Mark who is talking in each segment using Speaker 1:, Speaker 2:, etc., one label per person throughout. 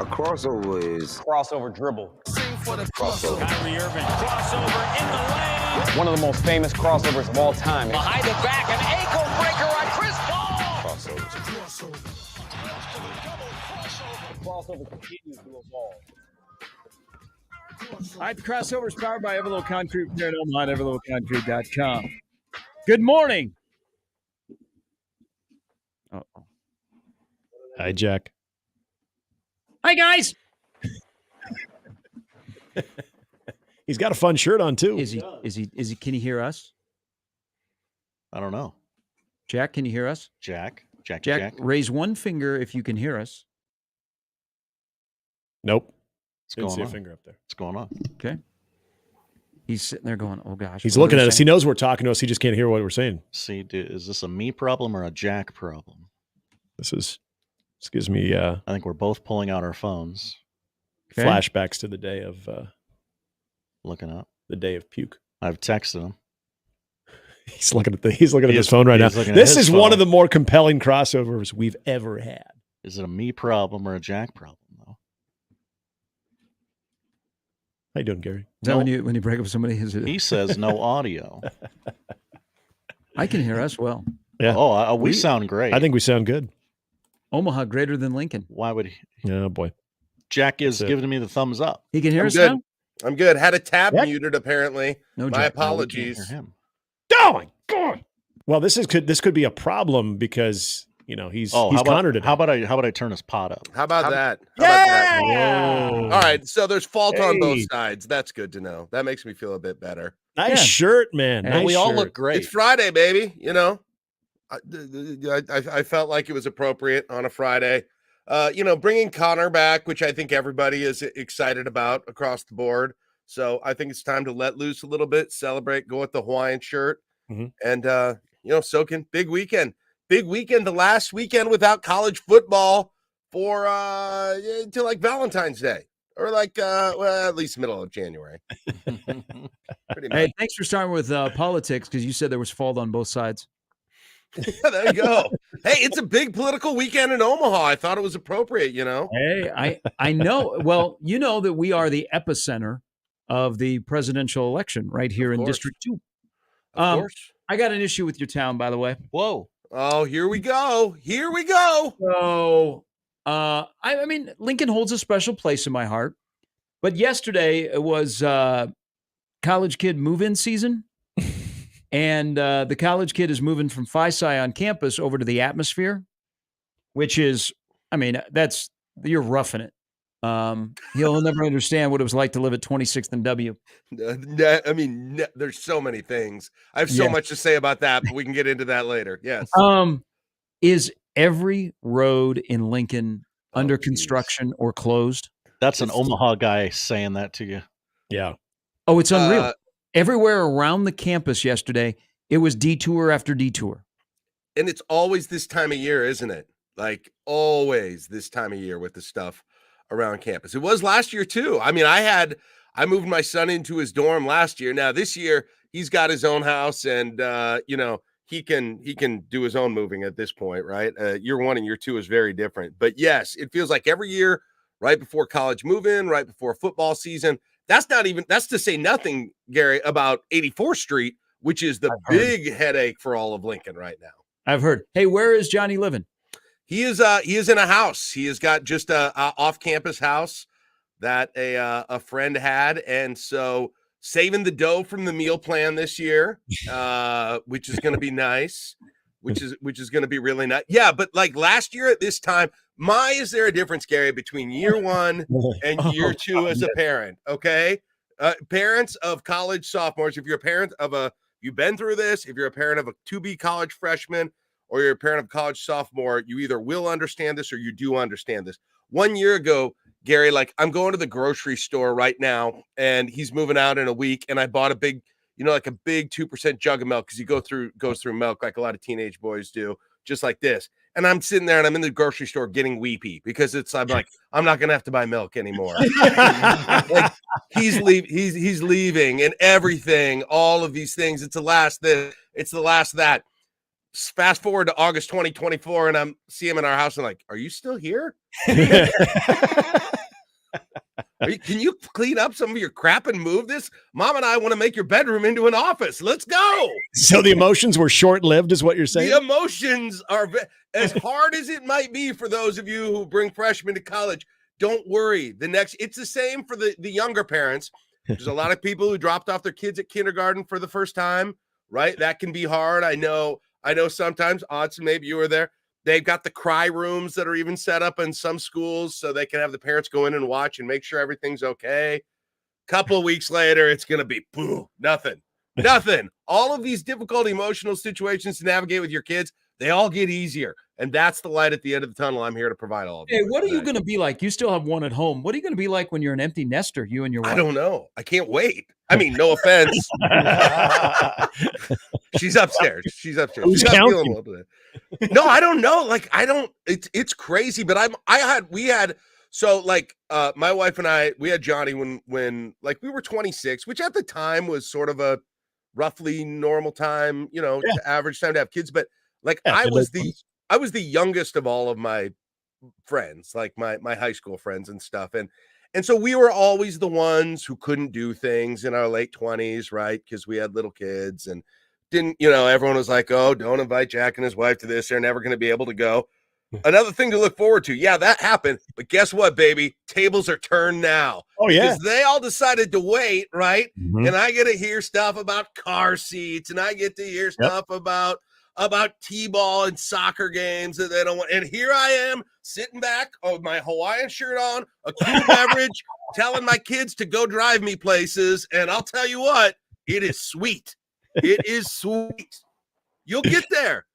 Speaker 1: A crossover is
Speaker 2: crossover dribble.
Speaker 1: crossover.
Speaker 2: Kyrie Irving, crossover in the lane. One of the most famous crossovers of all time. Behind the back, an ankle breaker on Chris Paul.
Speaker 1: Crossovers.
Speaker 2: The crossover continues to evolve.
Speaker 3: All right, the crossover is powered by Everlow Concrete here at Omaha at everlowconcrete.com. Good morning. Uh-oh.
Speaker 4: Hi, Jack.
Speaker 3: Hi, guys.
Speaker 4: He's got a fun shirt on too.
Speaker 3: Is he? Can he hear us?
Speaker 5: I don't know.
Speaker 3: Jack, can you hear us?
Speaker 5: Jack,
Speaker 3: raise one finger if you can hear us.
Speaker 4: Nope.
Speaker 5: What's
Speaker 4: Didn't
Speaker 5: going
Speaker 4: see
Speaker 5: on?
Speaker 4: a finger up there.
Speaker 5: What's going on?
Speaker 3: Okay. He's sitting there going, oh, gosh.
Speaker 4: He's looking at us. He knows we're talking to us. He just can't hear what we're saying.
Speaker 5: See, is this a me problem or a Jack problem?
Speaker 4: This gives me
Speaker 5: I think we're both pulling out our phones,
Speaker 3: Okay.
Speaker 4: flashbacks to the day of
Speaker 5: looking up.
Speaker 4: the day of puke.
Speaker 5: I've texted him.
Speaker 4: He's looking at his
Speaker 5: is-
Speaker 4: phone right
Speaker 5: he
Speaker 4: now.
Speaker 5: is looking at
Speaker 4: This
Speaker 5: his
Speaker 4: is one
Speaker 5: phone.
Speaker 4: of the more compelling crossovers we've ever had.
Speaker 5: Is it a me problem or a Jack problem, though?
Speaker 4: How you doing, Gary?
Speaker 3: Is that when you break up with somebody? Is it,
Speaker 5: He says no audio.
Speaker 3: I can hear us well.
Speaker 4: Yeah.
Speaker 5: Oh, we sound great.
Speaker 4: I think we sound good.
Speaker 3: Omaha greater than Lincoln.
Speaker 5: Why would he?
Speaker 4: Oh boy.
Speaker 5: Jack is
Speaker 4: That's it.
Speaker 5: giving me the thumbs up.
Speaker 3: He can hear
Speaker 6: I'm
Speaker 3: us
Speaker 6: good.
Speaker 3: now?
Speaker 6: I'm good. Had a tab
Speaker 4: What?
Speaker 6: muted apparently.
Speaker 3: No,
Speaker 6: My
Speaker 3: Jack.
Speaker 5: No, we can't
Speaker 6: apologies.
Speaker 5: hear him.
Speaker 4: Oh my god. Well, this could be a problem because he's
Speaker 5: Oh,
Speaker 4: he's
Speaker 5: how about,
Speaker 4: countered it.
Speaker 5: how about I turn his pot up?
Speaker 6: How about that? How
Speaker 4: Yeah!
Speaker 6: about that? All right. So there's fault on both
Speaker 4: Hey.
Speaker 6: sides. That's good to know. That makes me feel a bit better.
Speaker 4: Nice
Speaker 3: Yeah.
Speaker 4: shirt, man.
Speaker 3: Yeah,
Speaker 4: Nice
Speaker 5: we all
Speaker 4: shirt.
Speaker 5: look great.
Speaker 6: It's Friday, baby. I felt like it was appropriate on a Friday. Bringing Connor back, which I think everybody is excited about across the board. So I think it's time to let loose a little bit, celebrate, go with the Hawaiian shirt,
Speaker 4: Mhm.
Speaker 6: and soak in. Big weekend. The last weekend without college football for until like Valentine's Day or like at least middle of January. Pretty much.
Speaker 3: Hey, thanks for starting with politics because you said there was fault on both sides.
Speaker 6: There you go. Hey, it's a big political weekend in Omaha. I thought it was appropriate,
Speaker 3: Hey, I know. Well, you know that we are the epicenter of the presidential election right here
Speaker 6: Of
Speaker 3: in
Speaker 6: course.
Speaker 3: District 2.
Speaker 6: Of course.
Speaker 3: I got an issue with your town, by the way.
Speaker 5: Whoa.
Speaker 6: Oh, here we go.
Speaker 3: So, I mean, Lincoln holds a special place in my heart. But yesterday it was college kid move-in season. And the college kid is moving from Phi-Sci on campus over to the Atmosphere, which is, you're roughing it. He'll never understand what it was like to live at 26th and W.
Speaker 6: There's so many things. I have so
Speaker 3: Yes.
Speaker 6: much to say about that, but we can get into that later. Yes.
Speaker 3: Is every road in Lincoln under
Speaker 6: geez.
Speaker 3: construction or closed?
Speaker 5: That's an Omaha guy saying that to you.
Speaker 4: Yeah.
Speaker 3: Oh, it's unreal. Everywhere around the campus yesterday, it was detour after detour.
Speaker 6: And it's always this time of year, isn't it? Like always this time of year with the stuff around campus. It was last year too. I mean, I moved my son into his dorm last year. Now this year he's got his own house and he can do his own moving at this point, right? Year 1 and year 2 is very different. But yes, it feels like every year right before college move-in, right before football season. That's to say nothing, Gary, about 84th Street, which is the big headache for all of Lincoln right now.
Speaker 3: I've heard. Hey, where is Johnny living?
Speaker 6: He is in a house. He has got just a off-campus house that a friend had, and so saving the dough from the meal plan this year, which is going to be nice, which is going to be really nice. Yeah, but like last year at this time, is there a difference, Gary, between year 1 and year 2 as a parent? Okay, parents of college sophomores, if you're a parent of you've been through this, if you're a parent of a to-be college freshman, or you're a parent of a college sophomore, you either will understand this or you do understand this. 1 year ago, Gary, like I'm going to the grocery store right now and he's moving out in a week. And I bought a big, like a big 2% jug of milk because he goes through milk like a lot of teenage boys do, just like this. And I'm sitting there and I'm in the grocery store getting weepy because I'm like, I'm not going to have to buy milk anymore. Like he's leaving and everything, all of these things. It's the last this, it's the last that. fast forward to August 2024, and I'm see him in our house and like, are you still here? Can you clean up some of your crap and move this? Mom and I want to make your bedroom into an office. Let's go.
Speaker 4: So the emotions were short-lived is what you're saying?
Speaker 6: The emotions are as hard as it might be for those of you who bring freshmen to college. Don't worry. It's the same for the younger parents. There's a lot of people who dropped off their kids at kindergarten for the first time, right? That can be hard. I know sometimes, odds, maybe you were there. They've got the cry rooms that are even set up in some schools so they can have the parents go in and watch and make sure everything's okay. Couple of weeks later, it's going to be boo, nothing. All of these difficult emotional situations to navigate with your kids, they all get easier. And that's the light at the end of the tunnel. I'm here to provide all of
Speaker 3: Hey,
Speaker 6: you.
Speaker 3: what are you going to be like? You still have one at home. What are you going to be like when you're an empty nester, you and your wife?
Speaker 6: I don't know. I can't wait. I mean, no offense. She's upstairs.
Speaker 4: Who's counting?
Speaker 6: No, I don't know. Like, it's crazy, but my wife and I, we had Johnny when like we were 26, which at the time was sort of a roughly normal time, average time to have kids. But like, I was the youngest of all of my friends, like my high school friends and stuff. And so we were always the ones who couldn't do things in our late 20s, right? Because we had little kids and didn't, everyone was like, oh, don't invite Jack and his wife to this. They're never going to be able to go. Another thing to look forward to. Yeah, that happened. But guess what, baby? Tables are turned now.
Speaker 4: Oh, yeah.
Speaker 6: Because they all decided to wait, right?
Speaker 4: Mm-hmm.
Speaker 6: And I get to hear stuff about car seats, and I get to hear stuff about T-ball and soccer games that they don't want. And here I am sitting back with my Hawaiian shirt on, a cool beverage, telling my kids to go drive me places. And I'll tell you what, it is sweet. It is sweet. You'll get there.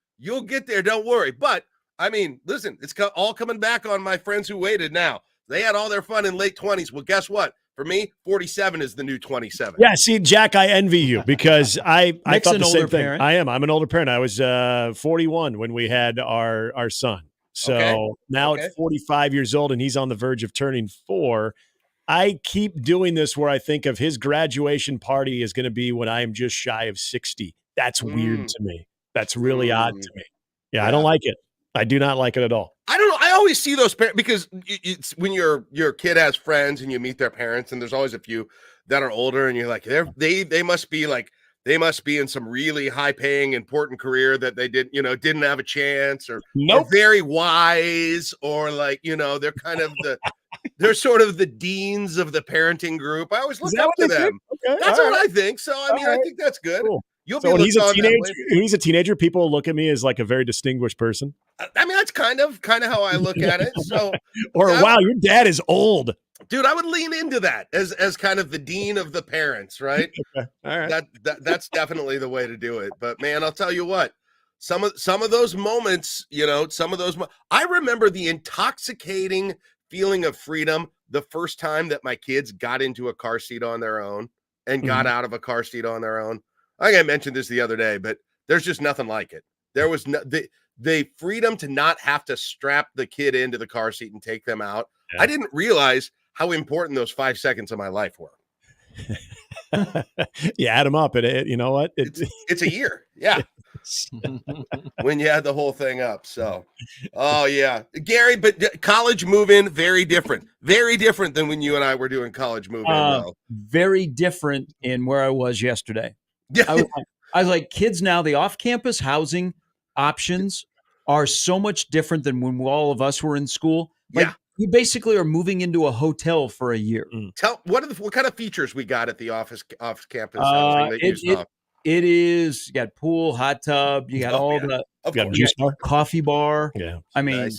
Speaker 6: Don't worry. But I mean, listen, it's all coming back on my friends who waited now. They had all their fun in late 20s. Well, guess what? For me, 47 is the new 27.
Speaker 4: Yeah, see, Jack, I envy you because I thought the same thing.
Speaker 3: Parent.
Speaker 4: I'm an older parent. I was 41 when we had our son. So now at 45 years old and he's on the verge of turning 4, I keep doing this where I think of his graduation party is going to be when I am just shy of 60. That's weird to me. That's really odd to me. Yeah, I don't like it. I do not like it at all.
Speaker 6: I don't know. I always see those parents because it's when your kid has friends and you meet their parents, and there's always a few that are older, and you're like, they must be in some really high paying, important career that they didn't have a chance, or very wise, or like, they're kind of they're sort of the deans of the parenting group. I always look up to them. Okay, that's what I think. So I mean, I think that's good. Cool.
Speaker 4: So when he's a teenager, people look at me as like a very distinguished person.
Speaker 6: I mean, that's kind of how I look at it. So,
Speaker 4: wow, your dad is old,
Speaker 6: dude. I would lean into that as kind of the dean of the parents, right?
Speaker 4: Okay. All right.
Speaker 6: That's definitely the way to do it. But man, I'll tell you what, some of those moments, I remember the intoxicating feeling of freedom the first time that my kids got into a car seat on their own and got out of a car seat on their own. I think I mentioned this the other day, but there's just nothing like it. There was the freedom to not have to strap the kid into the car seat and take them out. Yeah. I didn't realize how important those 5 seconds of my life were.
Speaker 4: You add them up, and you know what?
Speaker 6: It's a year. Yeah. When you add the whole thing up. So, oh yeah, Gary, but college move-in, very different than when you and I were doing college move-in.
Speaker 3: Very different in where I was yesterday. Yeah. I was like, kids now, the off-campus housing options are so much different than when all of us were in school. Like, you basically are moving into a hotel for a year.
Speaker 6: What kind of features we got at the off-campus housing that you saw?
Speaker 3: It is, you got pool, hot tub, you got
Speaker 4: juice bar,
Speaker 3: coffee bar.
Speaker 4: Yeah.
Speaker 3: I mean,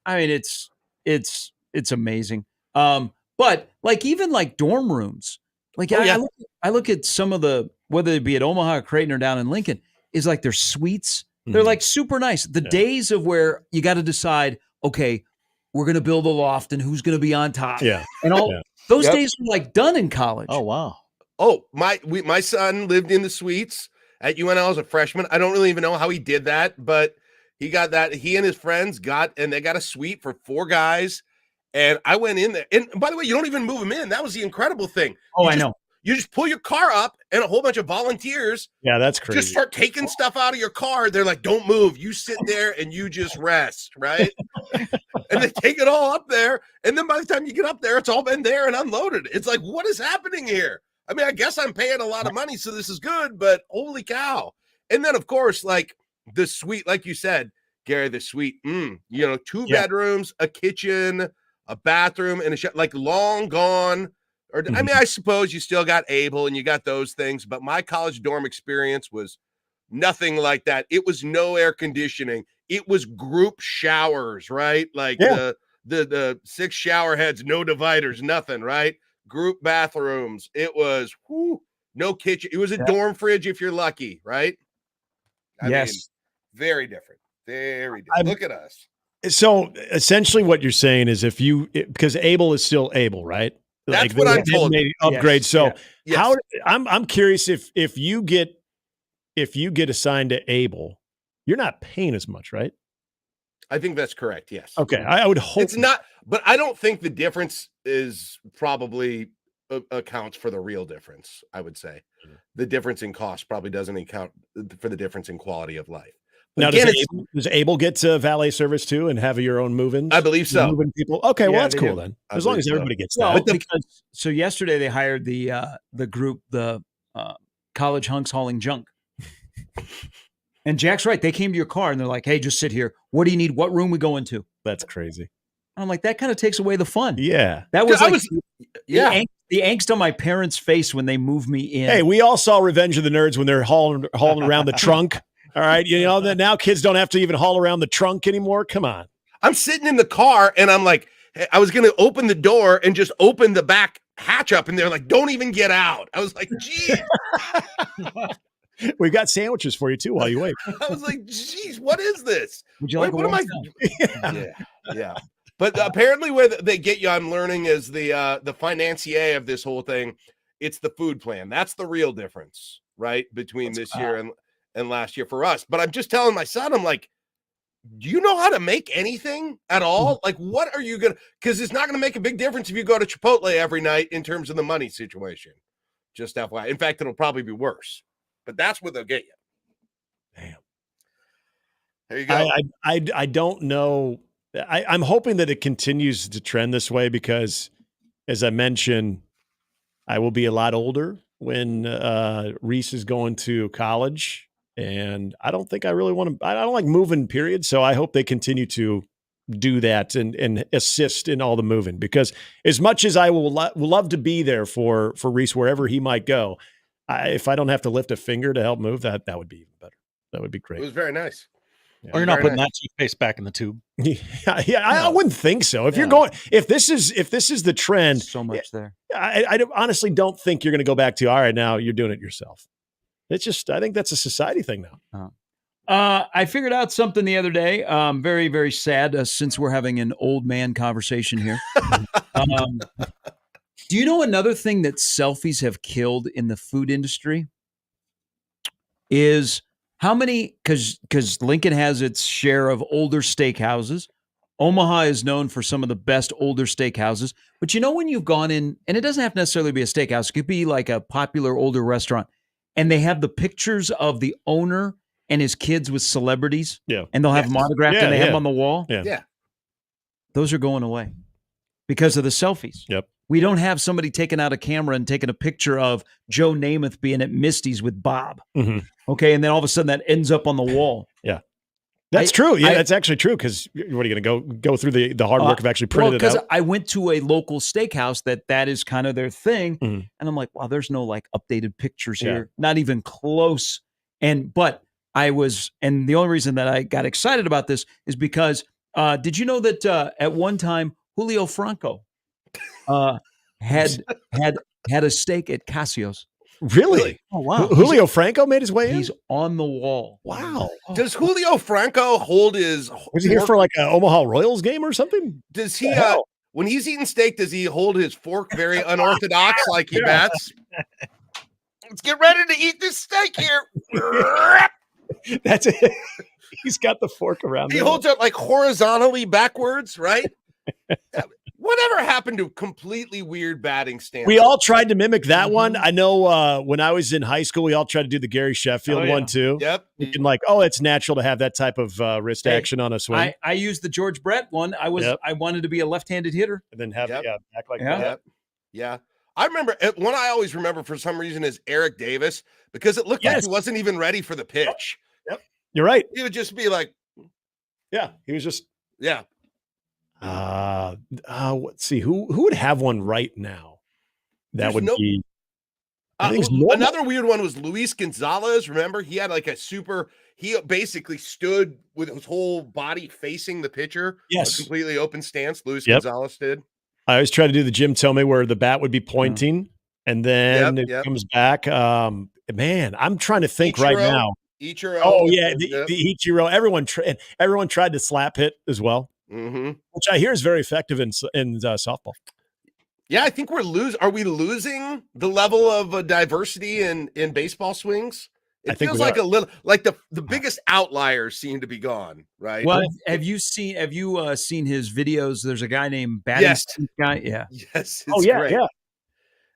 Speaker 3: it's amazing. But like, even like dorm rooms, like I look at some of the, whether it be at Omaha or Creighton or down in Lincoln, is like their suites. They're like super nice. The days of where you got to decide, okay, we're going to build a loft and who's going to be on top.
Speaker 4: Yeah.
Speaker 3: And all those days were like done in college.
Speaker 5: Oh, wow.
Speaker 6: Oh, my son lived in the suites at UNL as a freshman. I don't really even know how he did that, but he got that. He and his friends got a suite for 4 guys. And I went in there. And by the way, you don't even move them in. That was the incredible thing.
Speaker 3: Oh, I know.
Speaker 6: You just pull your car up and a whole bunch of volunteers
Speaker 4: that's crazy.
Speaker 6: just start taking stuff out of your car. They're like, don't move. You sit there and you just rest, right? And they take it all up there. And then by the time you get up there, it's all been there and unloaded. It's like, what is happening here? I mean, I guess I'm paying a lot of money, so this is good, but holy cow. And then, of course, like the suite, like you said, Gary, the suite, 2 bedrooms, a kitchen, a bathroom, and like long gone. Or I mean, I suppose you still got Able and you got those things, but my college dorm experience was nothing like that. It was no air conditioning. It was group showers, right? Like the 6 shower heads, no dividers, nothing, right? Group bathrooms. It was no kitchen. It was a dorm fridge if you're lucky, right? I mean, very different. Very different. Look at us.
Speaker 4: So essentially what you're saying is because Able is still Able, right?
Speaker 6: That's what I'm told.
Speaker 4: Upgrade. So
Speaker 6: Yes.
Speaker 4: I'm curious if you get assigned to Able, you're not paying as much, right?
Speaker 6: I think that's correct. Yes.
Speaker 4: Okay. I would hope
Speaker 6: it's not, but I don't think the difference is probably accounts for the real difference. I would say the difference in cost probably doesn't account for the difference in quality of life.
Speaker 4: Now, does Able get to valet service too and have your own move-ins?
Speaker 6: I believe so.
Speaker 4: Moving people. Okay, well that's cool
Speaker 3: do.
Speaker 4: then. As long as everybody gets that.
Speaker 3: Well, so yesterday they hired the group, the college hunks hauling junk. And Jack's right. They came to your car and they're like, "Hey, just sit here. What do you need? What room we go into?"
Speaker 4: That's crazy.
Speaker 3: I'm like, that kind of takes away the fun.
Speaker 4: Yeah,
Speaker 3: that was the angst on my parents' face when they moved me in.
Speaker 4: Hey, we all saw Revenge of the Nerds when they're hauling around the trunk. All right, that now kids don't have to even haul around the trunk anymore. Come on.
Speaker 6: I'm sitting in the car and I'm like, I was going to open the door and just open the back hatch up, and they're like, "Don't even get out." I was like, "Geez."
Speaker 4: We've got sandwiches for you too while you wait.
Speaker 6: I was like, "Geez, what is this?
Speaker 3: Would you like
Speaker 6: what am I?" Yeah. But apparently, where they get you, I'm learning, is the financier of this whole thing. It's the food plan. That's the real difference, right, between this year and last year for us. But I'm just telling my son, I'm like, do you know how to make anything at all? Like, what are you going to, because it's not going to make a big difference if you go to Chipotle every night in terms of the money situation. Just FYI. In fact, it'll probably be worse, but that's what they'll get you.
Speaker 4: Damn.
Speaker 6: There you go.
Speaker 4: I don't know. I'm hoping that it continues to trend this way because, as I mentioned, I will be a lot older when Reese is going to college. And I don't think I really want to, I don't like moving, period. So I hope they continue to do that and assist in all the moving, because as much as I will love to be there for Reese, wherever he might go, if I don't have to lift a finger to help move, that would be even better. That would be great.
Speaker 6: It was very nice.
Speaker 4: Yeah.
Speaker 5: Or you're not putting that toothpaste back in the tube.
Speaker 4: I wouldn't think so. If you're going, if this is the trend,
Speaker 3: so much there.
Speaker 4: I honestly don't think you're going to go back to, all right, now you're doing it yourself. It's just, I think that's a society thing now.
Speaker 3: I figured out something the other day. Very, very sad since we're having an old man conversation here. Do you know another thing that selfies have killed in the food industry? Is how many, because Lincoln has its share of older steakhouses. Omaha is known for some of the best older steakhouses. But you know when you've gone in, and it doesn't have to necessarily be a steakhouse. It could be like a popular older restaurant. And they have the pictures of the owner and his kids with celebrities. Yeah. And they'll have them autographed and they have them on the wall.
Speaker 4: Yeah.
Speaker 3: Those are going away because of the selfies.
Speaker 4: Yep.
Speaker 3: We don't have somebody taking out a camera and taking a picture of Joe Namath being at Misty's with Bob.
Speaker 4: Mm-hmm.
Speaker 3: Okay. And then all of a sudden that ends up on the wall.
Speaker 4: Yeah. That's true. Yeah, that's actually true. Because what are you going to go through the hard work of actually printing it out?
Speaker 3: Because I went to a local steakhouse that is kind of their thing, and I'm like, wow, there's no like updated pictures here, not even close. But I was, and the only reason that I got excited about this is because did you know that at one time Julio Franco had a steak at Casio's?
Speaker 4: Really?
Speaker 3: Oh, wow.
Speaker 4: Julio Franco made his way in?
Speaker 3: He's on the wall.
Speaker 4: Wow.
Speaker 6: Does Julio Franco hold his...
Speaker 4: Was he here for like an Omaha Royals game or something?
Speaker 6: Does he, when he's eating steak, does he hold his fork very unorthodox like he bats? Let's get ready to eat this steak here.
Speaker 4: That's it. He's got the fork around.
Speaker 6: He holds it like horizontally backwards, right? Whatever happened to completely weird batting stance?
Speaker 4: We all tried to mimic that one. I know when I was in high school, we all tried to do the Gary Sheffield one too.
Speaker 6: Yep.
Speaker 4: Thinking like, it's natural to have that type of wrist action on a swing.
Speaker 3: I used the George Brett one. I wanted to be a left-handed hitter.
Speaker 4: And then have act like
Speaker 3: Yeah.
Speaker 4: that.
Speaker 6: Yeah. I remember one I always remember for some reason is Eric Davis, because it looked like he wasn't even ready for the pitch.
Speaker 4: Yep. You're right.
Speaker 6: He would just be like,
Speaker 4: he was just
Speaker 6: yeah.
Speaker 4: Let's see who would have one right now. That would be
Speaker 6: another weird one was Luis Gonzalez. Remember, he had like he basically stood with his whole body facing the pitcher.
Speaker 4: Yes.
Speaker 6: A completely open stance. Luis Gonzalez did.
Speaker 4: I always try to do the Jim Tomei where the bat would be pointing and then it comes back. Man, I'm trying to think right now.
Speaker 6: Ichiro.
Speaker 4: Oh yeah, the Ichiro. Everyone tried to slap hit as well, which I hear is very effective in softball.
Speaker 6: Yeah, I think we're losing. Are we losing the level of diversity in baseball swings? It feels like a little like the biggest outliers seem to be gone, right?
Speaker 3: Well, have you seen his videos? There's a guy named Batting guy. Yeah.
Speaker 6: Yes.
Speaker 4: Great. Yeah.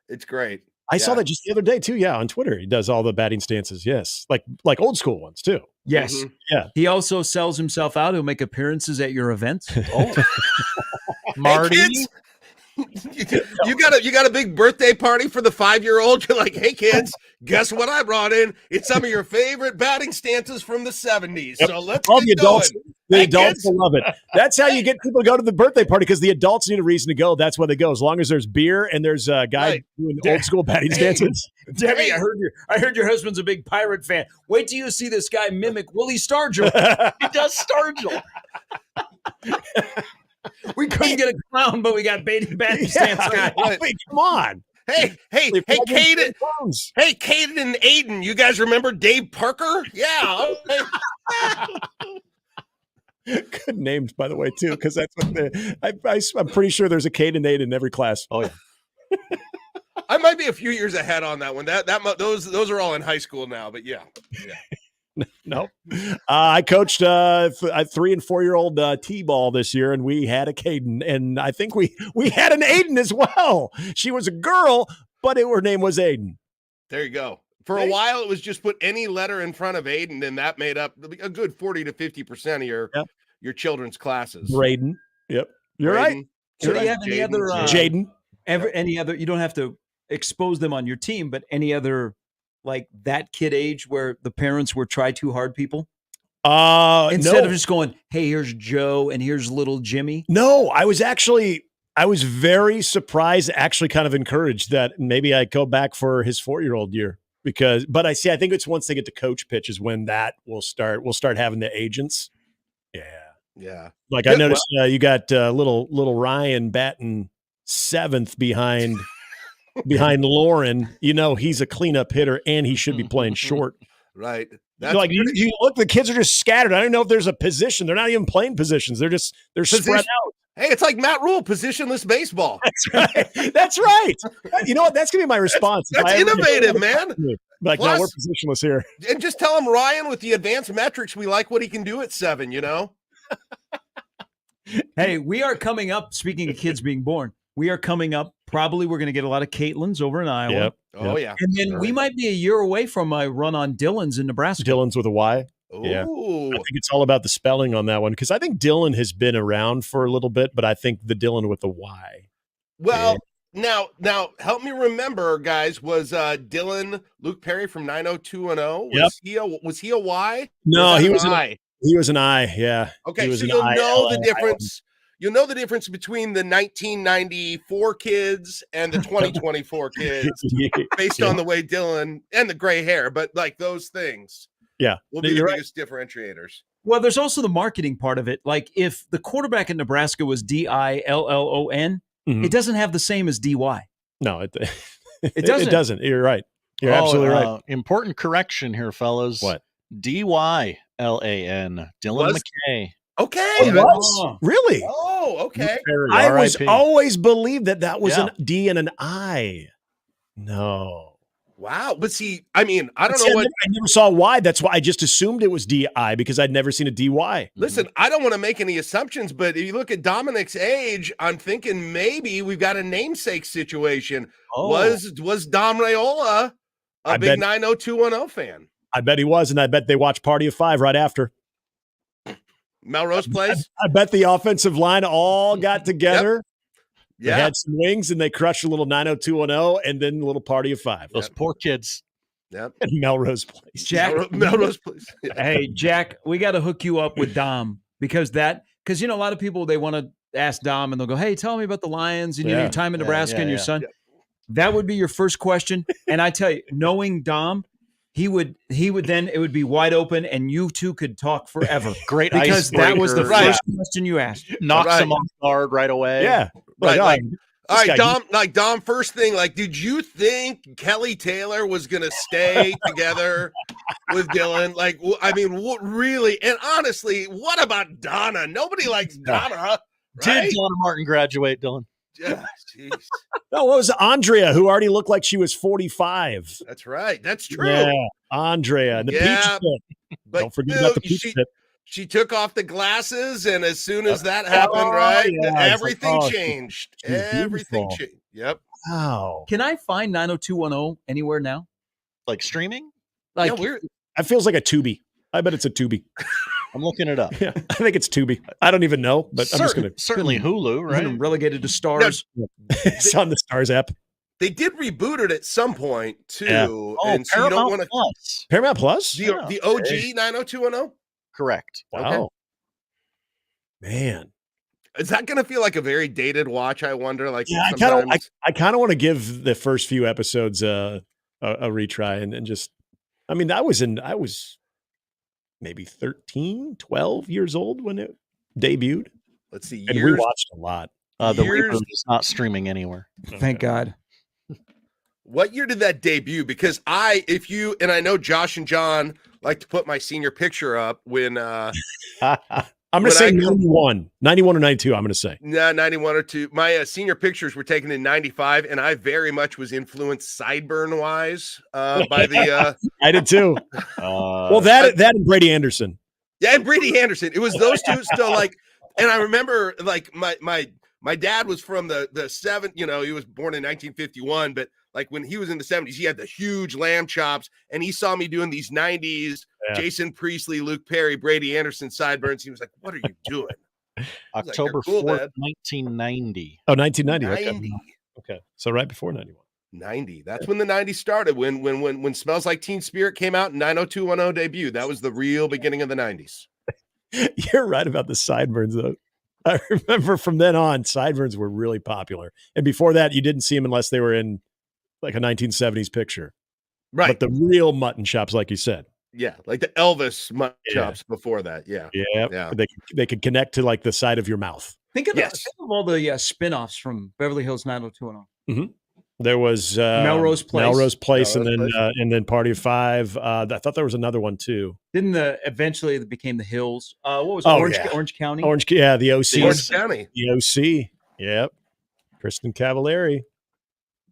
Speaker 6: It's great.
Speaker 4: I saw that just the other day too. Yeah, on Twitter, he does all the batting stances. Yes, like old school ones too.
Speaker 3: Yes.
Speaker 4: Yeah.
Speaker 3: He also sells himself out. He'll make appearances at your events.
Speaker 6: Oh,
Speaker 5: Marty.
Speaker 6: Hey, kids, you got a big birthday party for the 5-year-old. You're like, hey kids, guess what I brought in? It's some of your favorite batting stances from the 70s. So let's
Speaker 4: all
Speaker 6: get
Speaker 4: the adults.
Speaker 6: going.
Speaker 4: The adults will love it. That's how you get people to go to the birthday party, because the adults need a reason to go. That's why they go. As long as there's beer and there's a guy doing old school batting stances.
Speaker 3: Debbie, I heard your husband's a big Pirate fan. Wait till you see this guy mimic Willie Stargell. He does Stargell. We couldn't get a clown, but we got batting stance guy.
Speaker 4: I mean, come on.
Speaker 6: Hey, Caden. Hey, Caden and Aiden. You guys remember Dave Parker? Yeah.
Speaker 4: Good names, by the way, too, because that's what I'm pretty sure there's a Caden and Aiden in every class.
Speaker 5: Oh, yeah.
Speaker 6: I might be a few years ahead on that one. Those are all in high school now, but yeah.
Speaker 4: No, I coached a 3 and 4 year old T-ball this year, and we had a Caden, and I think we had an Aiden as well. She was a girl, but her name was Aiden.
Speaker 6: There you go. For a while, it was just put any letter in front of Aiden, and that made up a good 40 to 50% of your children's classes.
Speaker 4: Braden. Yep, you're right.
Speaker 3: Do you have any other
Speaker 4: Jaden?
Speaker 3: Any other? You don't have to expose them on your team, but any other, like that kid age where the parents were try too hard people? Instead of just going, hey, here's Joe and here's little Jimmy.
Speaker 4: No, I was very surprised, actually kind of encouraged that maybe I go back for his 4-year-old year, but I think it's once they get to coach pitches when that will start. We'll start having the agents. Yeah.
Speaker 6: Yeah.
Speaker 4: Like I noticed you got little Ryan batting 7th behind Lauren. You know, he's a cleanup hitter and he should be playing short.
Speaker 6: Right.
Speaker 4: You look, the kids are just scattered. I don't know if there's a position. They're not even playing positions. They're spread out.
Speaker 6: Hey, it's like Matt Rhule, positionless baseball.
Speaker 4: That's right. That's right. You know what? That's going to be my response.
Speaker 6: That's innovative, man.
Speaker 4: Like, no, we're positionless here.
Speaker 6: And just tell him, Ryan, with the advanced metrics, we like what he can do at 7, you know?
Speaker 3: Hey, we are coming up, speaking of kids being born, we are coming up. Probably we're going to get a lot of Caitlin's over in Iowa.
Speaker 4: Yep.
Speaker 6: Oh, yeah.
Speaker 3: And then we might be a year away from a run on Dylan's in Nebraska.
Speaker 4: Dylan's with a Y.
Speaker 6: Ooh.
Speaker 4: Yeah. I think it's all about the spelling on that one, because I think Dylan has been around for a little bit, but I think the Dylan with the Y.
Speaker 6: Well, now help me remember, guys, was Dylan Luke Perry from 90210? Was he a Y?
Speaker 4: No, he was
Speaker 6: an I.
Speaker 4: He was an I, yeah.
Speaker 6: Okay, so you'll know the difference. You'll know the difference between the 1994 kids and the 2024 kids based on the way Dylan and the gray hair, but like those things.
Speaker 4: Yeah.
Speaker 6: Will be the biggest differentiators.
Speaker 3: Well, there's also the marketing part of it. Like if the quarterback in Nebraska was Dillon, it doesn't have the same as DY.
Speaker 4: No, it
Speaker 3: doesn't.
Speaker 4: It doesn't. You're right. You're absolutely right.
Speaker 5: Important correction here, fellas.
Speaker 4: What?
Speaker 5: Dyllan, Dylan McKay.
Speaker 6: Okay.
Speaker 4: Oh, really?
Speaker 6: Oh, okay.
Speaker 4: I was always believed that was an D and an I. No.
Speaker 6: Wow. But see, I mean, I don't
Speaker 4: See,
Speaker 6: know what.
Speaker 4: I never saw why. That's why I just assumed it was DI because I'd never seen a DY.
Speaker 6: Listen, I don't want to make any assumptions, but if you look at Dominic's age, I'm thinking maybe we've got a namesake situation.
Speaker 5: Oh.
Speaker 6: Was Dom Raiola a big 90210 fan?
Speaker 4: I bet he was, and I bet they watched Party of Five right after.
Speaker 6: Melrose Place?
Speaker 4: I bet the offensive line all got together.
Speaker 6: Yeah.
Speaker 4: They had some wings, and they crushed a little 90210 and then a little Party of Five.
Speaker 5: Those poor kids.
Speaker 6: Yep.
Speaker 4: And Melrose Place.
Speaker 3: Jack,
Speaker 6: Melrose Place. Yeah.
Speaker 3: hey, Jack, we got to hook you up with Dom because you know, a lot of people, they want to ask Dom and they'll go, hey, tell me about the Lions and your time in Nebraska and your son.
Speaker 6: Yeah.
Speaker 3: That would be your first question. And I tell you, knowing Dom, he would then it would be wide open and you two could talk forever.
Speaker 5: Great
Speaker 3: because that was the
Speaker 5: icebreaker.
Speaker 3: first question you asked.
Speaker 5: Knocks them off guard right away.
Speaker 4: Yeah.
Speaker 6: Right. All right,
Speaker 4: guy-
Speaker 6: Dom, first thing, did you think Kelly Taylor was going to stay together with Dylan? I mean, what really? And honestly, what about Donna? Nobody likes Donna. Right?
Speaker 5: Did Donna Martin graduate, Dylan?
Speaker 6: Yeah, jeez.
Speaker 4: No, what was it? Andrea, who already looked like she was 45.
Speaker 6: That's right. That's true.
Speaker 4: Yeah, Andrea. And the peach pit.
Speaker 6: But
Speaker 4: don't forget about the peach pit.
Speaker 6: She took off the glasses, and as soon as that happened, everything changed. Everything changed. Yep.
Speaker 4: Wow.
Speaker 3: Can I find 90210 anywhere now?
Speaker 5: Like streaming?
Speaker 6: Weird.
Speaker 4: It feels like a Tubi. I bet it's a Tubi.
Speaker 5: I'm looking it up.
Speaker 4: Yeah, I think it's Tubi. I don't even know, but I'm just going to.
Speaker 5: Certainly Hulu, right?
Speaker 3: Relegated to Stars.
Speaker 4: It's on the Stars app.
Speaker 6: They did reboot it at some point too,
Speaker 5: and so you don't want to
Speaker 6: Plus.
Speaker 4: Paramount Plus.
Speaker 6: The OG 90210.
Speaker 5: Correct.
Speaker 4: Wow. Okay. Man.
Speaker 6: Is that going to feel like a very dated watch? I wonder.
Speaker 4: I kind of want to give the first few episodes a retry and just. I mean, I was maybe 13, 12 years old when it debuted.
Speaker 6: Let's see.
Speaker 4: And we watched a lot.
Speaker 5: The reboot is not streaming anywhere.
Speaker 3: Thank God.
Speaker 6: What year did that debut? Because I know Josh and John like to put my senior picture up when
Speaker 4: I'm going to say 91 or 92. I'm going to say
Speaker 6: 91 or 2. My senior pictures were taken in 95, and I very much was influenced sideburn wise by the.
Speaker 4: I did too. Well, that and Brady Anderson.
Speaker 6: Yeah, and Brady Anderson. It was those two still and I remember my dad was from the 7th. You know, he was born in 1951, but when he was in the 70s, he had the huge lamb chops, and he saw me doing these 90s. Yeah. Jason Priestley, Luke Perry, Brady Anderson sideburns. He was like, "What are you doing?"
Speaker 5: October 4th, 1990.
Speaker 4: Oh, 1990. Okay. So right before 91.
Speaker 6: 90. That's when the 90s started. When Smells Like Teen Spirit came out and 90210 debuted. That was the real beginning of the 90s.
Speaker 4: You're right about the sideburns, though. I remember from then on, sideburns were really popular. And before that, you didn't see them unless they were in a 1970s picture.
Speaker 6: Right.
Speaker 4: But the real mutton chops, like you said.
Speaker 6: Yeah, like the Elvis mutton chops before that. Yeah.
Speaker 4: They could connect to the side of your mouth.
Speaker 3: Think of all the spin-offs from Beverly Hills 90210.
Speaker 4: Mm-hmm. There was
Speaker 3: Melrose Place,
Speaker 4: and then Party of Five. I thought there was another one too.
Speaker 3: Didn't eventually it became the Hills? What was it? Orange County?
Speaker 4: The OC.
Speaker 6: Orange County.
Speaker 4: The OC. Yep. Kristen Cavallari.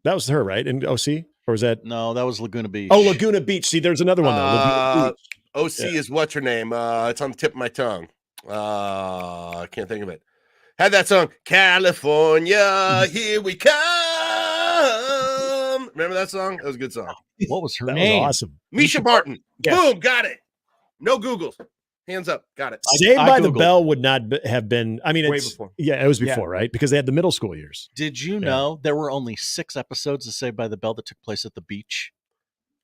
Speaker 4: That was her, right? In OC? Or was that?
Speaker 5: No, that was Laguna Beach.
Speaker 4: Oh, Laguna Beach. See, there's another one there.
Speaker 6: OC is what's her name? It's on the tip of my tongue. I can't think of it. Had that song, California, here we come. Remember that song? That was a good song.
Speaker 5: What was her
Speaker 4: name? Was awesome.
Speaker 6: Misha Barton. Yes. Boom, got it. No Googles. Hands up. Got it.
Speaker 4: Saved by the Bell would not have been. I mean,
Speaker 3: way before.
Speaker 4: Yeah, it was before, right? Because they had the middle school years.
Speaker 5: Did you know there were only 6 episodes of Saved by the Bell that took place at the beach?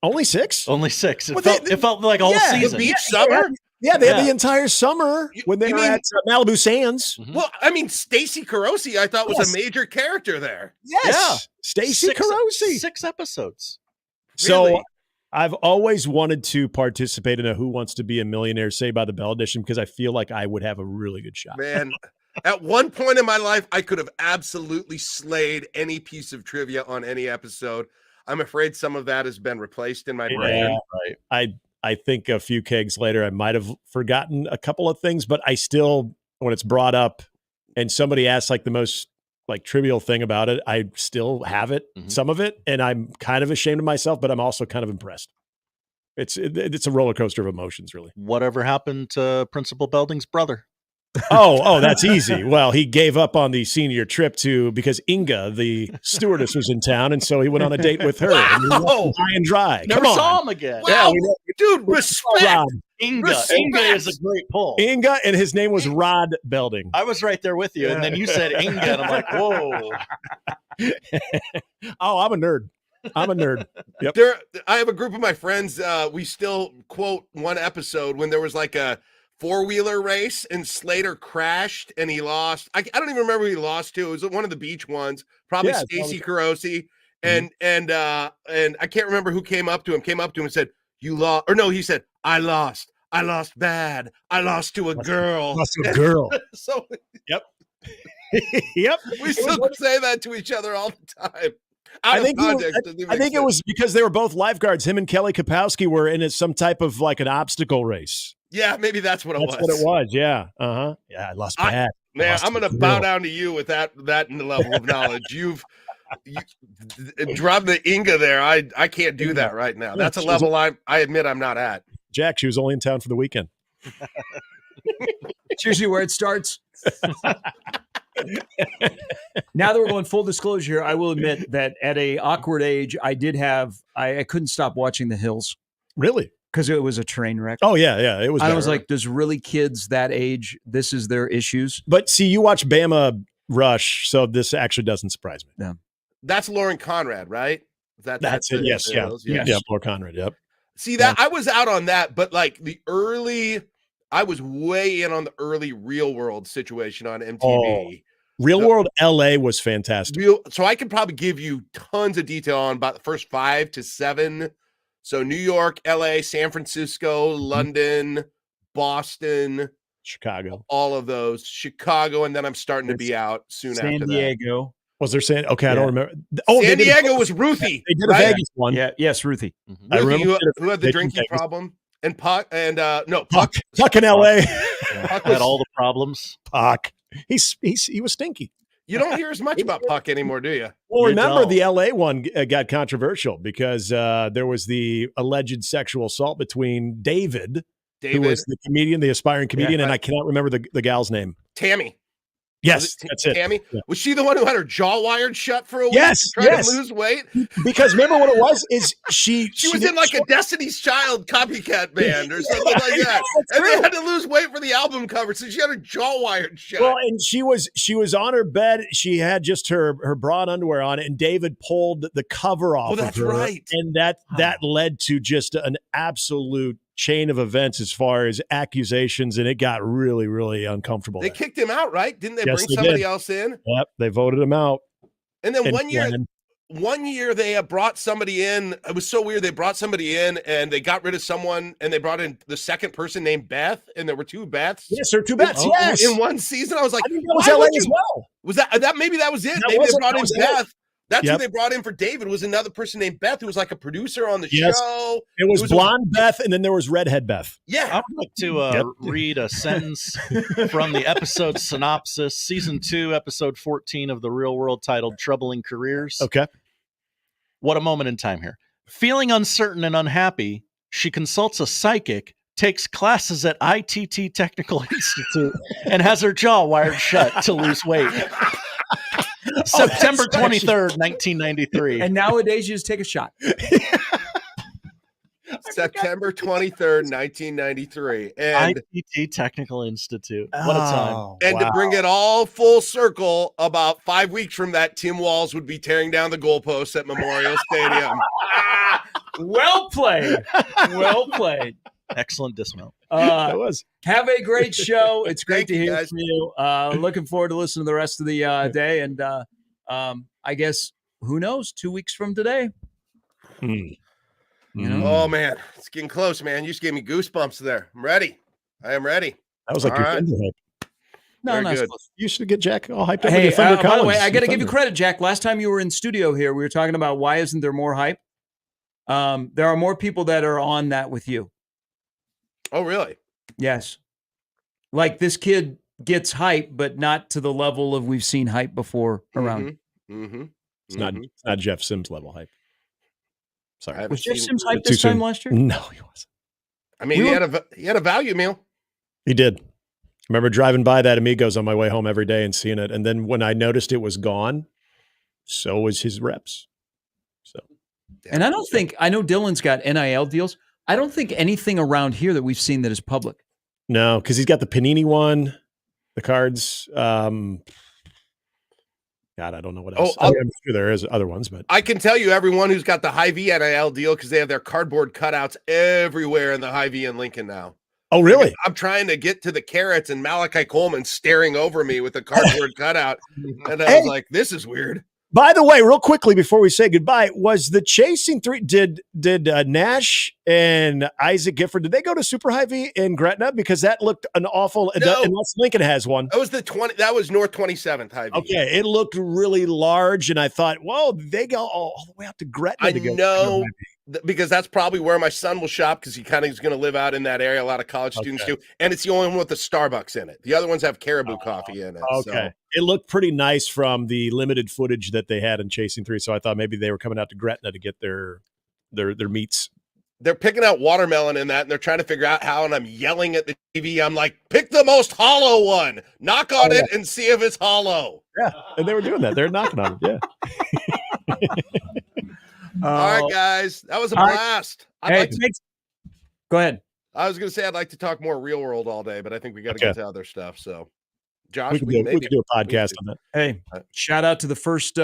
Speaker 4: Only 6?
Speaker 5: Only 6. It felt like a whole season.
Speaker 6: The beach summer?
Speaker 4: Yeah, they had the entire summer when they were at Malibu Sands.
Speaker 5: Mm-hmm.
Speaker 6: Well, I mean, Stacey Carosi, I thought was a major character there.
Speaker 4: Yes. Yeah. Stacey Carosi.
Speaker 5: 6 episodes.
Speaker 6: Really?
Speaker 4: So I've always wanted to participate in a Who Wants to Be a Millionaire Saved by the Bell edition because I feel like I would have a really good shot.
Speaker 6: Man, at one point in my life, I could have absolutely slayed any piece of trivia on any episode. I'm afraid some of that has been replaced in my brain.
Speaker 4: Right. I think a few kegs later, I might have forgotten a couple of things, but I still, when it's brought up and somebody asks the most like trivial thing about it. I still have it, some of it, and I'm kind of ashamed of myself, but I'm also kind of impressed. It's a roller coaster of emotions, really.
Speaker 5: Whatever happened to Principal Belding's brother?
Speaker 4: Oh, that's easy. Well, he gave up on the senior trip because Inga, the stewardess, was in town, and so he went on a date with her.
Speaker 6: Wow.
Speaker 4: High and dry.
Speaker 5: Never saw him again.
Speaker 6: Wow. Dude, respect.
Speaker 5: Inga.
Speaker 6: Respect.
Speaker 5: Inga is a great pull.
Speaker 4: Inga, and his name was Rod Belding.
Speaker 5: I was right there with you, and then you said Inga, and I'm like, whoa.
Speaker 4: Oh, I'm a nerd. Yep.
Speaker 6: I have a group of my friends. We still quote one episode when there was like a 4-wheeler race and Slater crashed and he lost. I don't even remember who he lost to. It was one of the beach ones, probably Stacy Carosi. And I can't remember who came up to him and said, "You lost," or no, he said, "I lost bad. I lost to a girl."
Speaker 4: Lost to a girl.
Speaker 6: So
Speaker 4: yep. Yep.
Speaker 6: We still say that to each other all the time.
Speaker 4: I think it was because they were both lifeguards. Him and Kelly Kapowski were in some type of like an obstacle race.
Speaker 6: Yeah, maybe that's what it was.
Speaker 4: That's what it was. Yeah. Yeah, I lost bad.
Speaker 6: Man, I'm going to bow down to you with that level of knowledge. You dropped the Inga there. I can't do that right now. That's a level I admit I'm not at.
Speaker 4: Jack, she was only in town for the weekend.
Speaker 3: It's usually where it starts. Now that we're going full disclosure here, I will admit that at a awkward age, I couldn't stop watching The Hills.
Speaker 4: Really?
Speaker 3: Because it was a train wreck.
Speaker 4: Oh, yeah. It was.
Speaker 3: I was like, does really kids that age, this is their issues?
Speaker 4: But see, you watch Bama Rush, so this actually doesn't surprise me.
Speaker 3: Yeah.
Speaker 6: That's Lauren Conrad, right?
Speaker 4: That's it. Yes. Yeah. Lauren Conrad. Yep.
Speaker 6: See that I was out on that, but like I was way in on the early Real World situation on MTV.
Speaker 4: Oh, Real World LA was fantastic.
Speaker 6: So I could probably give you tons of detail on about the first 5 to 7. So New York, LA, San Francisco, London, Boston,
Speaker 4: Chicago,
Speaker 6: all of those, Chicago, and then I'm starting to be out soon after that.
Speaker 3: San Diego.
Speaker 4: Was there San? Okay, I don't remember. Oh,
Speaker 6: San Diego was Ruthie.
Speaker 4: They did a Vegas one.
Speaker 3: Yeah, yes, Ruthie.
Speaker 6: Mm-hmm. I remember who had the drinking problem, and Puck, and Puck
Speaker 4: in LA.
Speaker 5: Puck had all the problems.
Speaker 4: Puck, he was stinky.
Speaker 6: You don't hear as much about Puck anymore, do you?
Speaker 4: Well, remember the LA one got controversial because there was the alleged sexual assault between David, who was the comedian, the aspiring comedian, and I cannot remember the gal's name.
Speaker 6: Tammy.
Speaker 4: Yes, that's it.
Speaker 6: Tammy? Yeah. Was she the one who had her jaw wired shut for a week?
Speaker 4: Yes,
Speaker 6: trying to lose weight?
Speaker 4: Because remember what it was? Is she
Speaker 6: was in like a Destiny's Child copycat band or something like that. And they had to lose weight for the album cover, so she had her jaw wired shut.
Speaker 4: Well, and she was on her bed. She had just her bra and underwear on, and David pulled the cover off.
Speaker 6: Oh, that's
Speaker 4: of her,
Speaker 6: right.
Speaker 4: And that led to just an absolute chain of events as far as accusations, and it got really, really uncomfortable.
Speaker 6: They kicked him out, right? Didn't they bring
Speaker 4: they
Speaker 6: somebody
Speaker 4: did.
Speaker 6: Else in?
Speaker 4: Yep, they voted him out.
Speaker 6: And then one year they brought somebody in. It was so weird. They brought somebody in and they got rid of someone and they brought in the second person named Beth, and there were 2 Beths.
Speaker 4: Yes, there were 2 Beths. Yes,
Speaker 6: in one season. I was like,
Speaker 4: I think that was LA as well.
Speaker 6: Was that maybe that was it? Maybe they brought in Beth. That's who they brought in for David, was another person named Beth, who was like a producer on the show.
Speaker 4: It was blonde Beth, and then there was redhead Beth.
Speaker 6: Yeah.
Speaker 5: I would like to read a sentence from the episode synopsis, season 2, episode 14 of The Real World, titled Troubling Careers.
Speaker 4: Okay.
Speaker 5: What a moment in time here. Feeling uncertain and unhappy, she consults a psychic, takes classes at ITT Technical Institute, and has her jaw wired shut to lose weight. September 23rd, 1993.
Speaker 3: And nowadays, you just take a shot.
Speaker 6: September 23rd, 1993. And
Speaker 5: ITT Technical Institute. What a time.
Speaker 6: And to bring it all full circle, about 5 weeks from that, Tim Walz would be tearing down the goalposts at Memorial Stadium.
Speaker 3: Well played. Well played.
Speaker 5: Excellent dismount.
Speaker 4: It was.
Speaker 3: Have a great show. It's great
Speaker 6: Thank you,
Speaker 3: to hear
Speaker 6: guys.
Speaker 3: from you. Looking forward to listening to the rest of the day. And I guess, who knows, 2 weeks from today.
Speaker 4: You
Speaker 3: know?
Speaker 6: Oh, man. It's getting close, man. You just gave me goosebumps there. I'm ready. I am ready.
Speaker 4: That was like
Speaker 6: All
Speaker 4: your
Speaker 6: right.
Speaker 4: Thunder hype.
Speaker 3: No,
Speaker 6: Very
Speaker 3: not
Speaker 6: good.
Speaker 3: supposed
Speaker 4: You should get Jack all hyped up.
Speaker 3: Hey,
Speaker 4: with your Thunder
Speaker 3: by the
Speaker 4: Collins.
Speaker 3: way, I got to give you
Speaker 4: Thunder.
Speaker 3: credit, Jack. Last time you were in studio here, we were talking about why isn't there more hype? There are more people that are on that with you.
Speaker 6: Oh, really?
Speaker 3: Yes. Like this kid gets hype, but not to the level of we've seen hype before around.
Speaker 4: It's not Jeff Sims level hype. Sorry.
Speaker 3: Was Jeff Sims hype this time last year?
Speaker 4: No, he wasn't.
Speaker 6: I mean, he had a value meal.
Speaker 4: He did. I remember driving by that Amigos on my way home every day and seeing it. And then when I noticed it was gone, so was his reps. So,
Speaker 3: and I don't think, I know Dylan's got NIL deals. I don't think anything around here that we've seen that is public.
Speaker 4: No, because he's got the Panini one, the cards. God, I don't know what else. I'm sure there is other ones, but
Speaker 6: I can tell you everyone who's got the Hy-Vee NIL deal because they have their cardboard cutouts everywhere in the Hy-Vee in Lincoln now.
Speaker 4: Oh, really?
Speaker 6: I'm trying to get to the carrots and Malachi Coleman staring over me with a cardboard cutout. And I was like, this is weird.
Speaker 4: By the way, real quickly before we say goodbye, was the chasing three? Did Nash and Isaac Gifford, did they go to Super Hy-Vee in Gretna? Because that looked an awful.
Speaker 6: No.
Speaker 4: Unless Lincoln has one.
Speaker 6: That was that was North 27th Hy-Vee.
Speaker 4: Okay, it looked really large, and I thought, well, they go all the way out to Gretna.
Speaker 6: I know, because that's probably where my son will shop because he kind of is going to live out in that area. A lot of college students do, and it's the only one with the Starbucks in it. The other ones have Caribou coffee in it.
Speaker 4: Okay,
Speaker 6: so.
Speaker 4: It looked pretty nice from the limited footage that they had in Chasing Three. So I thought maybe they were coming out to Gretna to get their meats.
Speaker 6: They're picking out watermelon in that, and they're trying to figure out how. And I'm yelling at the TV. I'm like, pick the most hollow one, knock on it, and see if it's hollow.
Speaker 4: Yeah, and they were doing that. They're knocking on it. Yeah.
Speaker 6: All right, guys, that was a blast.
Speaker 3: Go ahead.
Speaker 6: I was going to say I'd like to talk more real world all day, but I think we got to get to other stuff. So, Josh,
Speaker 4: we can do a podcast on that.
Speaker 3: Hey, shout out to the first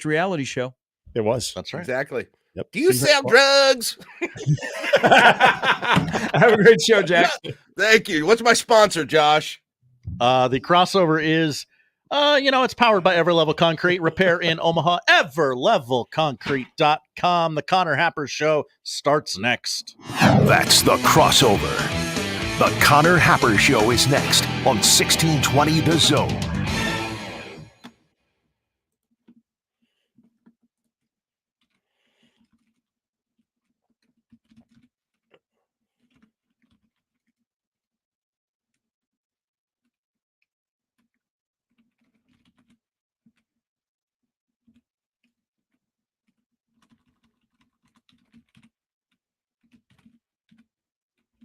Speaker 3: reality show.
Speaker 4: It was.
Speaker 5: That's right.
Speaker 6: Exactly.
Speaker 4: Yep.
Speaker 6: Do you sell drugs?
Speaker 3: Have a great show, Jack.
Speaker 6: Thank you. What's my sponsor, Josh?
Speaker 5: The crossover is, it's powered by Everlevel Concrete Repair in Omaha. Everlevelconcrete.com. The Connor Happer Show starts next.
Speaker 7: That's the crossover. The Connor Happer Show is next on 1620 The Zone.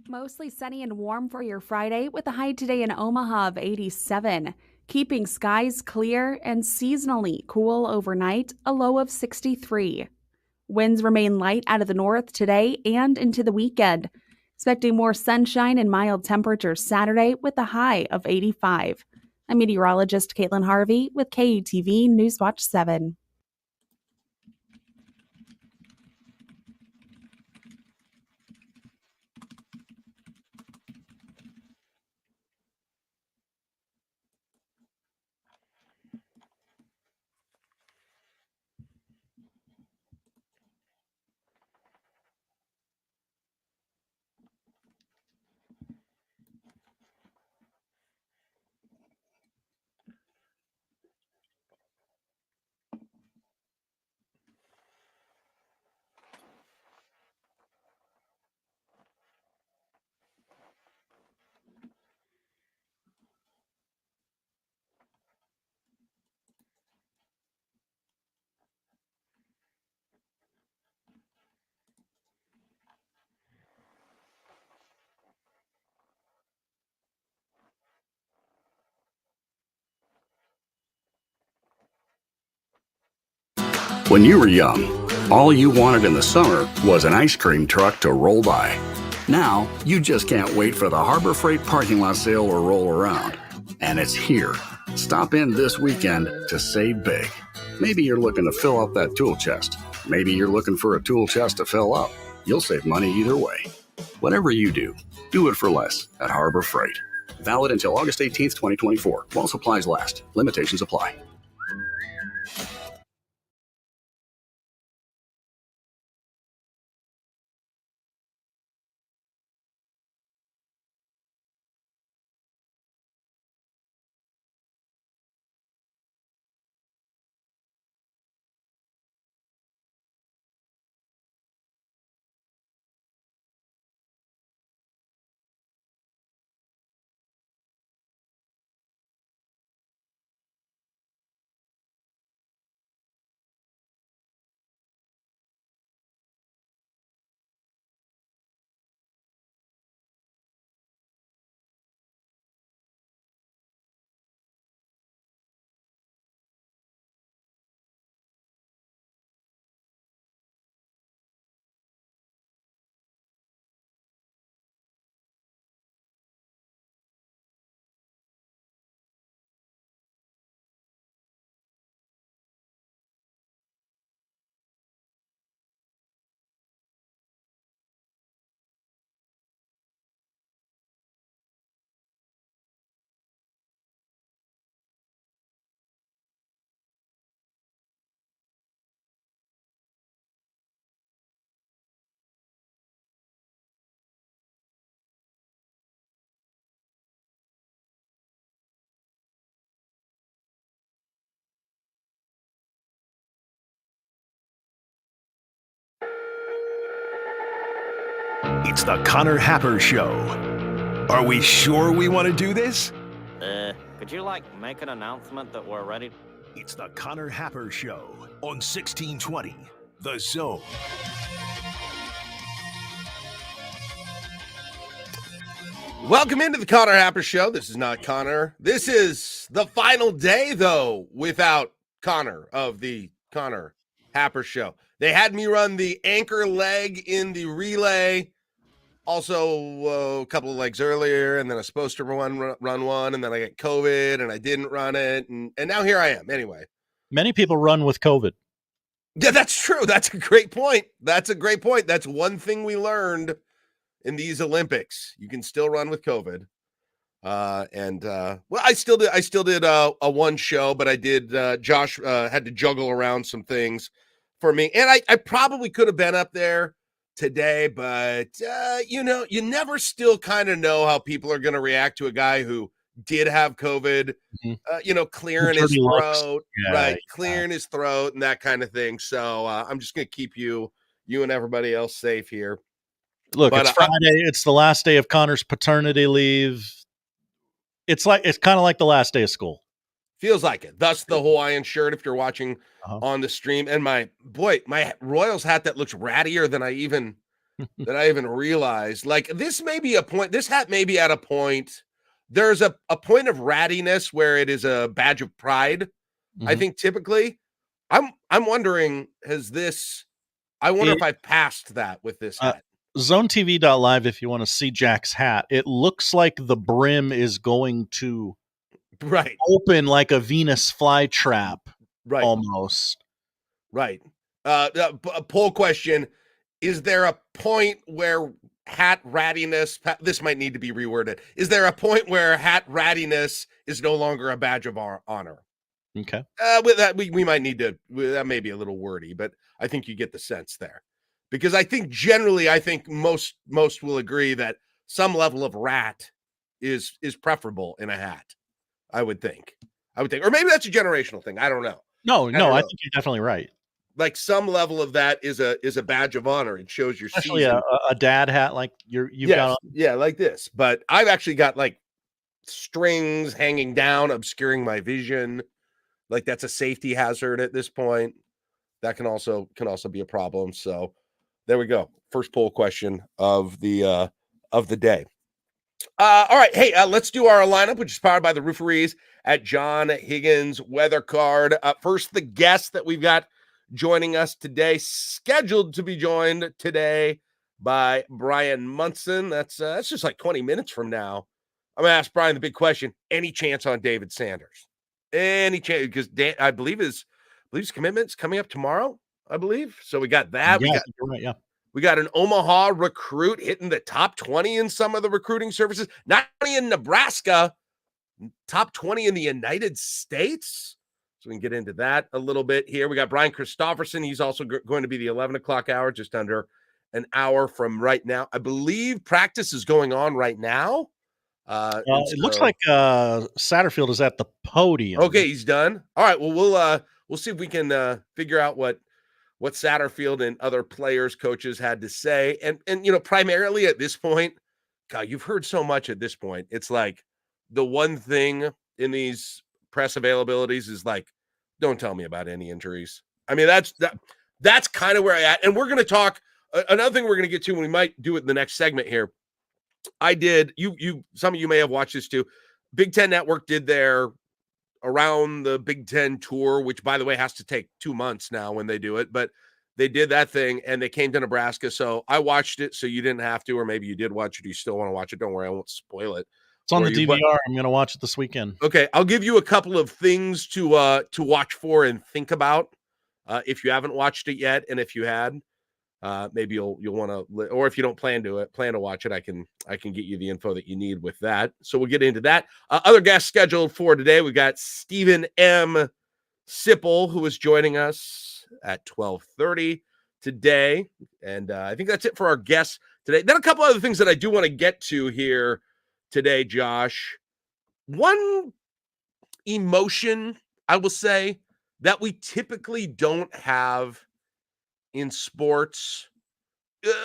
Speaker 8: Mostly sunny and warm for your Friday with a high today in Omaha of 87. Keeping skies clear and seasonally cool overnight, a low of 63. Winds remain light out of the north today and into the weekend. Expecting more sunshine and mild temperatures Saturday with a high of 85. I'm meteorologist Caitlin Harvey with KUTV Newswatch 7.
Speaker 9: When you were young, all you wanted in the summer was an ice cream truck to roll by. Now, you just can't wait for the Harbor Freight parking lot sale or roll around. And it's here. Stop in this weekend to save big. Maybe you're looking to fill up that tool chest. Maybe you're looking for a tool chest to fill up. You'll save money either way. Whatever you do it for less at Harbor Freight. Valid until August 18th, 2024. While supplies last. Limitations apply.
Speaker 7: It's the Connor Happer Show. Are we sure we want to do this?
Speaker 10: Could you, make an announcement that we're ready?
Speaker 7: It's the Connor Happer Show on 1620, The Zone.
Speaker 6: Welcome into the Connor Happer Show. This is not Connor. This is the final day, though, without Connor of the Connor Happer Show. They had me run the anchor leg in the relay. Also, a couple of legs earlier, and then I was supposed to run one, and then I got COVID, and I didn't run it, and now here I am. Anyway.
Speaker 5: Many people run with COVID.
Speaker 6: Yeah, that's true. That's a great point. That's one thing we learned in these Olympics. You can still run with COVID. Well, I still did a one show, but I did, Josh had to juggle around some things for me. And I probably could have been up there today, but you never still kind of know how people are going to react to a guy who did have COVID, clearing his throat, clearing his throat and that kind of thing. So I'm just going to keep you and everybody else safe here.
Speaker 5: Look, it's Friday. It's the last day of Connor's paternity leave. It's kind of like the last day of school.
Speaker 6: Feels like it. Thus the Hawaiian shirt, if you're watching on the stream. And my Royals hat that looks rattier than I even realized. Like, this may be a point. This hat may be at a point. There's a point of rattiness where it is a badge of pride. Mm-hmm. I think typically. I'm wondering, I wonder if I've passed that with this hat.
Speaker 5: ZoneTV.live, if you want to see Jack's hat, it looks like the brim is going to open like a Venus flytrap, almost.
Speaker 6: Right. A poll question: is there a point where hat rattiness? This might need to be reworded. Is there a point where hat rattiness is no longer a badge of honor?
Speaker 5: Okay.
Speaker 6: With that, we might need to. That may be a little wordy, but I think you get the sense there. Because I think generally, most will agree that some level of rat is preferable in a hat. I would think, or maybe that's a generational thing. I don't know.
Speaker 5: No, I think you're definitely right.
Speaker 6: Like, some level of that is a badge of honor. It shows your
Speaker 5: especially
Speaker 6: season.
Speaker 5: a dad hat like you've got on.
Speaker 6: Yeah, like this. But I've actually got like strings hanging down, obscuring my vision. Like, that's a safety hazard at this point. That can also be a problem. So. There we go. First poll question of the day. All right. Hey, let's do our lineup, which is powered by the Rooferees at John Higgins Weather Card. First, the guest that we've got joining us today, scheduled to be joined today by Bryan Munson. That's just like 20 minutes from now. I'm going to ask Bryan the big question: any chance on David Sanders? Any chance? Because I believe his commitment's coming up tomorrow. I believe. So we got that. We got an Omaha recruit hitting the top 20 in some of the recruiting services, not only in Nebraska, top 20 in the United States. So we can get into that a little bit here. We got Brian Christopherson. He's also going to be the 11 o'clock hour, just under an hour from right now. I believe practice is going on right now.
Speaker 5: It looks like Satterfield is at the podium.
Speaker 6: Okay, he's done. All right. Well, we'll see if we can figure out what Satterfield and other players, coaches had to say. And primarily at this point, God, you've heard so much at this point. It's like the one thing in these press availabilities is like, don't tell me about any injuries. I mean, that's kind of where I at. And we're going to talk, another thing we're going to get to, and we might do it in the next segment here. Some of you may have watched this too. Big Ten Network did their around the Big Ten tour, which, by the way, has to take 2 months now when they do it. But they did that thing, and they came to Nebraska. So I watched it, so you didn't have to, or maybe you did watch it. You still want to watch it. Don't worry, I won't spoil it.
Speaker 5: It's on the DVR. I'm going to watch it this weekend.
Speaker 6: Okay, I'll give you a couple of things to watch for and think about if you haven't watched it yet, and if you had. Maybe you'll want to, or if you don't plan to watch it, I can get you the info that you need with that. So we'll get into that. Other guests scheduled for today. We've got Steven M Sipple, who is joining us at 12:30 today. And I think that's it for our guests today. Then a couple other things that I do want to get to here today, Josh. One emotion, I will say, that we typically don't have in sports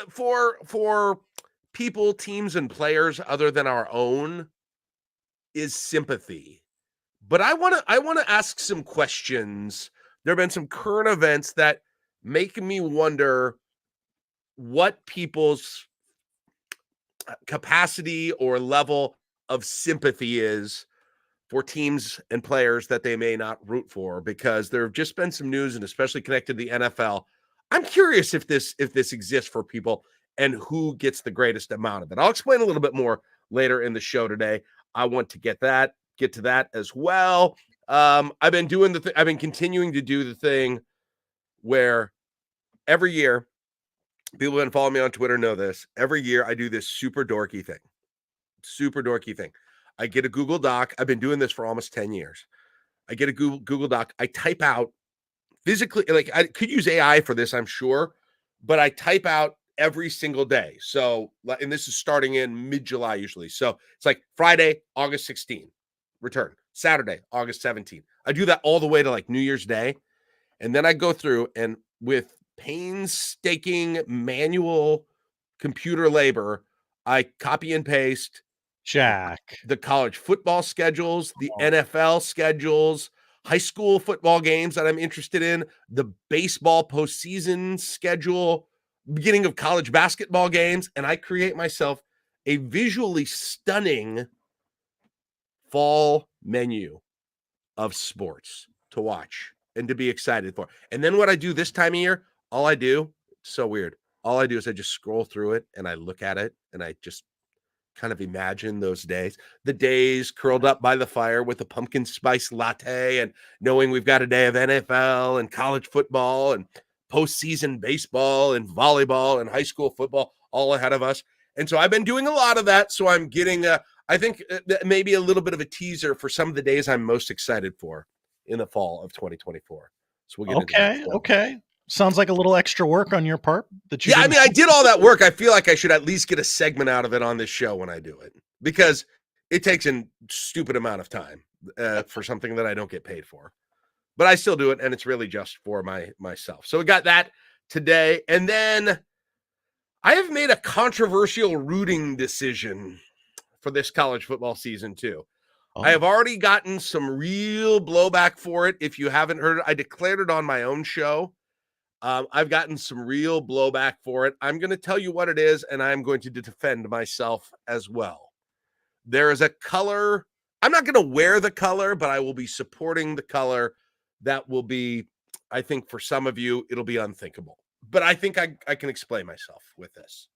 Speaker 6: for people, teams, and players other than our own is sympathy. But I want to ask some questions. There have been some current events that make me wonder what people's capacity or level of sympathy is for teams and players that they may not root for, because there have just been some news, and especially connected to the NFL. I'm curious if this exists for people and who gets the greatest amount of it. I'll explain a little bit more later in the show today. I want to get to that as well. I've been continuing to do the thing where every year, people who have been following me on Twitter know this. Every year I do this super dorky thing. I get a Google Doc. I've been doing this for almost 10 years. I get a Google Doc. I type out physically, like I could use AI for this, I'm sure, but I type out every single day. So, and this is starting in mid-July usually. So it's like Friday, August 16, return. Saturday, August 17. I do that all the way to like New Year's Day. And then I go through and with painstaking manual computer labor, I copy and paste
Speaker 5: Jack,
Speaker 6: the college football schedules, the NFL schedules, high school football games that I'm interested in, the baseball postseason schedule, beginning of college basketball games, and I create myself a visually stunning fall menu of sports to watch and to be excited for. And then what I do this time of year, so weird. All I do is I just scroll through it and I look at it and I just kind of imagine those days, the days curled up by the fire with a pumpkin spice latte and knowing we've got a day of NFL and college football and postseason baseball and volleyball and high school football all ahead of us. And so I've been doing a lot of that. So I'm getting, I think maybe a little bit of a teaser for some of the days I'm most excited for in the fall of 2024. So we'll get into that.
Speaker 5: Okay. Sounds like a little extra work on your part.
Speaker 6: I did all that work. I feel like I should at least get a segment out of it on this show when I do it, because it takes a stupid amount of time for something that I don't get paid for. But I still do it, and it's really just for myself. So we got that today. And then I have made a controversial rooting decision for this college football season too. I have already gotten some real blowback for it. If you haven't heard it, I declared it on my own show. I've gotten some real blowback for it. I'm going to tell you what it is, and I'm going to defend myself as well. There is a color. I'm not going to wear the color, but I will be supporting the color that will be, I think for some of you, it'll be unthinkable. But I think I can explain myself with this.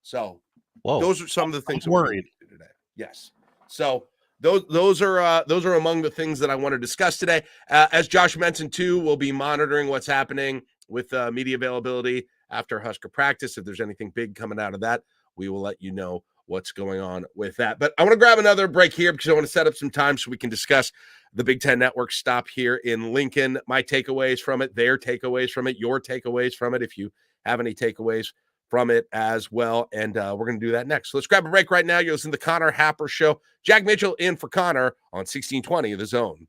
Speaker 6: So those are some of the things
Speaker 5: I'm worried
Speaker 6: today. Yes. So those are among the things that I want to discuss today. As Josh mentioned too, we'll be monitoring what's happening with media availability after Husker practice. If there's anything big coming out of that, we will let you know what's going on with that. But I want to grab another break here because I want to set up some time so we can discuss the Big Ten Network stop here in Lincoln, my takeaways from it, their takeaways from it, your takeaways from it, if you have any takeaways from it as well. And we're going to do that next. So let's grab a break right now. You're listening to the Connor Happer Show. Jack Mitchell in for Connor on 1620 The Zone.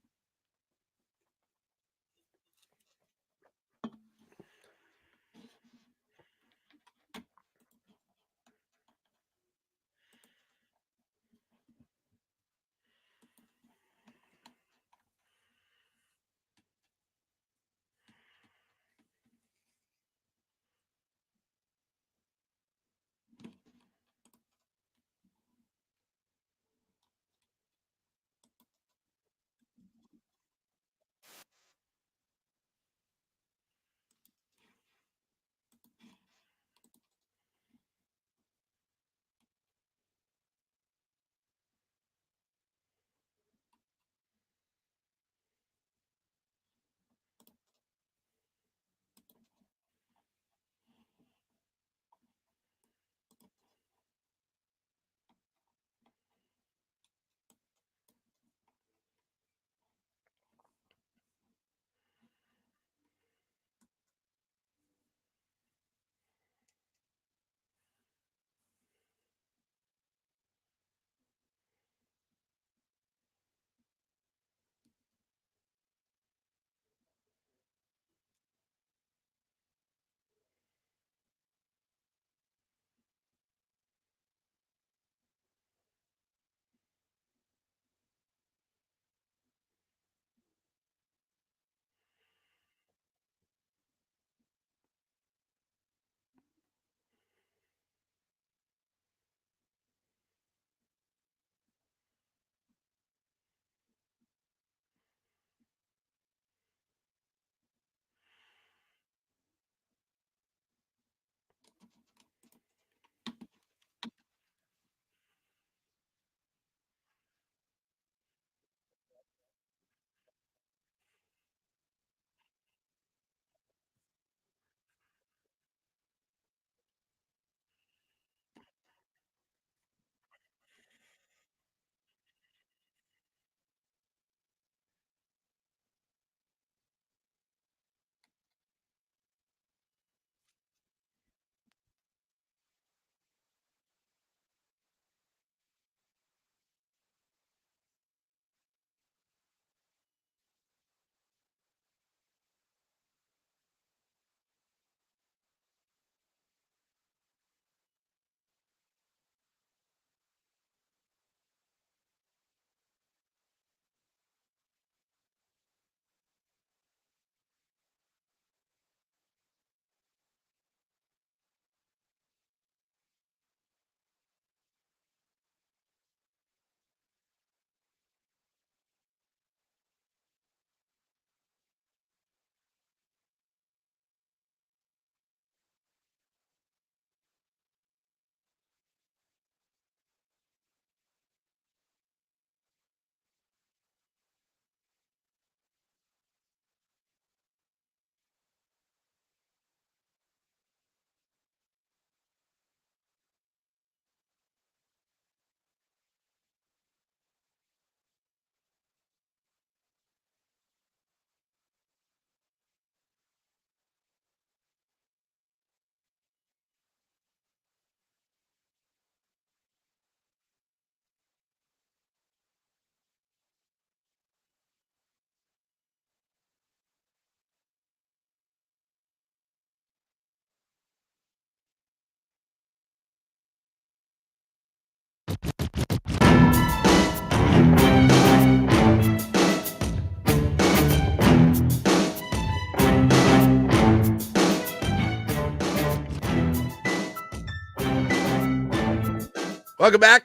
Speaker 6: Welcome back.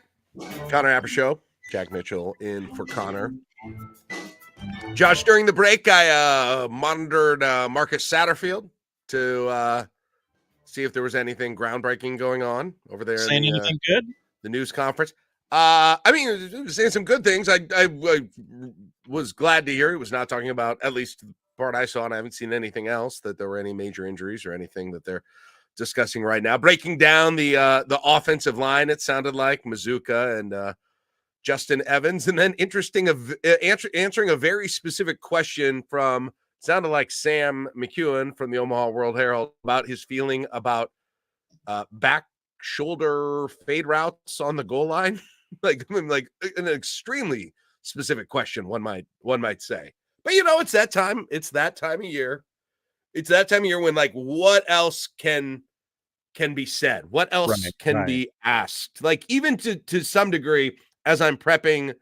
Speaker 6: Connor Happer Show. Jack Mitchell in for Connor. Josh, during the break, I monitored Marcus Satterfield to see if there was anything groundbreaking going on over there.
Speaker 5: Saying anything good?
Speaker 6: The news conference. I mean, saying some good things. I was glad to hear he was not talking about, at least the part I saw, and I haven't seen anything else, that there were any major injuries or anything that they're discussing right now. Breaking down the offensive line, it sounded like Mazuka and Justin Evans, and then answering a very specific question from, sounded like Sam McEwen from the Omaha World Herald, about his feeling about back shoulder fade routes on the goal line. like an extremely specific question, one might say. But it's that time. It's that time of year. It's that time of year when, like, what else can be said? What else can be asked? Like, even to some degree, as I'm prepping,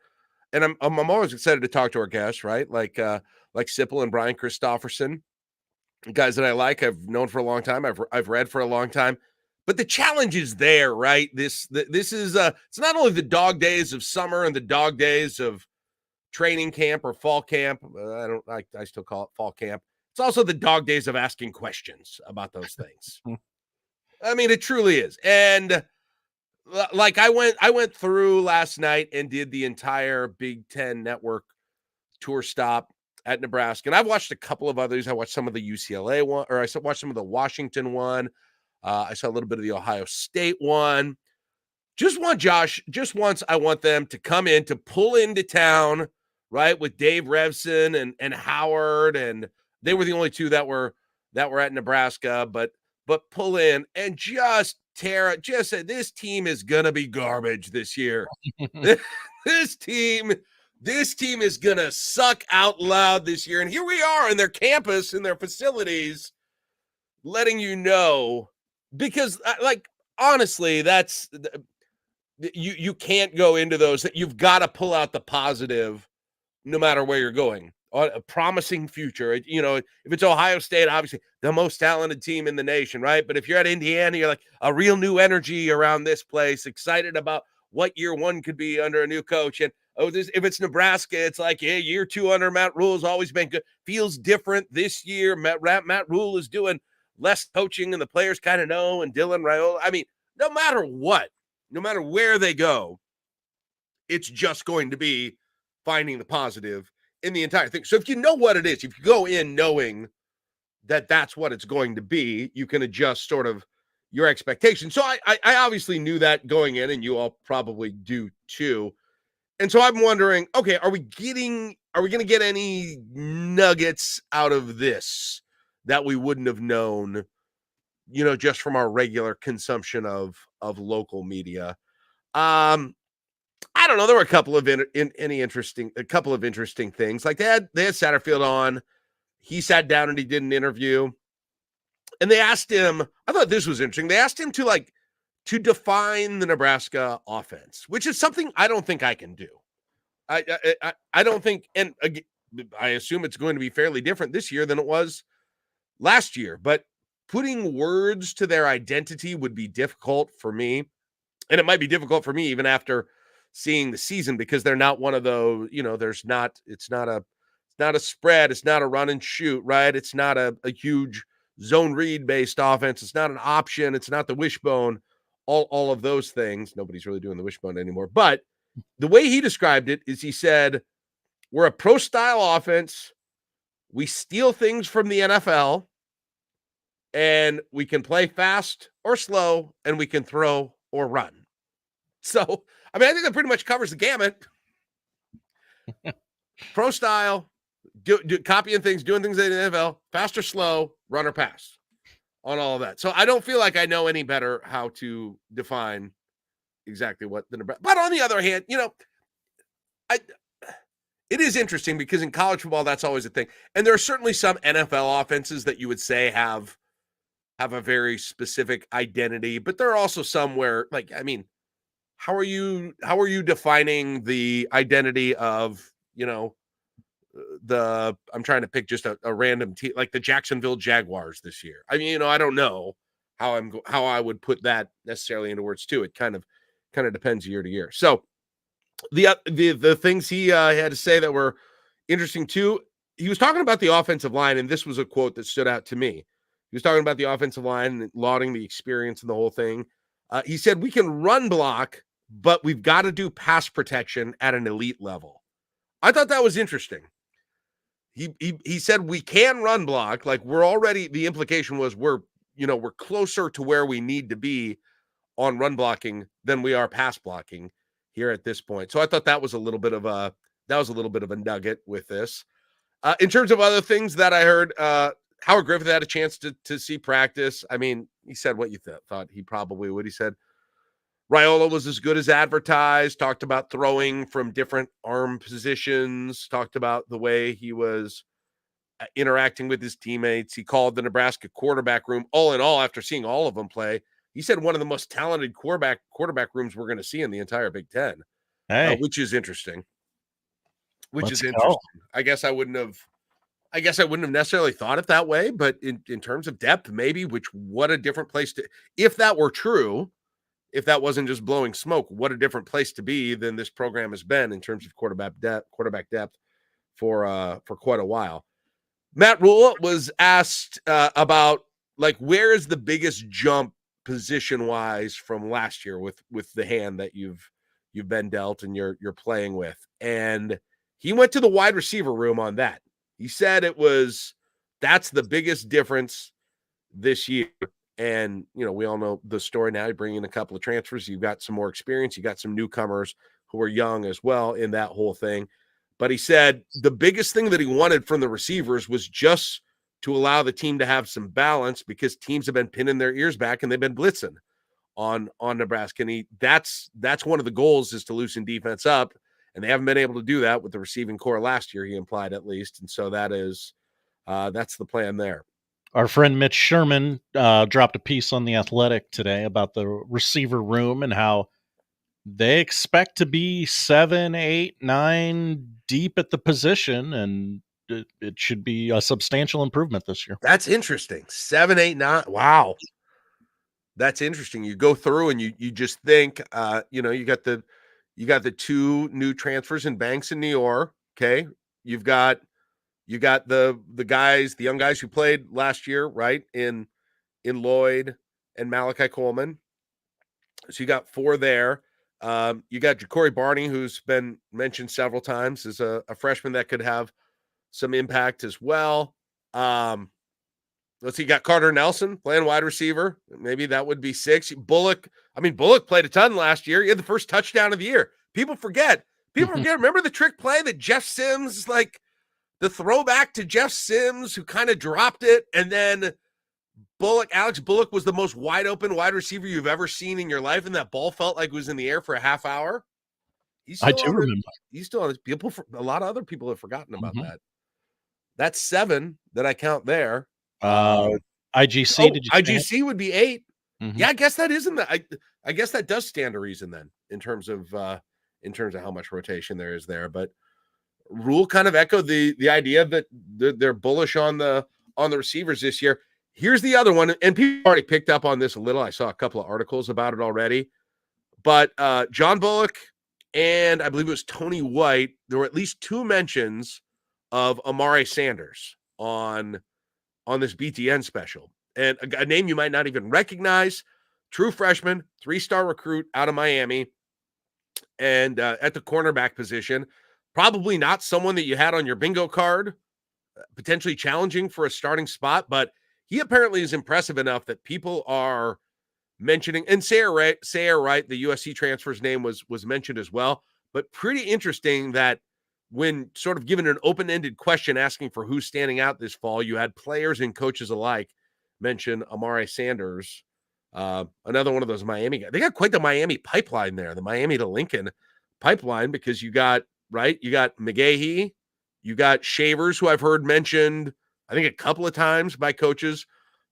Speaker 6: and I'm always excited to talk to our guests, right? Like Sipple and Bryan Christopherson, guys that I like, I've known for a long time, I've read for a long time. But the challenge is there, right? This is it's not only the dog days of summer and the dog days of training camp or fall camp. I still call it fall camp. It's also the dog days of asking questions about those things. I mean, it truly is. And like I went through last night and did the entire Big Ten Network tour stop at Nebraska. And I've watched a couple of others. I watched some of the UCLA one, or I watched some of the Washington one. I saw a little bit of the Ohio State one. Just once I want them to come in, to pull into town, right, with Dave Revson and Howard, and they were the only two that were at Nebraska, but pull in and just say this team is gonna be garbage this year. This team is gonna suck out loud this year. And here we are in their campus, in their facilities, letting you know, because like, honestly, that's you can't go into those. You've got to pull out the positive no matter where you're going. A promising future. If it's Ohio State, obviously the most talented team in the nation, right? But if you're at Indiana, you're like, a real new energy around this place, excited about what year one could be under a new coach. And if it's Nebraska, it's like, yeah, year two under Matt Rhule has always been good. Feels different this year. Matt Rhule is doing less coaching, and the players kind of know. And Dylan Raiola. I mean, no matter what, no matter where they go, it's just going to be finding the positive in the entire thing. So if you know what it is, if you go in knowing that that's what it's going to be, you can adjust sort of your expectations. So I obviously knew that going in, and you all probably do too. And so I'm wondering, okay, are we going to get any nuggets out of this that we wouldn't have known, just from our regular consumption of local media? I don't know. There were a couple of interesting things. Like they had Satterfield on. He sat down and he did an interview, and they asked him. I thought this was interesting. They asked him to define the Nebraska offense, which is something I don't think I can do. I don't think, and I assume it's going to be fairly different this year than it was last year. But putting words to their identity would be difficult for me, and it might be difficult for me even after seeing the season, because they're not one of those, it's not a spread. It's not a run and shoot, right? It's not a huge zone read based offense. It's not an option. It's not the wishbone, all of those things. Nobody's really doing the wishbone anymore. But the way he described it is, he said, we're a pro style offense. We steal things from the NFL, and we can play fast or slow, and we can throw or run. So, I mean, I think that pretty much covers the gamut. Pro style, copying things, doing things in the NFL, fast or slow, run or pass, on all of that. So I don't feel like I know any better how to define exactly what the Nebraska. But on the other hand, it is interesting, because in college football, that's always a thing. And there are certainly some NFL offenses that you would say have a very specific identity, but there are also some where, like, I mean, how are you defining the identity of, I'm trying to pick just a random team, like the Jacksonville Jaguars this year. I mean, I don't know how I would put that necessarily into words too. It kind of kind of depends year to year. So the things he had to say that were interesting too, he was talking about the offensive line, and this was a quote that stood out to me. He was talking about the offensive line and lauding the experience and the whole thing. He said, we can run block, but we've got to do pass protection at an elite level. I thought that was interesting. He said we can run block, like we're already, the implication was we're closer to where we need to be on run blocking than we are pass blocking here at this point. So I thought that was a little bit of a nugget with this. In terms of other things that I heard, Howard Griffith had a chance to see practice. I mean, he said what you thought he probably would. He said Raiola was as good as advertised, talked about throwing from different arm positions, talked about the way he was interacting with his teammates. He called the Nebraska quarterback room, all in all, after seeing all of them play, he said one of the most talented quarterback rooms we're going to see in the entire Big Ten, which is interesting. I guess I wouldn't have necessarily thought it that way, but in terms of depth, maybe, what a different place to, if that were true, if that wasn't just blowing smoke, what a different place to be than this program has been in terms of quarterback depth for quite a while. Matt Rhule was asked about, like, where is the biggest jump position wise from last year with the hand that you've been dealt and you're playing with, and he went to the wide receiver room on that. He said that's the biggest difference this year. And, we all know the story now. You bring in a couple of transfers. You've got some more experience. You got some newcomers who are young as well in that whole thing. But he said the biggest thing that he wanted from the receivers was just to allow the team to have some balance, because teams have been pinning their ears back and they've been blitzing on Nebraska. And that's one of the goals, is to loosen defense up. And they haven't been able to do that with the receiving core last year, he implied, at least. And so that's the plan there.
Speaker 5: Our friend Mitch Sherman dropped a piece on The Athletic today about the receiver room and how they expect to be 7, 8, 9 deep at the position, and it should be a substantial improvement this year.
Speaker 6: That's interesting. 7, 8, 9. Wow. That's interesting. You go through and you just think, you got the two new transfers in Banks and Nior. Okay. You've got the guys, the young guys who played last year, right? In Lloyd and Malachi Coleman. So you got 4 there. You got Ja'Cory Barney, who's been mentioned several times as a freshman that could have some impact as well. Let's see, you got Carter Nelson playing wide receiver. Maybe that would be 6. Bullock played a ton last year. He had the first touchdown of the year. People forget. Remember the trick play that Jeff Sims, like the throwback to Jeff Sims, who kind of dropped it, and then Alex Bullock was the most wide open wide receiver you've ever seen in your life, and that ball felt like it was in the air for a half hour.
Speaker 5: I do remember.
Speaker 6: He's still on his people. A lot of other people have forgotten about that. That's 7 that I count there.
Speaker 5: IGC. Did you
Speaker 6: IGC would be 8. Mm-hmm. Yeah, I guess that isn't that. I guess that does stand to reason then in terms of how much rotation there is there. But Rhule kind of echoed the idea that they're bullish on the receivers this year. Here's the other one, and people already picked up on this a little. I saw a couple of articles about it already. But John Bullock and I believe it was Tony White, there were at least 2 mentions of Amare Sanders on this BTN special. And a name you might not even recognize, true freshman, 3-star recruit out of Miami, and at the cornerback position, probably not someone that you had on your bingo card, potentially challenging for a starting spot, but he apparently is impressive enough that people are mentioning, and Sayre Wright, the USC transfer's name was mentioned as well, but pretty interesting that when sort of given an open-ended question asking for who's standing out this fall, you had players and coaches alike mention Amare Sanders, another one of those Miami guys. They got quite the Miami pipeline there, the Miami to Lincoln pipeline, because you got McGahee, you got Shavers, who I've heard mentioned, I think a couple of times by coaches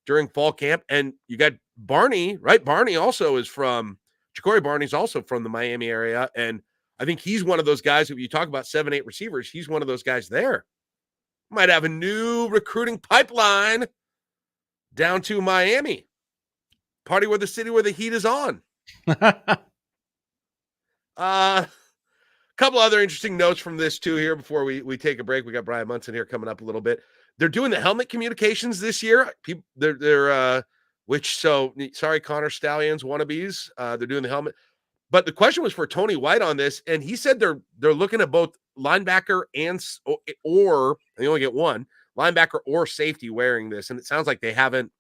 Speaker 6: during fall camp, and you got Barney, right? Ja'Cory Barney's also from the Miami area, and I think he's one of those guys, if you talk about 7, 8 receivers, he's one of those guys there. Might have a new recruiting pipeline down to Miami. Party where the city where the heat is on. Couple other interesting notes from this too here before we take a break. We got Bryan Munson here coming up a little bit. They're doing the helmet communications this year. People, sorry, Connor Stallions wannabes. They're doing the helmet. But the question was for Tony White on this, and he said they're looking at both linebacker or they only get one linebacker or safety wearing this, and it sounds like they haven't.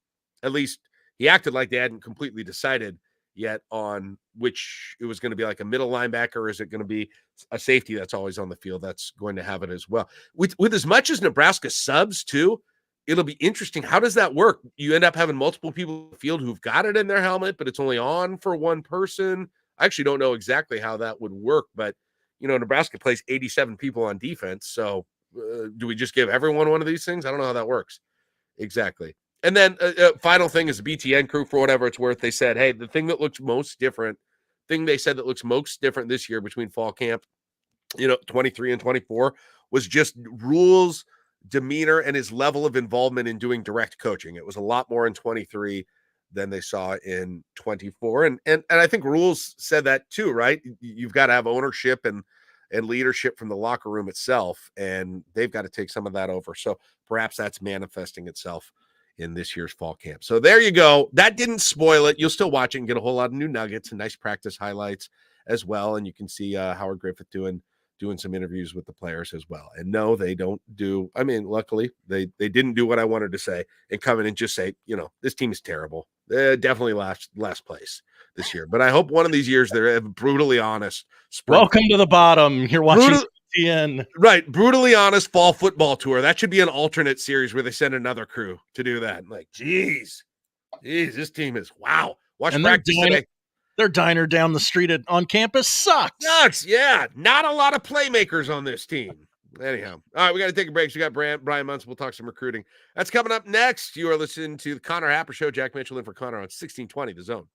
Speaker 6: At least he acted like they hadn't completely decided yet on which it was going to be, like a middle linebacker, or is it going to be a safety that's always on the field that's going to have it as well. With as much as Nebraska subs too, it'll be interesting. How does that work? You end up having multiple people in the field who've got it in their helmet, but it's only on for one person. I actually don't know exactly how that would work, but Nebraska plays 87 people on defense. So do we just give everyone one of these things? I don't know how that works exactly. And then final thing is the BTN crew, for whatever it's worth. They said, hey, the thing that looks most different this year between fall camp, 23 and 24 was just Rhule's demeanor and his level of involvement in doing direct coaching. It was a lot more in 23 than they saw in 24. And I think Rhule's said that too, right? You've got to have ownership and leadership from the locker room itself, and they've got to take some of that over. So perhaps that's manifesting itself in this year's fall camp. So there you go. That didn't spoil it. You'll still watch it and get a whole lot of new nuggets and nice practice highlights as well. And you can see Howard Griffith doing some interviews with the players as well. And no, they don't do, luckily they didn't do what I wanted to say and come in and just say, this team is terrible. They're definitely last place this year. But I hope one of these years they're brutally honest.
Speaker 5: Welcome to the bottom. You're watching TN.
Speaker 6: Right. Brutally honest fall football tour. That should be an alternate series where they send another crew to do that. Like, geez, this team is wow. Watch practice today.
Speaker 5: Their diner down the street on campus sucks.
Speaker 6: Nuts, yeah. Not a lot of playmakers on this team. Anyhow, all right, we got to take a break. So we got Bryan Munson. We'll talk some recruiting. That's coming up next. You are listening to the Connor Happer Show. Jack Mitchell in for Connor on 1620 The Zone.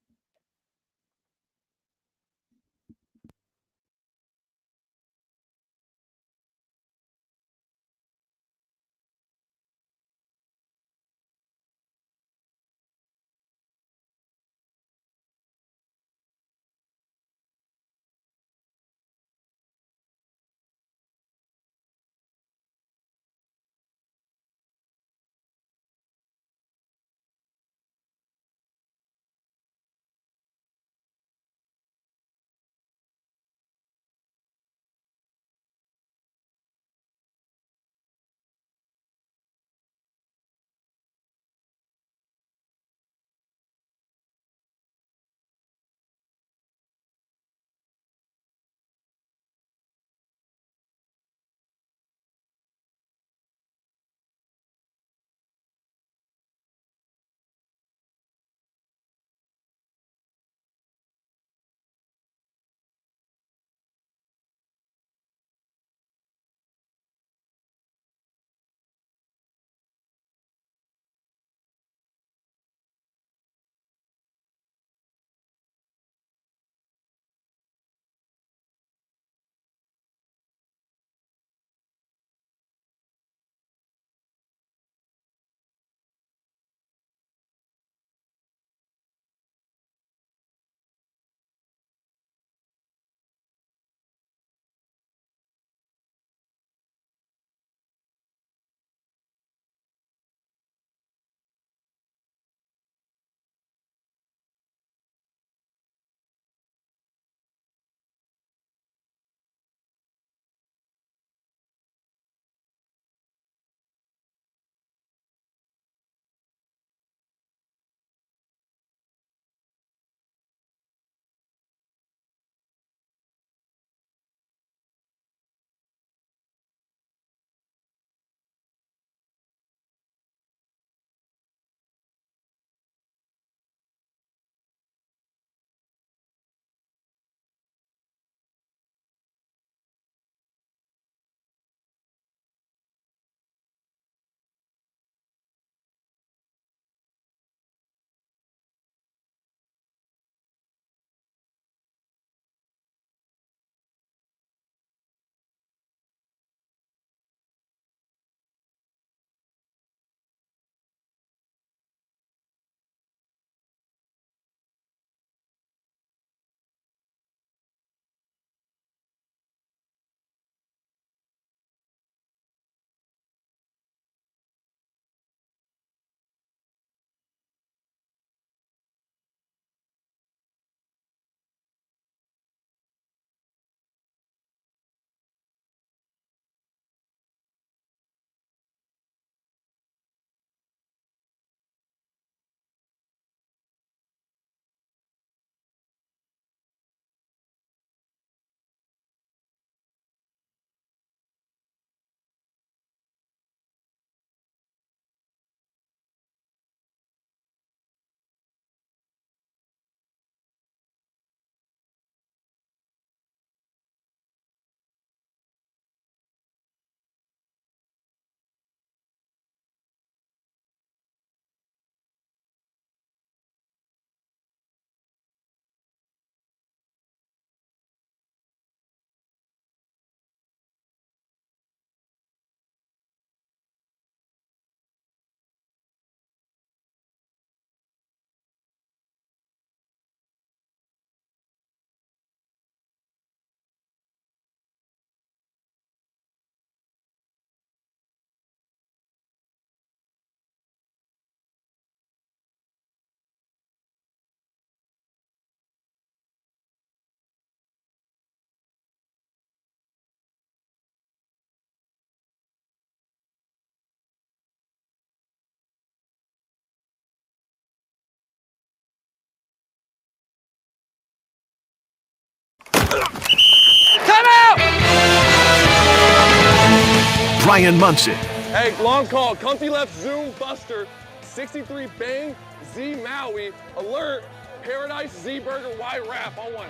Speaker 7: Bryan Munson.
Speaker 11: Hey, long call. Comfy left zoom buster. 63 bang. Z Maui. Alert. Paradise Z Burger Y Wrap on one.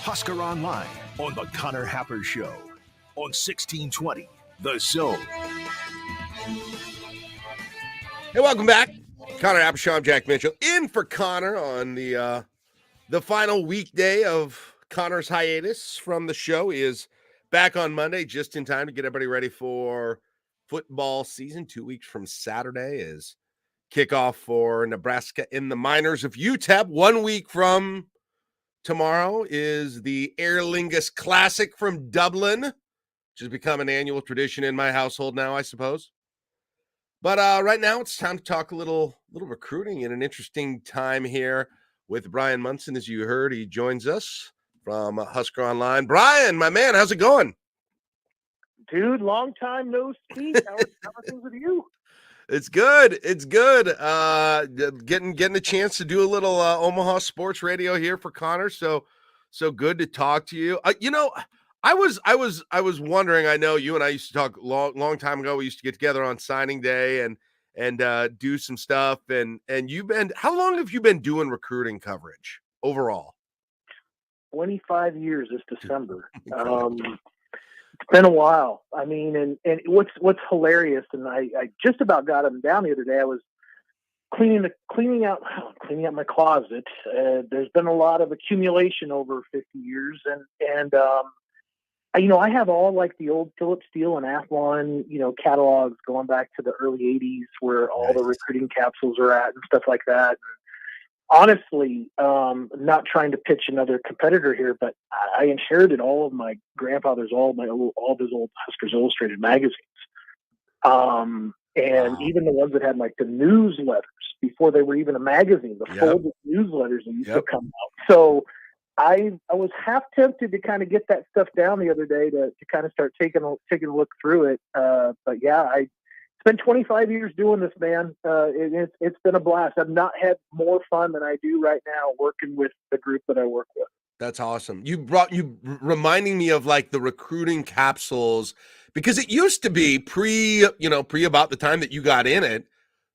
Speaker 7: Husker Online on the Connor Happer Show on 1620 The Zone.
Speaker 6: Hey, welcome back. Connor Happer Show. I'm Jack Mitchell. In for Connor on the final weekday of Connor's hiatus from the show. He is back on Monday just in time to get everybody ready for football season. 2 weeks from Saturday is kickoff for Nebraska in the minors of UTEP. 1 week from tomorrow is the Aer Lingus Classic from Dublin, which has become an annual tradition in my household now, I suppose. But right now it's time to talk a little recruiting in an interesting time here with Bryan Munson. As you heard, he joins us from Husker Online. Bryan, my man, how's it going?
Speaker 12: Dude, long time no speak. How are things with you?
Speaker 6: It's good. It's good. Getting a chance to do a little Omaha sports radio here for Connor. So good to talk to you. I was wondering. I know you and I used to talk long time ago. We used to get together on signing day and do some stuff. And how long have you been doing recruiting coverage overall?
Speaker 12: 25 years this December. It's been a while. I mean, and what's hilarious, and I just about got them down the other day. I was cleaning out my closet. There's been a lot of accumulation over 50 years, and I have all like the old Philip Steele and Athlon, catalogs going back to the early 80s where all the recruiting capsules are at and stuff like that. Honestly, not trying to pitch another competitor here, but I inherited all of my grandfather's, all of his old Huskers Illustrated magazines. And even the ones that had like the newsletters before they were even a magazine, the folded newsletters that used to come out. So I was half tempted to kind of get that stuff down the other day to kind of start taking a look through it. But yeah, it's been 25 years doing this, man. It's been a blast. I've not had more fun than I do right now working with the group that I work with.
Speaker 6: That's awesome. You reminding me of like the recruiting capsules, because it used to be pre about the time that you got in it.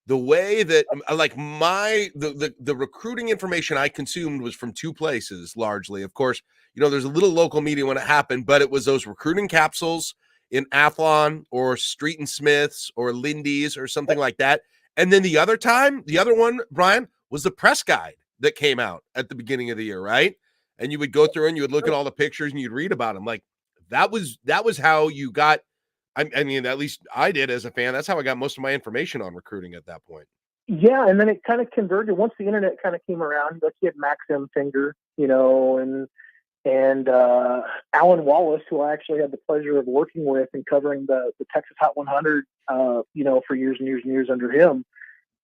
Speaker 6: The way that like the recruiting information I consumed was from two places largely. Of course, there's a little local media when it happened, but it was those recruiting capsules in Athlon or Street and Smiths or Lindy's or something like that. And then the other one, Bryan, was the press guide that came out at the beginning of the year, right? And you would go through and you would look at all the pictures and you'd read about them. Like that was how you got, I mean, at least I did as a fan. That's how I got most of my information on recruiting at that point.
Speaker 12: Yeah, and then it kind of converted once the internet kind of came around. Like you had Max M. Finger, and Alan Wallace, who I actually had the pleasure of working with and covering the Texas Hot 100, for years and years and years under him.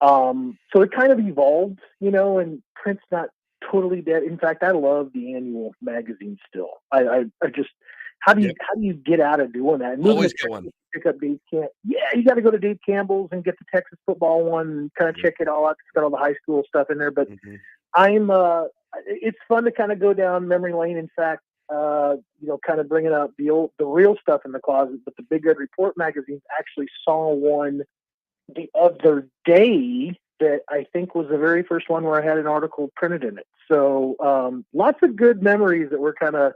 Speaker 12: So it kind of evolved, and print's not totally dead. In fact, I love the annual magazine still. I just, how do you get out of doing that? And
Speaker 6: always get one.
Speaker 12: Pick up Dave Campbell. Yeah, you got to go to Dave Campbell's and get the Texas football one and kind of check it all out. It's got all the high school stuff in there, but it's fun to kind of go down memory lane. In fact, kind of bringing up the real stuff in the closet, but the Big Red Report magazine actually saw one the other day that I think was the very first one where I had an article printed in it. So lots of good memories that we're kind of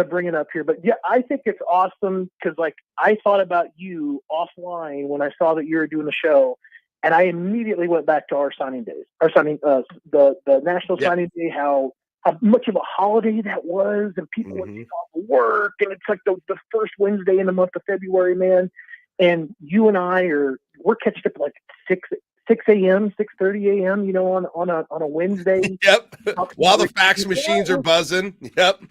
Speaker 12: bringing up here. But yeah, I think it's awesome because like I thought about you offline when I saw that you were doing the show, and I immediately went back to our signing days, the National Signing Day, how much of a holiday that was, and people would take off work, and it's like the first Wednesday in the month of February, man. And you and we're catching up at like 6 a.m., 6:30 a.m., on a Wednesday.
Speaker 6: Yep. While the fax machines are buzzing. Yep.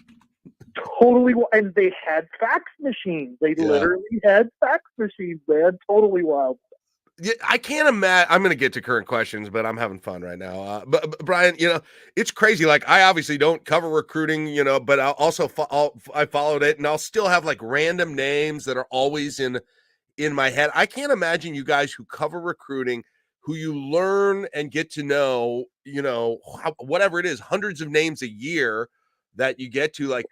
Speaker 12: Totally. And they had fax machines. They literally had fax machines, man. Totally wild.
Speaker 6: Yeah, I can't imagine. I'm going to get to current questions, but I'm having fun right now. But Bryan, it's crazy. Like I obviously don't cover recruiting, but I also I followed it, and I'll still have like random names that are always in my head. I can't imagine you guys who cover recruiting, who you learn and get to know, whatever it is, hundreds of names a year that you get to, like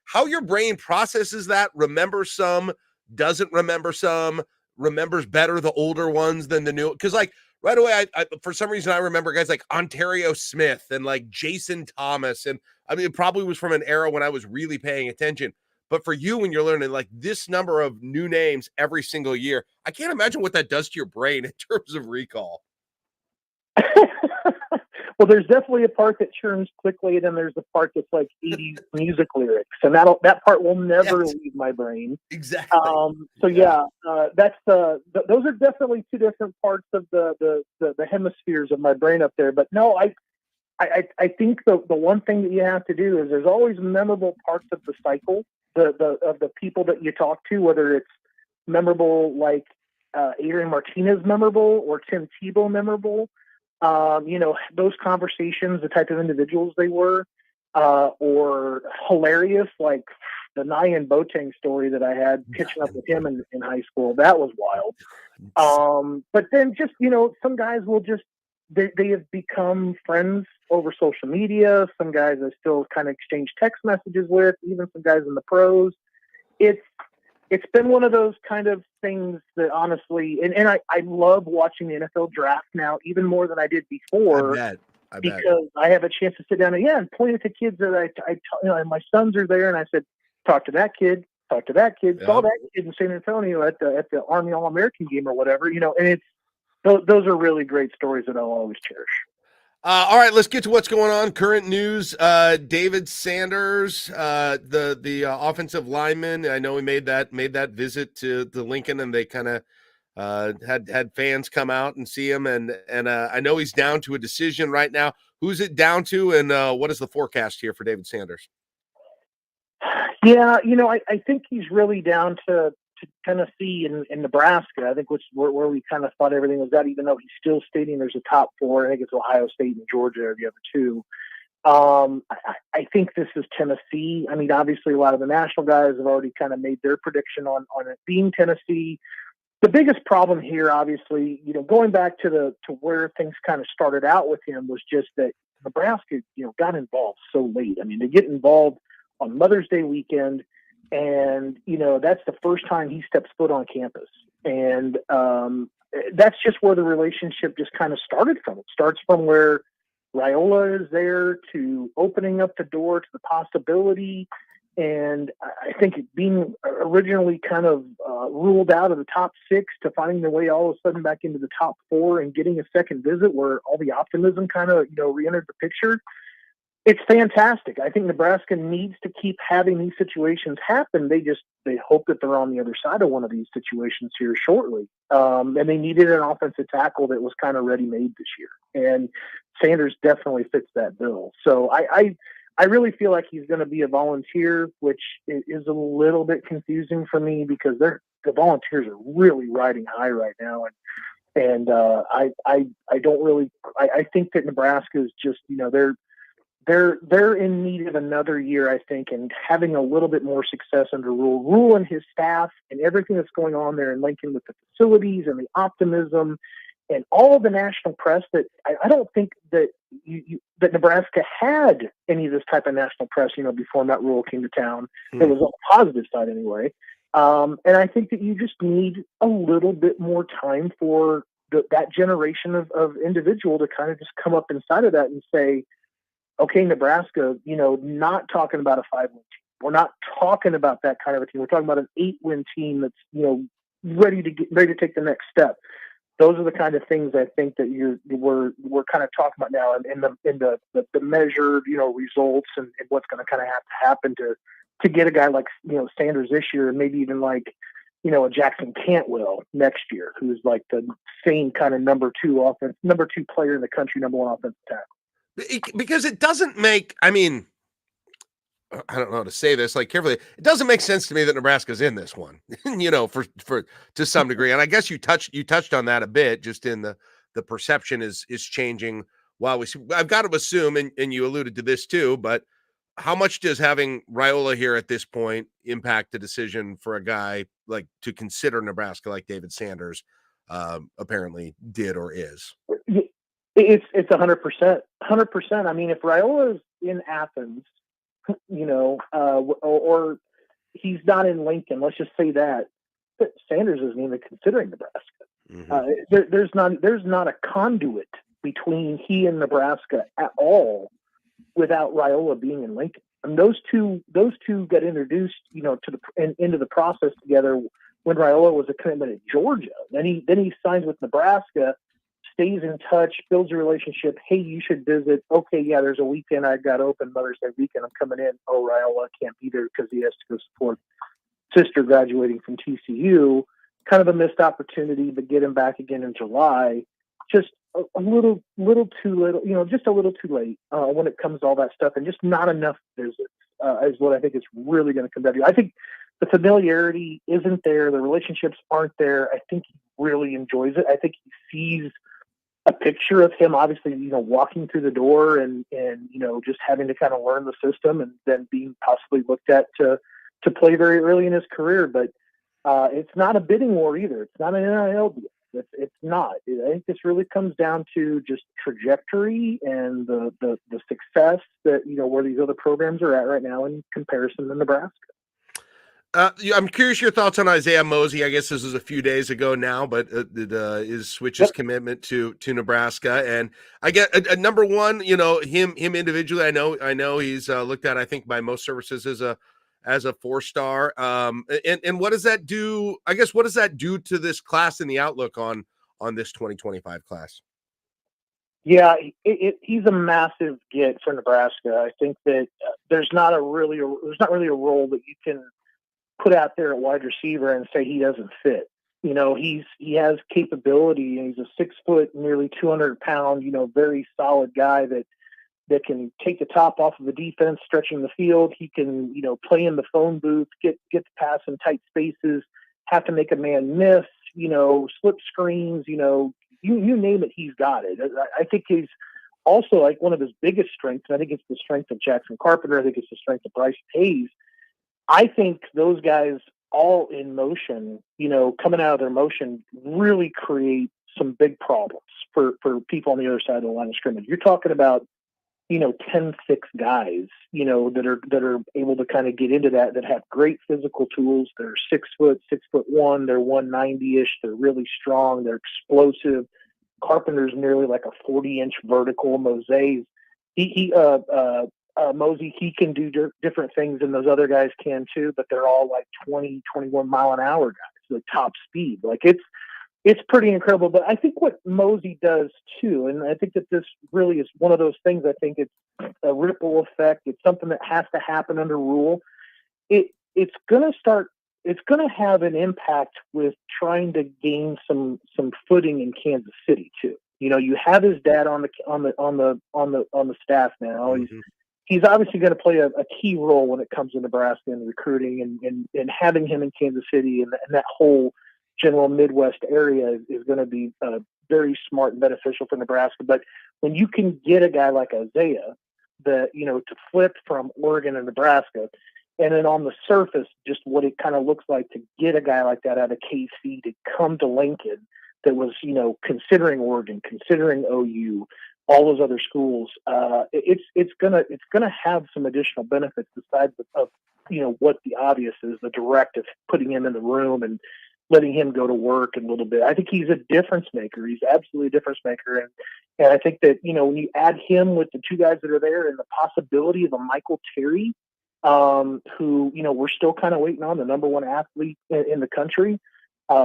Speaker 6: how your brain processes that, remember some, doesn't remember some, remembers better the older ones than the new. Because like right away, I for some reason I remember guys like Ontario Smith and like Jason Thomas, and I mean it probably was from an era when I was really paying attention. But for you, when you're learning like this number of new names every single year, I can't imagine what that does to your brain in terms of recall.
Speaker 12: Well, there's definitely a part that churns quickly, and then there's the part that's like 80s music lyrics, and that part will never leave my brain.
Speaker 6: Exactly.
Speaker 12: That's those are definitely two different parts of the hemispheres of my brain up there. But no, I think the one thing that you have to do is there's always memorable parts of the cycle, of the people that you talk to, whether it's memorable like Adrian Martinez memorable or Tim Tebow memorable. Those conversations, the type of individuals they were, or hilarious, like the Nyan Boateng story that I had pitching up with him in high school. That was wild. But then just, some guys will just, they have become friends over social media. Some guys I still kind of exchange text messages with, even some guys in the pros. It's been one of those kind of things that honestly, and I love watching the NFL draft now even more than I did before.
Speaker 6: I bet.
Speaker 12: Because I have a chance to sit down and point at the kids that and my sons are there, and I said, talk to that kid. Saw that kid in San Antonio at the Army All-American game or whatever, and those are really great stories that I'll always cherish.
Speaker 6: All right, let's get to what's going on. Current news: David Sanders, the offensive lineman. I know he made that visit to Lincoln, and they kind of had fans come out and see him. And I know he's down to a decision right now. Who's it down to, and what is the forecast here for David Sanders?
Speaker 12: Yeah, I think he's really down to Tennessee and Nebraska, I think, which where we kind of thought everything was at, even though he's still stating there's a top four. I think it's Ohio State and Georgia are the other two. I think this is Tennessee. I mean, obviously a lot of the national guys have already kind of made their prediction on it being Tennessee. The biggest problem here, obviously, going back to where things kind of started out with him, was just that Nebraska, got involved so late. I mean, they get involved on Mother's Day weekend, and, that's the first time he steps foot on campus. And that's just where the relationship just kind of started from. It starts from where Raiola is there to opening up the door to the possibility. And I think it being originally kind of ruled out of the top six to finding their way all of a sudden back into the top four and getting a second visit where all the optimism kind of, re-entered the picture. It's fantastic. I think Nebraska needs to keep having these situations happen. They hope that they're on the other side of one of these situations here shortly. And they needed an offensive tackle that was kind of ready-made this year. And Sanders definitely fits that bill. So I really feel like he's going to be a volunteer, which is a little bit confusing for me because the Volunteers are really riding high right now. And I don't really, I think that Nebraska is just, they're in need of another year, I think, and having a little bit more success under Rhule. Rhule and his staff and everything that's going on there in Lincoln with the facilities and the optimism and all of the national press that I don't think that that Nebraska had any of this type of national press, before Matt Rhule came to town. It was on the positive side anyway. And I think that you just need a little bit more time for that generation of individual to kind of just come up inside of that and say, okay, Nebraska, not talking about a 5-win team. We're not talking about that kind of a team. We're talking about an 8-win team that's, ready to take the next step. Those are the kind of things I think that we're kind of talking about now in the measured, results and what's going to kind of have to happen to get a guy like, Sanders this year, and maybe even like, a Jackson Cantwell next year, who's like the same kind of number two player in the country, number one offensive tackle.
Speaker 6: Because it doesn't make, I mean, I don't know how to say this like carefully. It doesn't make sense to me that Nebraska's in this one, for to some degree. And I guess you touched on that a bit, just in the perception is changing while we see. I've got to assume, and you alluded to this too, but how much does having Raiola here at this point impact the decision for a guy like to consider Nebraska like David Sanders apparently did or is?
Speaker 12: It's 100%. 100%. I mean, if Raiola is in Athens, or he's not in Lincoln, let's just say that, that Sanders isn't even considering Nebraska.
Speaker 6: Mm-hmm.
Speaker 12: There's not a conduit between he and Nebraska at all without Riola being in Lincoln. And those two got introduced, into the process together when Riola was a commitment at Georgia. Then he signs with Nebraska, stays in touch, builds a relationship. Hey, you should visit. Okay, yeah, there's a weekend I got open, Mother's Day weekend. I'm coming in. Oh, Riola can't be there because he has to go support sister graduating from TCU. Kind of a missed opportunity, but get him back again in July. Just a little too little, just a little too late when it comes to all that stuff, and just not enough visits is what I think it's really going to come down to. I think the familiarity isn't there. The relationships aren't there. I think he really enjoys it. I think he sees a picture of him, obviously, walking through the door and just having to kind of learn the system and then being possibly looked at to play very early in his career. But it's not a bidding war either. It's not an NIL deal. It's not. I think this really comes down to just trajectory and the success that, where these other programs are at right now in comparison to Nebraska.
Speaker 6: I'm curious your thoughts on Isaiah Mosey. I guess this was a few days ago now, but is switches commitment to Nebraska. And I get number one, him individually. I know he's looked at, I think, by most services as a 4-star. And what does that do? I guess, what does that do to this class and the outlook on this 2025 class?
Speaker 12: Yeah, he's a massive get for Nebraska. I think that there's not really a role that you can put out there at wide receiver and say he doesn't fit. He has capability, and he's a 6 foot, nearly 200 pound, very solid guy that can take the top off of the defense, stretching the field. He can, play in the phone booth, get the pass in tight spaces, have to make a man miss, slip screens, you name it, he's got it. I think he's also like one of his biggest strengths. And I think it's the strength of Jackson Carpenter. I think it's the strength of Bryce Hayes. I think those guys all in motion, coming out of their motion, really create some big problems for people on the other side of the line of scrimmage. You're talking about 10-6 guys, that are able to kind of get into that have great physical tools. They're 6 foot, 6'1", they're 190-ish. They're really strong. They're explosive. Carpenter's nearly like a 40-inch vertical. Mosey, he can do different things than those other guys can too, but they're all like 20, 21 mile an hour guys, the top speed. Like it's pretty incredible. But I think what Mosey does too, and I think that this really is one of those things, I think it's a ripple effect. It's something that has to happen under Rhule. It's going to have an impact with trying to gain some footing in Kansas City too. You have his dad on the staff now. He's obviously going to play a key role when it comes to Nebraska and recruiting, and having him in Kansas City and that whole general Midwest area is going to be very smart and beneficial for Nebraska. But when you can get a guy like Isaiah to flip from Oregon and Nebraska, and then on the surface, just what it kind of looks like to get a guy like that out of KC to come to Lincoln that was, considering Oregon, considering OU, all those other schools, it's gonna have some additional benefits besides of what the obvious is, the direct of putting him in the room and letting him go to work a little bit. I think he's a difference maker. He's absolutely a difference maker, and I think that when you add him with the two guys that are there and the possibility of a Michael Terry, who we're still kind of waiting on, the number one athlete in the country.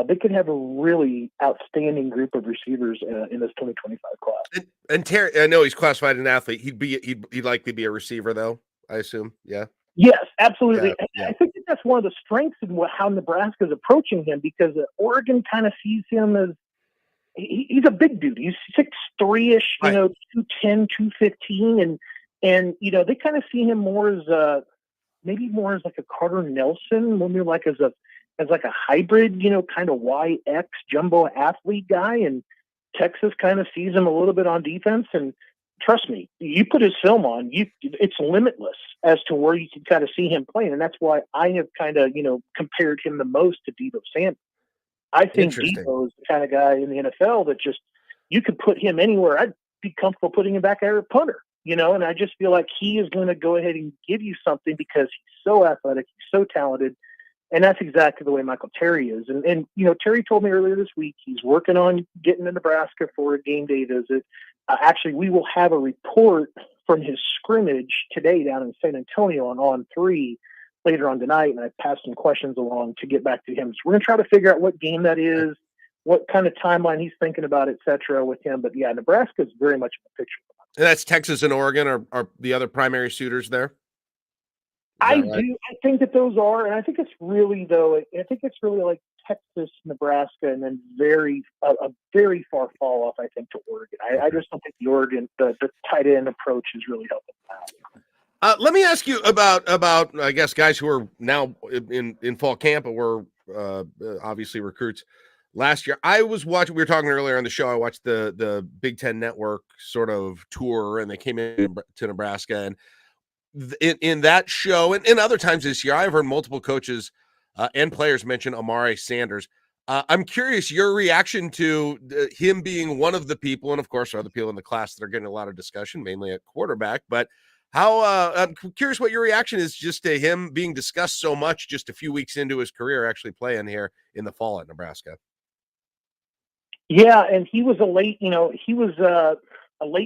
Speaker 12: They could have a really outstanding group of receivers in this 2025 class.
Speaker 6: And Terry, I know he's classified an athlete. He'd likely be a receiver, though, I assume. Yeah.
Speaker 12: Yes, absolutely.
Speaker 6: Yeah.
Speaker 12: I think that's one of the strengths in how Nebraska is approaching him, because Oregon kind of sees him as he's a big dude. He's 6'3"-ish,
Speaker 6: right.
Speaker 12: 210, 215, and they kind of see him more as maybe more as like a Carter Nelson, more like as like a hybrid, kind of YX jumbo athlete guy. And Texas kind of sees him a little bit on defense. And trust me, you put his film on, it's limitless as to where you can kind of see him playing. And that's why I have kind of, compared him the most to Deebo Samuel. I think Deebo is the kind of guy in the NFL that just, you could put him anywhere. I'd be comfortable putting him back there at punter, and I just feel like he is going to go ahead and give you something because he's so athletic, he's so talented. And that's exactly the way Michael Terry is. And Terry told me earlier this week he's working on getting to Nebraska for a game day visit. Actually, we will have a report from his scrimmage today down in San Antonio on 3 later on tonight, and I passed some questions along to get back to him. So we're going to try to figure out what game that is, what kind of timeline he's thinking about, et cetera, with him. But, yeah, Nebraska is very much in the picture.
Speaker 6: And that's Texas and Oregon are the other primary suitors there?
Speaker 12: I think that those are, and I think it's really like Texas, Nebraska, and then a very far fall off, I think, to Oregon. I just don't think the Oregon, the tight end approach is really helping out.
Speaker 6: Let me ask you about I guess guys who are now in fall camp, but were obviously recruits last year. I was watching. We were talking earlier on the show. I watched the Big Ten Network sort of tour, and they came in to Nebraska, and in that show and other times this year, I've heard multiple coaches and players mention Amare Sanders. I'm curious your reaction to him being one of the people, and of course, there are other people in the class that are getting a lot of discussion, mainly at quarterback. But how I'm curious what your reaction is just to him being discussed so much just a few weeks into his career, actually playing here in the fall at Nebraska.
Speaker 12: Yeah, and he was a late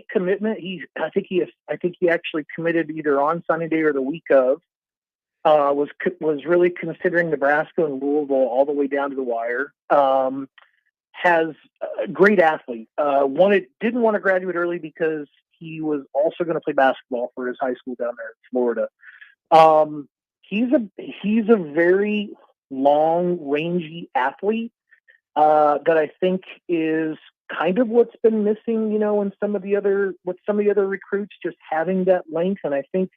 Speaker 12: commitment. I think he actually committed either on Sunday day or the week of. Was really considering Nebraska and Louisville all the way down to the wire. Has a great athlete. Didn't want to graduate early because he was also going to play basketball for his high school down there in Florida. He's a very long, rangy athlete that I think is kind of what's been missing, in some of the other recruits, just having that length. And I think,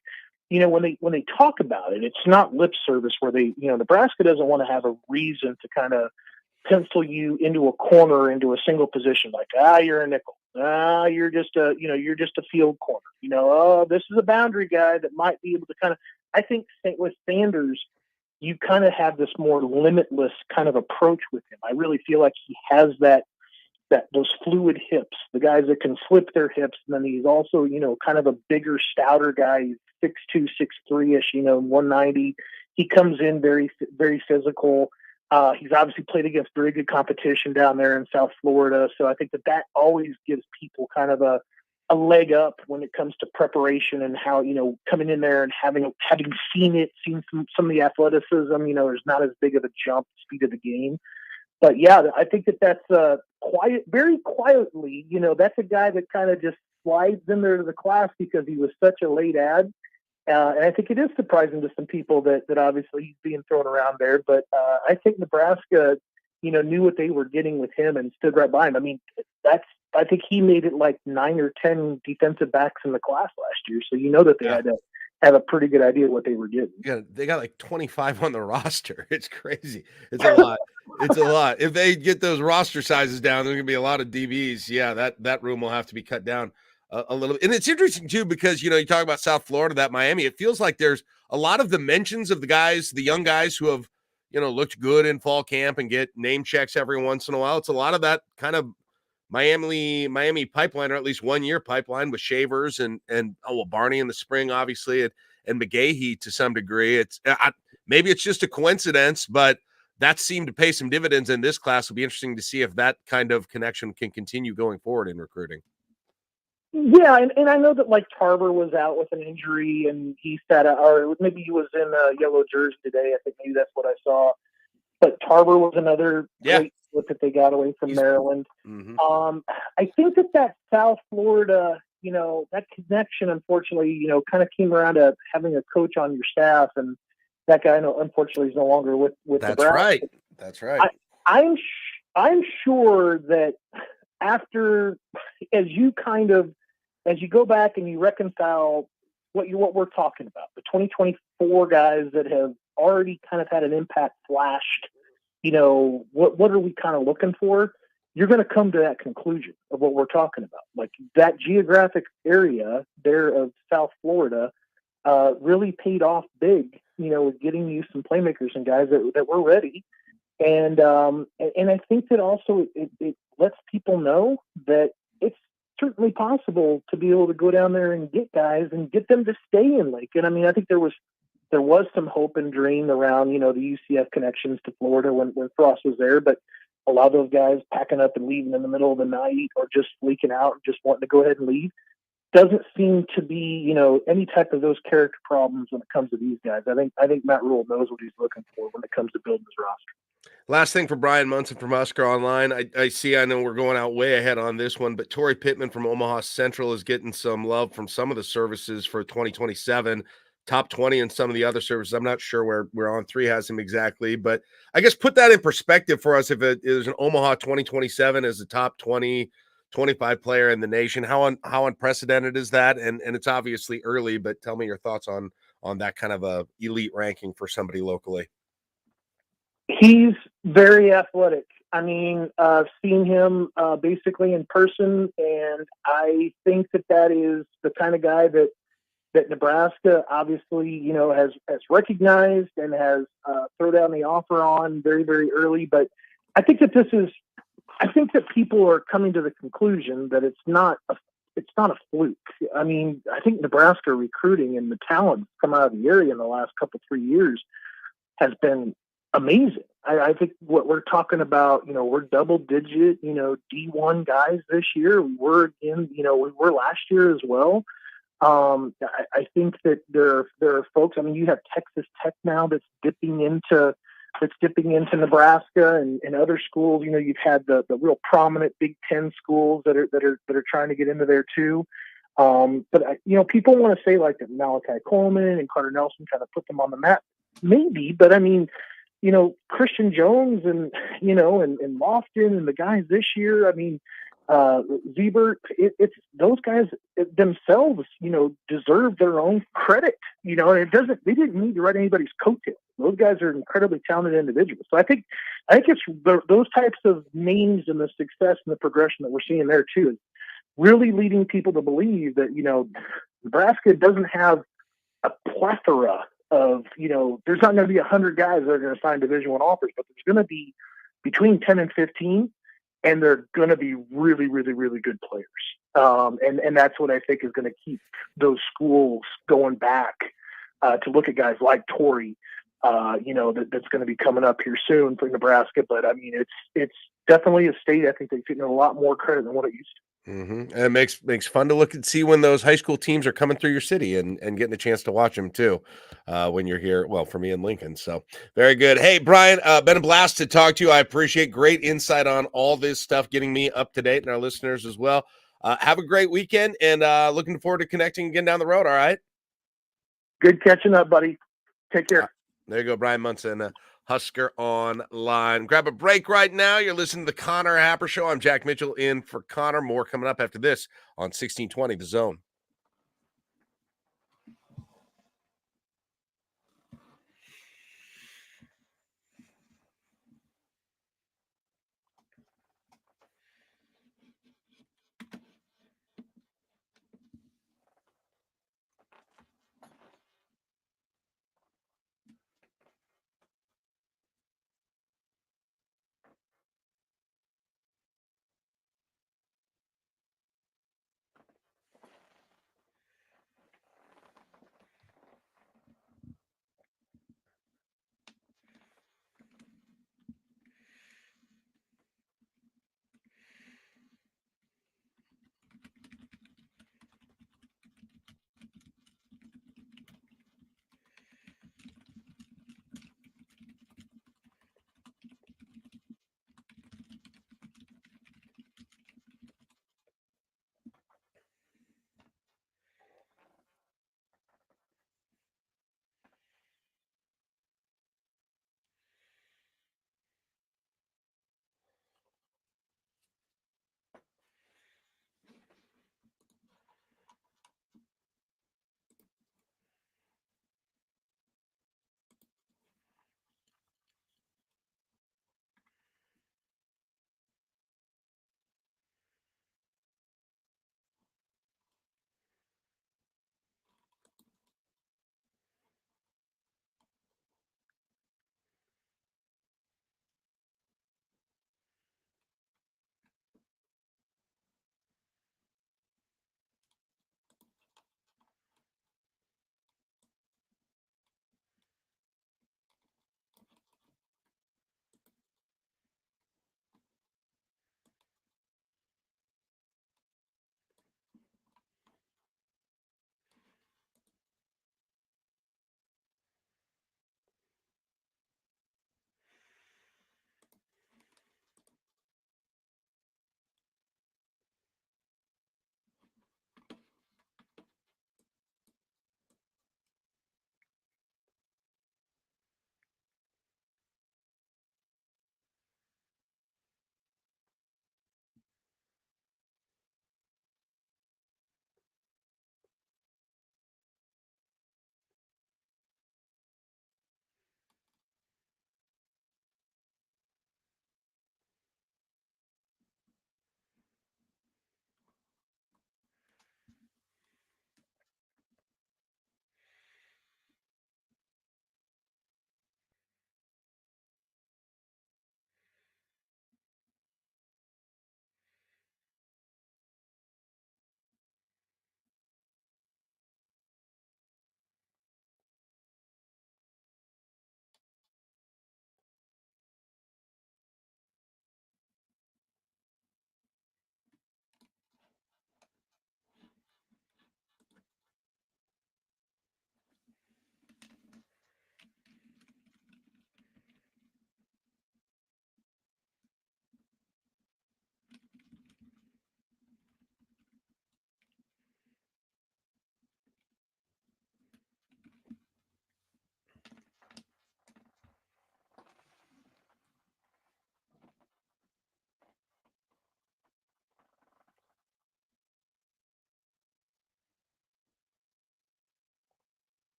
Speaker 12: when they talk about it, it's not lip service where they, Nebraska doesn't want to have a reason to kind of pencil you into a corner, into a single position, like, you're a nickel. You're just a field corner. This is a boundary guy that might be able to kind of, I think with Sanders, you kind of have this more limitless kind of approach with him. I really feel like he has those fluid hips, the guys that can flip their hips. And then he's also, kind of a bigger, stouter guy, 6'2", 6'3"-ish, 190. He comes in very, very physical. He's obviously played against very good competition down there in South Florida. So I think that always gives people kind of a leg up when it comes to preparation and how, coming in there and having seen some of the athleticism, there's not as big of a jump speed of the game. But yeah, I think that's very quietly, that's a guy that kind of just slides in there to the class because he was such a late ad. And I think it is surprising to some people that obviously he's being thrown around there. But I think Nebraska, knew what they were getting with him and stood right by him. I mean, I think he made it like 9 or 10 defensive backs in the class last year. So that they had to have a pretty good idea what they were getting.
Speaker 6: Yeah, they got like 25 on the roster. It's crazy. It's a lot. It's a lot. If they get those roster sizes down, there's going to be a lot of DBs. Yeah, that room will have to be cut down a little bit. And it's interesting, too, because, you talk about South Florida, that Miami, it feels like there's a lot of the mentions of the young guys who have, looked good in fall camp and get name checks every once in a while. It's a lot of that kind of Miami pipeline, or at least 1 year pipeline with Shavers and Barney in the spring, obviously, and McGahee to some degree. Maybe it's just a coincidence, but that seemed to pay some dividends in this class. It'll be interesting to see if that kind of connection can continue going forward in recruiting.
Speaker 12: Yeah, and I know that like Tarver was out with an injury and he sat out, or maybe he was in a yellow jersey today. I think maybe that's what I saw. But Tarver was another great split that they got away from Maryland.
Speaker 6: Mm-hmm.
Speaker 12: I think that South Florida, that connection, unfortunately, kind of came around to having a coach on your staff, and that guy, unfortunately, is no longer with
Speaker 6: That's
Speaker 12: Nebraska.
Speaker 6: right. That's right.
Speaker 12: I'm sure that after, as you go back and you reconcile what we're talking about, the 2024 guys that have already kind of had an impact flashed, what are we kind of looking for? You're going to come to that conclusion of what we're talking about. Like that geographic area there of South Florida really paid off big, with getting you some playmakers and guys that were ready. And I think that also it lets people know that it's certainly possible to be able to go down there and get guys and get them to stay in Lincoln. I mean, I think there was there was some hope and dream around, the UCF connections to Florida when Frost was there, but a lot of those guys packing up and leaving in the middle of the night or just leaking out and just wanting to go ahead and leave. Doesn't seem to be, any type of those character problems when it comes to these guys. I think Matt Rhule knows what he's looking for when it comes to building his roster.
Speaker 6: Last thing for Bryan Munson from Husker Online. I know we're going out way ahead on this one, but Torrey Pittman from Omaha Central is getting some love from some of the services for 2027. Top 20 in some of the other services. I'm not sure where On 3 has him exactly, but I guess put that in perspective for us. If it is an Omaha 2027 as a top 20, 25 player in the nation, how unprecedented is that? And it's obviously early, but tell me your thoughts on that kind of a elite ranking for somebody locally.
Speaker 12: He's very athletic. I mean, I've seen him basically in person, and I think that is the kind of guy that Nebraska obviously, has recognized and has thrown down the offer on very, very early. But I think that people are coming to the conclusion that it's not a fluke. I mean, I think Nebraska recruiting and the talent come out of the area in the last 3 years has been amazing. I think what we're talking about, we're double digit, D1 guys this year. We were last year as well. I think that there are folks. I mean, you have Texas Tech now that's dipping into Nebraska and other schools. You've had the real prominent Big Ten schools that are trying to get into there too. But people want to say like that Malachi Coleman and Carter Nelson kind of put them on the map, maybe. But I mean, Christian Jones and Lofton and the guys this year. I mean, Ziebert, it's those guys themselves, deserve their own credit, and they didn't need to write anybody's coattails. Those guys are incredibly talented individuals. So I think it's those types of names and the success and the progression that we're seeing there too is really leading people to believe that, Nebraska doesn't have a plethora of, there's not going to be 100 guys that are going to sign Division I offers, but there's going to be between 10 and 15. And they're going to be really, really, really good players. And that's what I think is going to keep those schools going back to look at guys like Torrey, that's going to be coming up here soon for Nebraska. But, I mean, it's definitely a state I think they're getting a lot more credit than what it used to.
Speaker 6: Mm-hmm. And it makes fun to look and see when those high school teams are coming through your city and getting a chance to watch them too when you're here. Well, for me in Lincoln. So very good. Hey, Bryan, been a blast to talk to you. I appreciate great insight on all this stuff, getting me up to date and our listeners as well. Have a great weekend and looking forward to connecting again down the road. All right.
Speaker 12: Good catching up, buddy. Take care.
Speaker 6: There you go. Bryan Munson, Husker Online. Grab a break right now. You're listening to the Connor Happer Show. I'm Jack Mitchell in for Connor. More coming up after this on 1620 The Zone.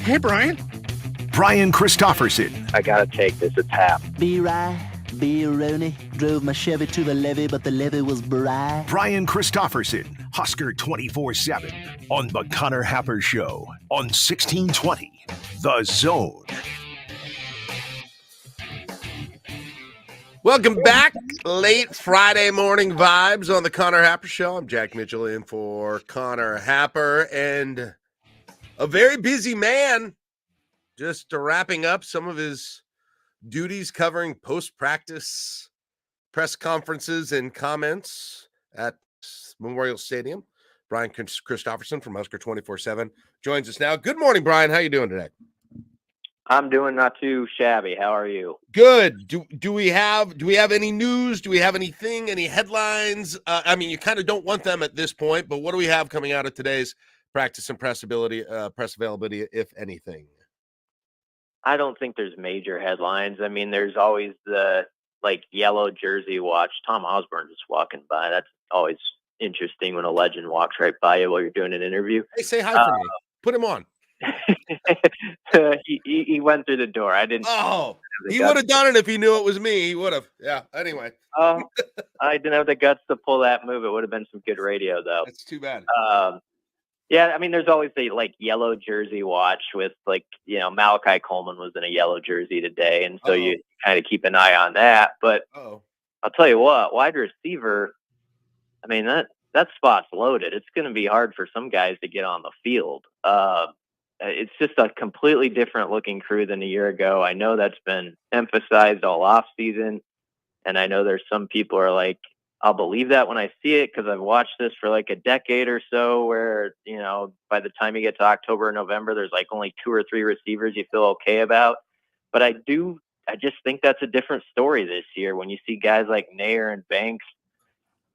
Speaker 7: Hey, Brian. Bryan Christopherson.
Speaker 13: I gotta take this. It's Hap.
Speaker 14: B-Roni drove my Chevy to the levee, but the levee was dry.
Speaker 7: Bryan Christopherson, Husker 24/7 on the Connor Happer Show on 1620 The Zone.
Speaker 6: Welcome back. Late Friday morning vibes on the Connor Happer Show. I'm Jack Mitchell in for Connor Happer, and a very busy man just wrapping up some of his duties covering post-practice press conferences and comments at Memorial Stadium. Bryan Christopherson from Husker 24/7 joins us now. Good morning, Bryan. How you doing today?
Speaker 13: I'm doing not too shabby. How are you?
Speaker 6: Good. Do we have any news? Do we have anything? Any headlines? I mean, you kind of don't want them at this point, but what do we have coming out of today's practice and press availability, if anything?
Speaker 13: I don't think there's major headlines. I mean, there's always the yellow jersey watch. Tom Osborne just walking by. That's always interesting when a legend walks right by you while you're doing an interview.
Speaker 6: Hey, say hi for me. Put him on.
Speaker 13: He went through the door. I didn't.
Speaker 6: Oh, he would have done it if he knew it was me. He would have. Yeah. Anyway.
Speaker 13: I didn't have the guts to pull that move. It would have been some good radio, though.
Speaker 6: That's too bad.
Speaker 13: Yeah, I mean, there's always the yellow jersey watch with Malachi Coleman was in a yellow jersey today, and so you kind of keep an eye on that. But I'll tell you what, wide receiver, I mean that spot's loaded. It's going to be hard for some guys to get on the field. It's just a completely different looking crew than a year ago. I know that's been emphasized all off season, and I know there's some people are like, I'll believe that when I see it because I've watched this for a decade or so where, by the time you get to October or November, there's only 2 or 3 receivers you feel okay about. But I just think that's a different story this year when you see guys like Nair and Banks,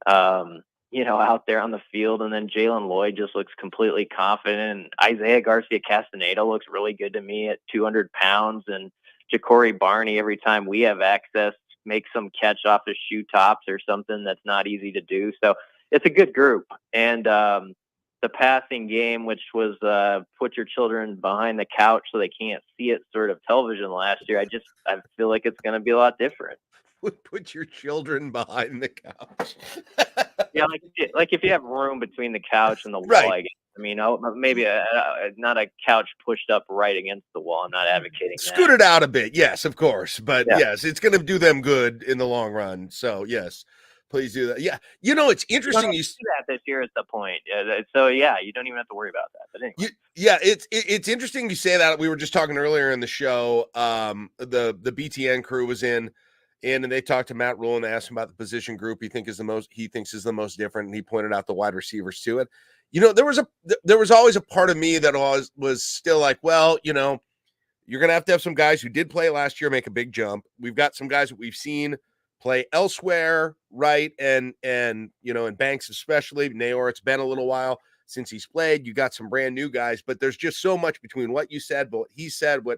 Speaker 13: out there on the field. And then Jalen Lloyd just looks completely confident. Isaiah Garcia Castaneda looks really good to me at 200 pounds. And Ja'Cory Barney, every time we have access, make some catch off the shoe tops or something that's not easy to do. So it's a good group. And the passing game, which was put your children behind the couch so they can't see it sort of television last year, I feel like it's going to be a lot different.
Speaker 6: Put your children behind the couch.
Speaker 13: Yeah, like if you have room between the couch and the wall,
Speaker 6: right.
Speaker 13: I guess. I mean, maybe not a couch pushed up right against the wall. I'm not advocating that.
Speaker 6: Scoot it out a bit, yes, of course. But yes, it's going to do them good in the long run. So yes, please do that. Yeah, it's interesting. You
Speaker 13: see that this year is the point. So yeah, you don't even have to worry about that. But anyway.
Speaker 6: It's interesting you say that. We were just talking earlier in the show. The BTN crew was in, and they talked to Matt Rhule and they asked him about the position group he thinks is the most different, and he pointed out the wide receivers to it. There was always a part of me that was still like, well, you're going to have some guys who did play last year make a big jump. We've got some guys that we've seen play elsewhere, right? And in Banks especially, Naor, it's been a little while since he's played. You got some brand new guys, but there's just so much between what you said, but what he said, what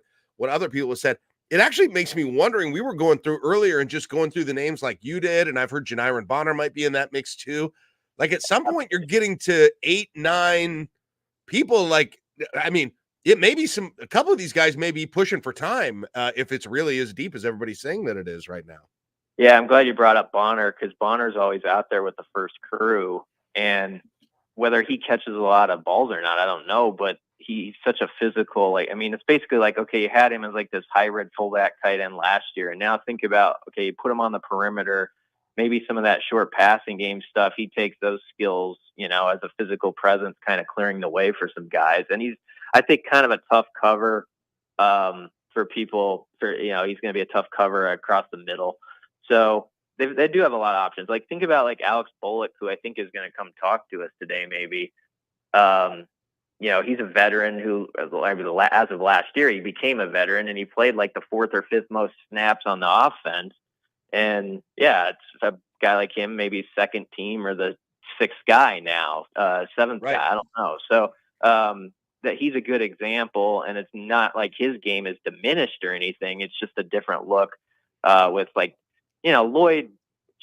Speaker 6: other people have said. It actually makes me wondering, we were going through earlier and just going through the names like you did, and I've heard Janiron Bonner might be in that mix too. At some point you're getting to 8, 9 people. It may be a couple of these guys may be pushing for time if it's really as deep as everybody's saying that it is right now.
Speaker 13: Yeah, I'm glad you brought up Bonner because Bonner's always out there with the first crew. And whether he catches a lot of balls or not, I don't know, but he's such a physical, it's basically okay, you had him as this hybrid fullback tight end last year. And now think about, you put him on the perimeter, maybe some of that short passing game stuff. He takes those skills, as a physical presence, kind of clearing the way for some guys. And he's, I think, kind of a tough cover for people. He's going to be a tough cover across the middle. So they do have a lot of options. Think about Alex Bullock, who I think is going to come talk to us today, maybe. He's a veteran who, as of last year, he became a veteran and he played the 4th or 5th most snaps on the offense. And yeah, it's a guy like him, maybe second team or the 6th guy now, 7th guy. I don't know. So that he's a good example, and it's not his game is diminished or anything. It's just a different look with Lloyd.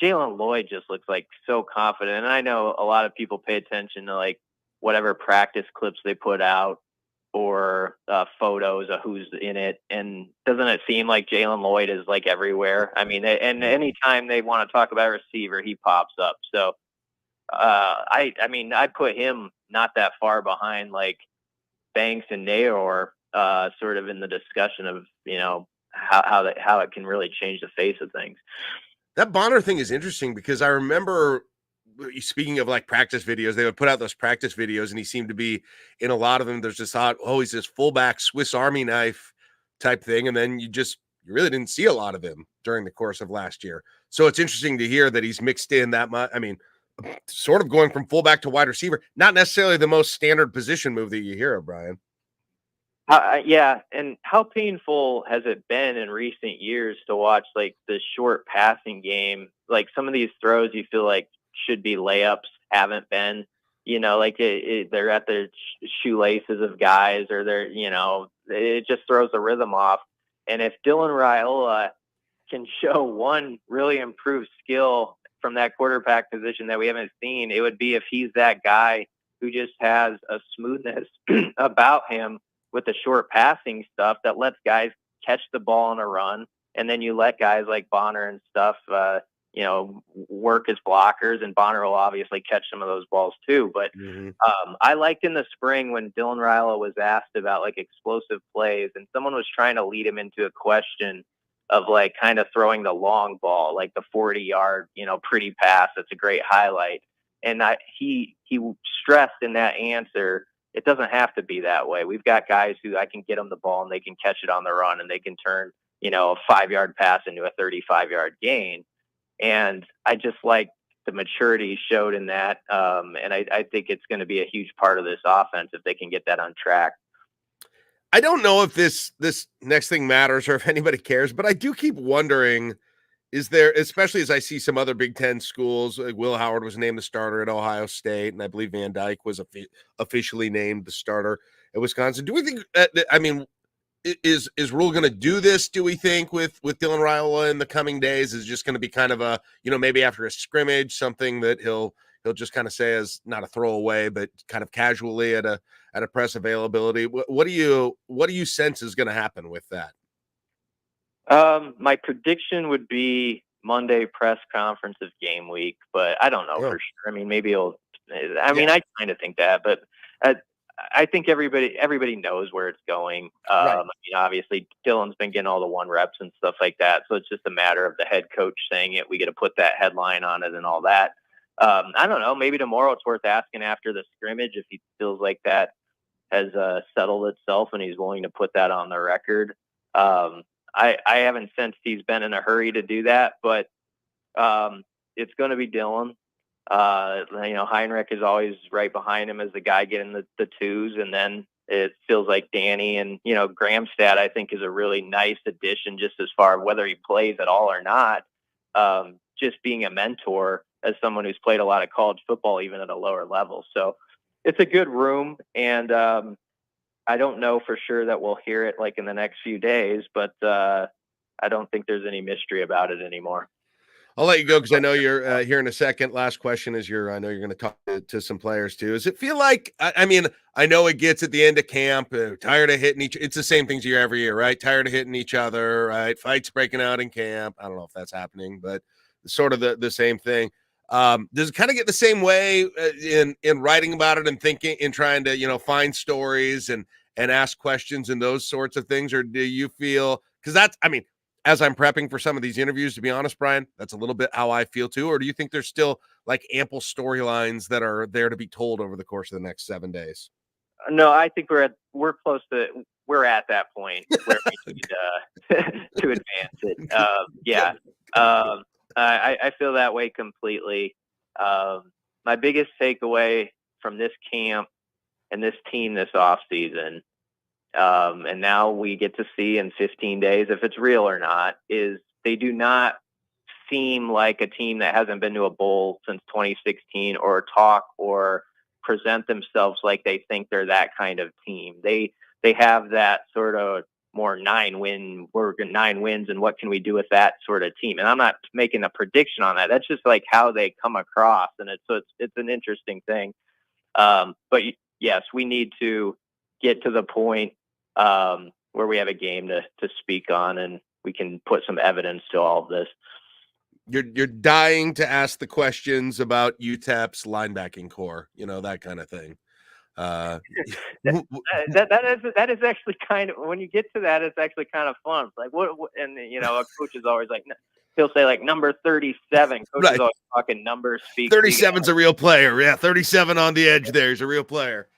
Speaker 13: Jalen Lloyd just looks so confident. And I know a lot of people pay attention to whatever practice clips they put out. or photos of who's in it. And doesn't it seem like Jalen Lloyd is like everywhere? I mean, and anytime they want to talk about a receiver, he pops up. So I mean, I put him not that far behind like Banks and Nayor, sort of in the discussion of, you know, how it can really change the face of things.
Speaker 6: That Bonner thing is interesting because I remember, speaking of like practice videos, they would put out those practice videos and he seemed to be in a lot of them. There's this thought, oh, he's this fullback Swiss Army knife type thing. And then you really didn't see a lot of him during the course of last year. So it's interesting to hear that he's mixed in that much. I mean, sort of going from fullback to wide receiver, not necessarily the most standard position move that you hear of, Brian.
Speaker 13: Yeah, and how painful has it been in recent years to watch like the short passing game? Like some of these throws you feel like should be layups, haven't been. You know, like they're at the shoelaces of guys, or they're, you know, it just throws the rhythm off. And if Dylan Raiola can show one really improved skill from that quarterback position that we haven't seen, it would be if he's that guy who just has a smoothness about him with the short passing stuff that lets guys catch the ball on a run. And then you let guys like Bonner and stuff, you know, work as blockers, and Bonner will obviously catch some of those balls too. But I liked in the spring when Dylan Raiola was asked about like explosive plays, and someone was trying to lead him into a question of like kind of throwing the long ball, like the 40-yard, you know, pretty pass. That's a great highlight. And he stressed in that answer, it doesn't have to be that way. We've got guys who I can get them the ball and they can catch it on the run, and they can turn, you know, a 5-yard pass into a 35-yard gain. And I just like the maturity showed in that. And I think it's going to be a huge part of this offense if they can get that on track.
Speaker 6: I don't know if this next thing matters or if anybody cares, but I do keep wondering, is there, especially as I see some other Big Ten schools, like Will Howard was named the starter at Ohio State, and I believe Van Dyke was officially named the starter at Wisconsin. Do we think, I mean, is Rhule going to do this, do we think, with Dylan Raiola in the coming days? Is it just going to be kind of a, you know, maybe after a scrimmage, something that he'll just kind of say as not a throwaway, but kind of casually at a press availability? What do you sense is going to happen with that?
Speaker 13: My prediction would be Monday press conference of game week, but I don't know for sure. I mean, maybe he'll. I mean, I kind of think that, but I think everybody knows where it's going.
Speaker 6: Right.
Speaker 13: I mean, obviously, Dylan's been getting all the 1 reps and stuff like that, so it's just a matter of the head coach saying it. We get to put that headline on it and all that. I don't know. Maybe tomorrow it's worth asking after the scrimmage if he feels like that has settled itself and he's willing to put that on the record. I haven't sensed he's been in a hurry to do that, but it's going to be Dylan. You know, Heinrich is always right behind him as the guy getting the twos, and then it feels like Danny and, you know, Gramstad, I think, is a really nice addition just as far as whether he plays at all or not. Just being a mentor as someone who's played a lot of college football, even at a lower level. So it's a good room, and I don't know for sure that we'll hear it like in the next few days, but I don't think there's any mystery about it anymore.
Speaker 6: I'll let you go because I know you're here in a second. Last question is I know you're going to talk to some players too. Does it feel like, I mean, I know it gets at the end of camp, tired of hitting it's the same things every year, right? Tired of hitting each other, right? Fights breaking out in camp. I don't know if that's happening, but sort of the same thing. Does it kind of get the same way in writing about it and thinking and trying to, you know, find stories and ask questions and those sorts of things? Or do you feel, because that's, I mean, as I'm prepping for some of these interviews, to be honest, Brian, that's a little bit how I feel too. Or do you think there's still like ample storylines that are there to be told over the course of the next 7 days?
Speaker 13: No, I think we're at that point where we need to advance it. Yeah. I feel that way completely. My biggest takeaway from this camp and this team this off season, and now we get to see in 15 days if it's real or not, is they do not seem like a team that hasn't been to a bowl since 2016 or talk or present themselves like they think they're that kind of team. They have that sort of more 9 wins and what can we do with that sort of team. And I'm not making a prediction on that. That's just like how they come across. And it's an interesting thing. But yes, we need to get to the point where we have a game to speak on and we can put some evidence to all of this.
Speaker 6: You're dying to ask the questions about UTEP's linebacking core, that kind of thing.
Speaker 13: That is actually kind of, when you get to that, it's actually kind of fun. It's like what and a coach is always like, he'll say like number 37. Coach is always talking numbers.
Speaker 6: 37's a real player. Yeah, 37 on the edge there. He's a real player.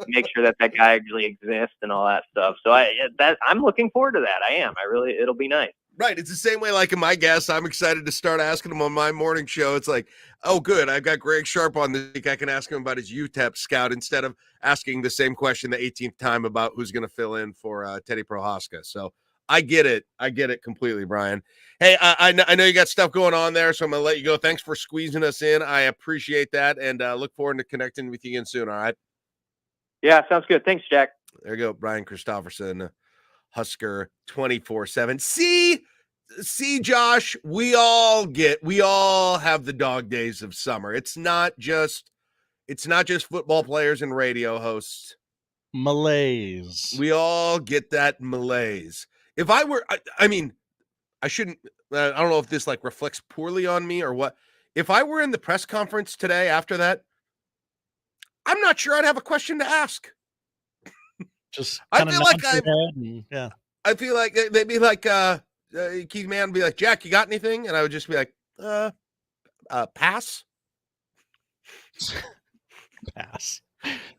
Speaker 13: Make sure that guy actually exists and all that stuff. So I'm looking forward to that. I am. It'll be nice.
Speaker 6: Right. It's the same way like in my guests. I'm excited to start asking him on my morning show. It's like, oh, good. I've got Greg Sharp on this week. I can ask him about his UTEP scout instead of asking the same question the 18th time about who's going to fill in for Teddy Prohaska. So I get it. I get it completely, Brian. Hey, I know you got stuff going on there, so I'm going to let you go. Thanks for squeezing us in. I appreciate that, and look forward to connecting with you again soon, all right?
Speaker 13: Yeah, sounds good. Thanks, Jack.
Speaker 6: There you go, Bryan Christopherson, Husker 24/7. See, Josh, we all have the dog days of summer. It's not just football players and radio hosts.
Speaker 5: Malaise.
Speaker 6: We all get that malaise. If I were, I shouldn't, I don't know if this like reflects poorly on me or what. If I were in the press conference today after that, I'm not sure I'd have a question to ask.
Speaker 5: Just
Speaker 6: I feel like
Speaker 5: I
Speaker 6: feel like they'd be like, Keith Mann would be like, Jack, you got anything? And I would just be like, pass.
Speaker 5: Pass.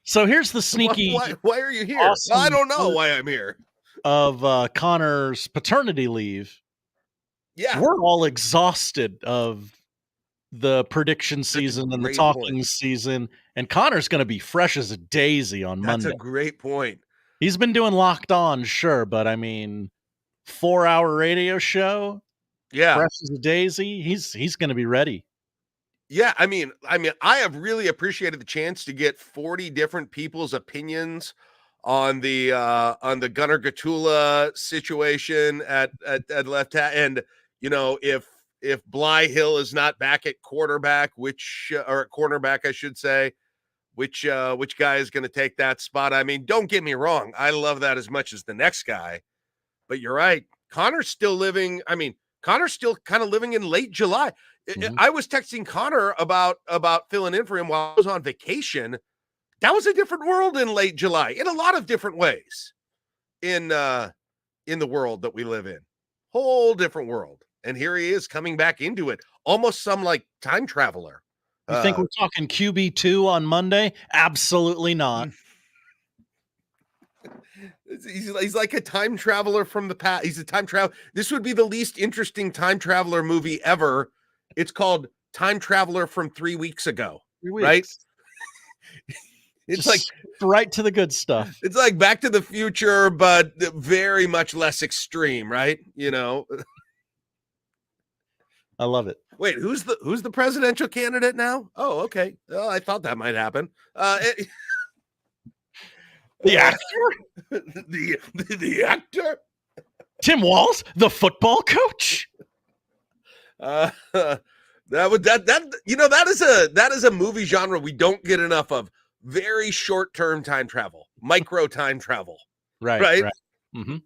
Speaker 5: So here's the sneaky.
Speaker 6: Why are you here?
Speaker 5: Awesome
Speaker 6: I don't know why I'm here.
Speaker 5: Of Connor's paternity leave.
Speaker 6: Yeah.
Speaker 5: We're all exhausted of the prediction season and the talking season. And Connor's going to be fresh as a daisy on Monday.
Speaker 6: That's a great point.
Speaker 5: He's been doing Locked On, sure, but 4-hour radio show.
Speaker 6: Yeah.
Speaker 5: Fresh as a daisy. He's going to be ready.
Speaker 6: Yeah, I have really appreciated the chance to get 40 different people's opinions on the Gunnar Gatula situation at left hat, and if Bly Hill is not back at quarterback, or at cornerback, I should say, which guy is going to take that spot? Don't get me wrong, I love that as much as the next guy, but you're right, Connor's still living. Connor's still kind of living in late July. Mm-hmm. I was texting Connor about filling in for him while I was on vacation. That was a different world in late July in a lot of different ways in the world that we live in. Whole different world. And here he is coming back into it. Almost some like time traveler.
Speaker 5: You think we're talking QB2 on Monday? Absolutely not.
Speaker 6: He's like a time traveler from the past. He's a time travel. This would be the least interesting time traveler movie ever. It's called Time Traveler from 3 weeks ago.
Speaker 5: 3 weeks.
Speaker 6: Right? It's
Speaker 5: just
Speaker 6: like
Speaker 5: right to the good stuff.
Speaker 6: It's like Back to the Future, but very much less extreme, right?
Speaker 5: I love it.
Speaker 6: Wait, who's the presidential candidate now? Oh, okay. Oh, I thought that might happen.
Speaker 5: The actor?
Speaker 6: the actor?
Speaker 5: Tim Walz, the football coach?
Speaker 6: That is a movie genre we don't get enough of. Very short-term time travel, micro time travel.
Speaker 5: Right. Mm-hmm.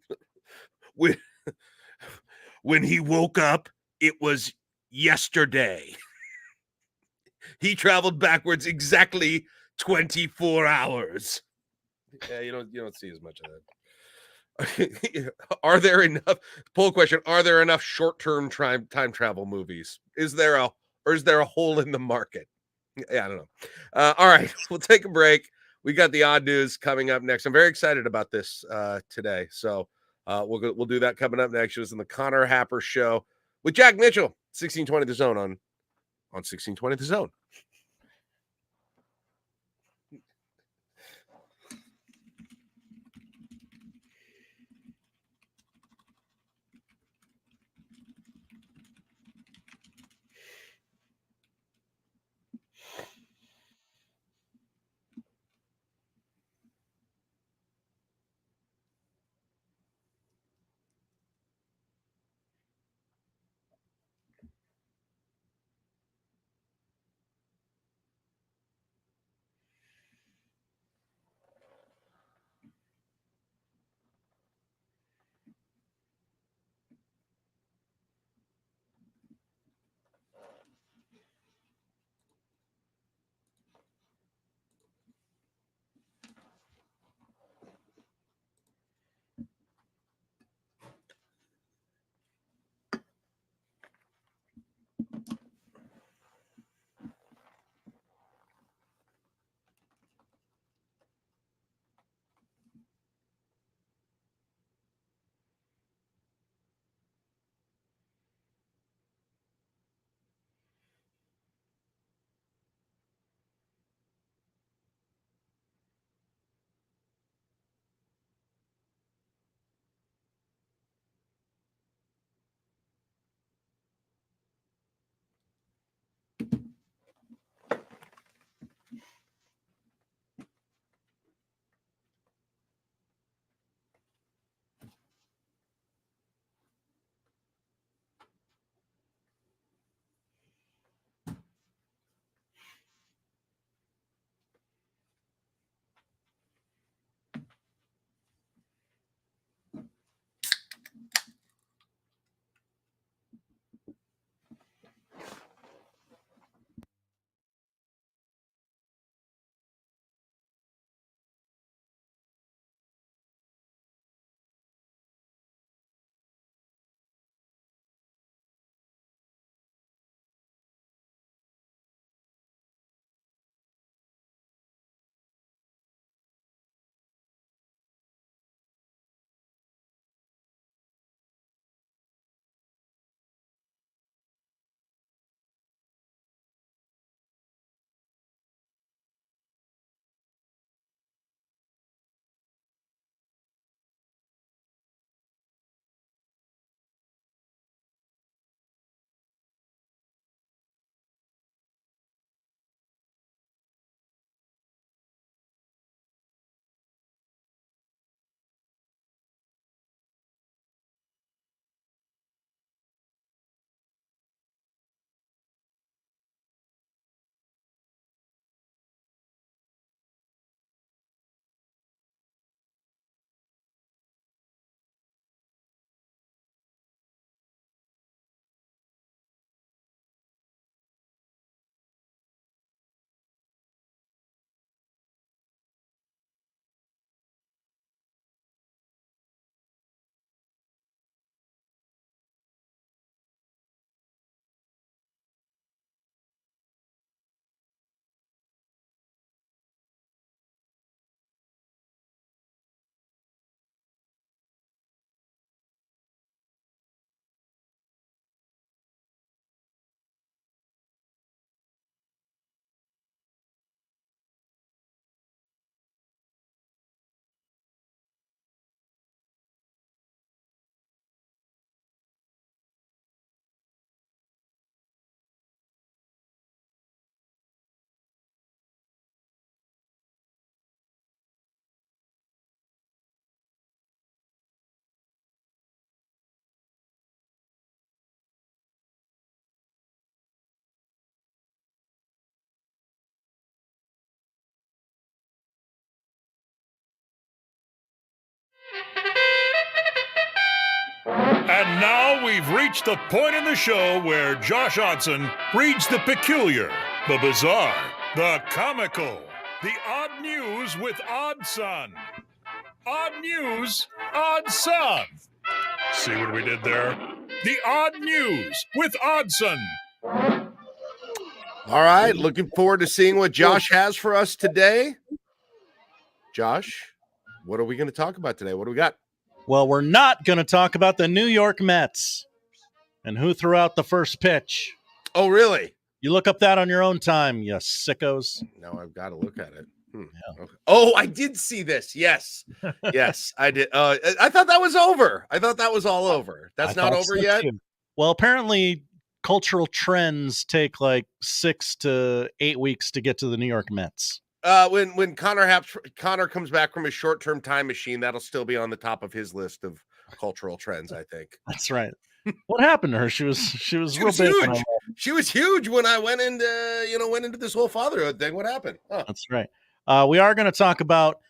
Speaker 6: When he woke up, it was yesterday. He traveled backwards exactly 24 hours. Yeah, you don't see as much of that. Are there enough poll question? Are there enough short-term time travel movies? Is there a hole in the market? Yeah, I don't know. All right, we'll take a break. We got the odd news coming up next. I'm very excited about this today. So we'll do that coming up next. It was in the Connor Happer Show with Jack Mitchell, 1620 The Zone on 1620 The Zone.
Speaker 15: And now we've reached the point in the show where Josh Odson reads the peculiar, the bizarre, the comical, the odd news with Odd Son. Odd news, Odd Son. See what we did there? The odd news with Oddson.
Speaker 6: All right, looking forward to seeing what Josh has for us today. Josh, what are we going to talk about today? What do we got?
Speaker 5: Well, we're not going to talk about the New York Mets and who threw out the first pitch.
Speaker 6: Oh, really?
Speaker 5: You look up that on your own time, you sickos.
Speaker 6: No, I've got to look at it. Yeah. Okay. Oh, I did see this. Yes. Yes, I did. I thought that was over. I thought that was all over. That's not over yet?
Speaker 5: Too. Well, apparently cultural trends take like 6 to 8 weeks to get to the New York Mets.
Speaker 6: When Connor comes back from his short-term time machine, that'll still be on the top of his list of cultural trends, I think.
Speaker 5: That's right. What happened to her? She was real big.
Speaker 6: Huge. She was huge when I went into this whole fatherhood thing. What happened? Huh.
Speaker 5: That's right. We are going to talk about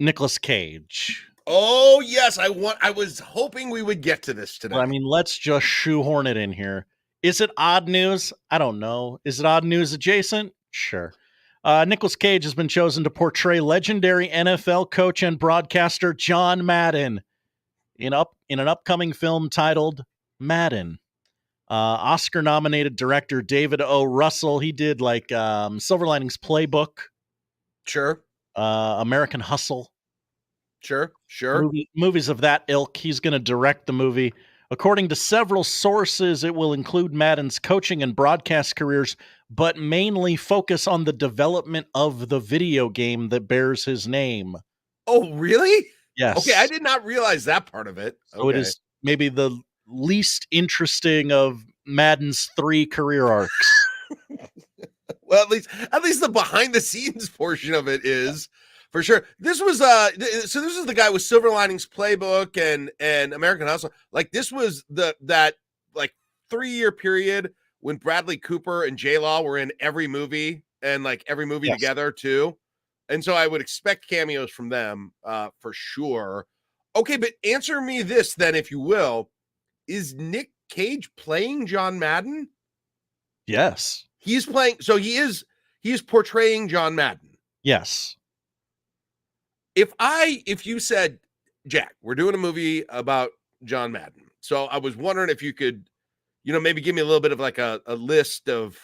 Speaker 5: Nicolas Cage.
Speaker 6: Oh yes, I was hoping we would get to this today.
Speaker 5: Well, I mean, let's just shoehorn it in here. Is it odd news? I don't know. Is it odd news adjacent? Sure. Nicolas Cage has been chosen to portray legendary NFL coach and broadcaster John Madden in an upcoming film titled Madden. Oscar-nominated director David O. Russell. He did like Silver Linings Playbook.
Speaker 6: Sure.
Speaker 5: American Hustle.
Speaker 6: Sure.
Speaker 5: Movies of that ilk. He's going to direct the movie. According to several sources, it will include Madden's coaching and broadcast careers, but mainly focus on the development of the video game that bears his name.
Speaker 6: Oh, really?
Speaker 5: Yes.
Speaker 6: Okay, I did not realize that part of it.
Speaker 5: So it is maybe the least interesting of Madden's 3 career arcs.
Speaker 6: Well, at least the behind the scenes portion of it is for sure. This was this is the guy with Silver Linings Playbook and American Hustle. Like this was that 3-year period when Bradley Cooper and J-Law were in every movie and like every movie together too. And so I would expect cameos from them for sure. Okay, but answer me this then, if you will. Is Nick Cage playing John Madden?
Speaker 5: Yes.
Speaker 6: He's playing, so he is portraying John Madden.
Speaker 5: Yes.
Speaker 6: If you said, Jack, we're doing a movie about John Madden. So I was wondering if you could, maybe give me a little bit of like a list of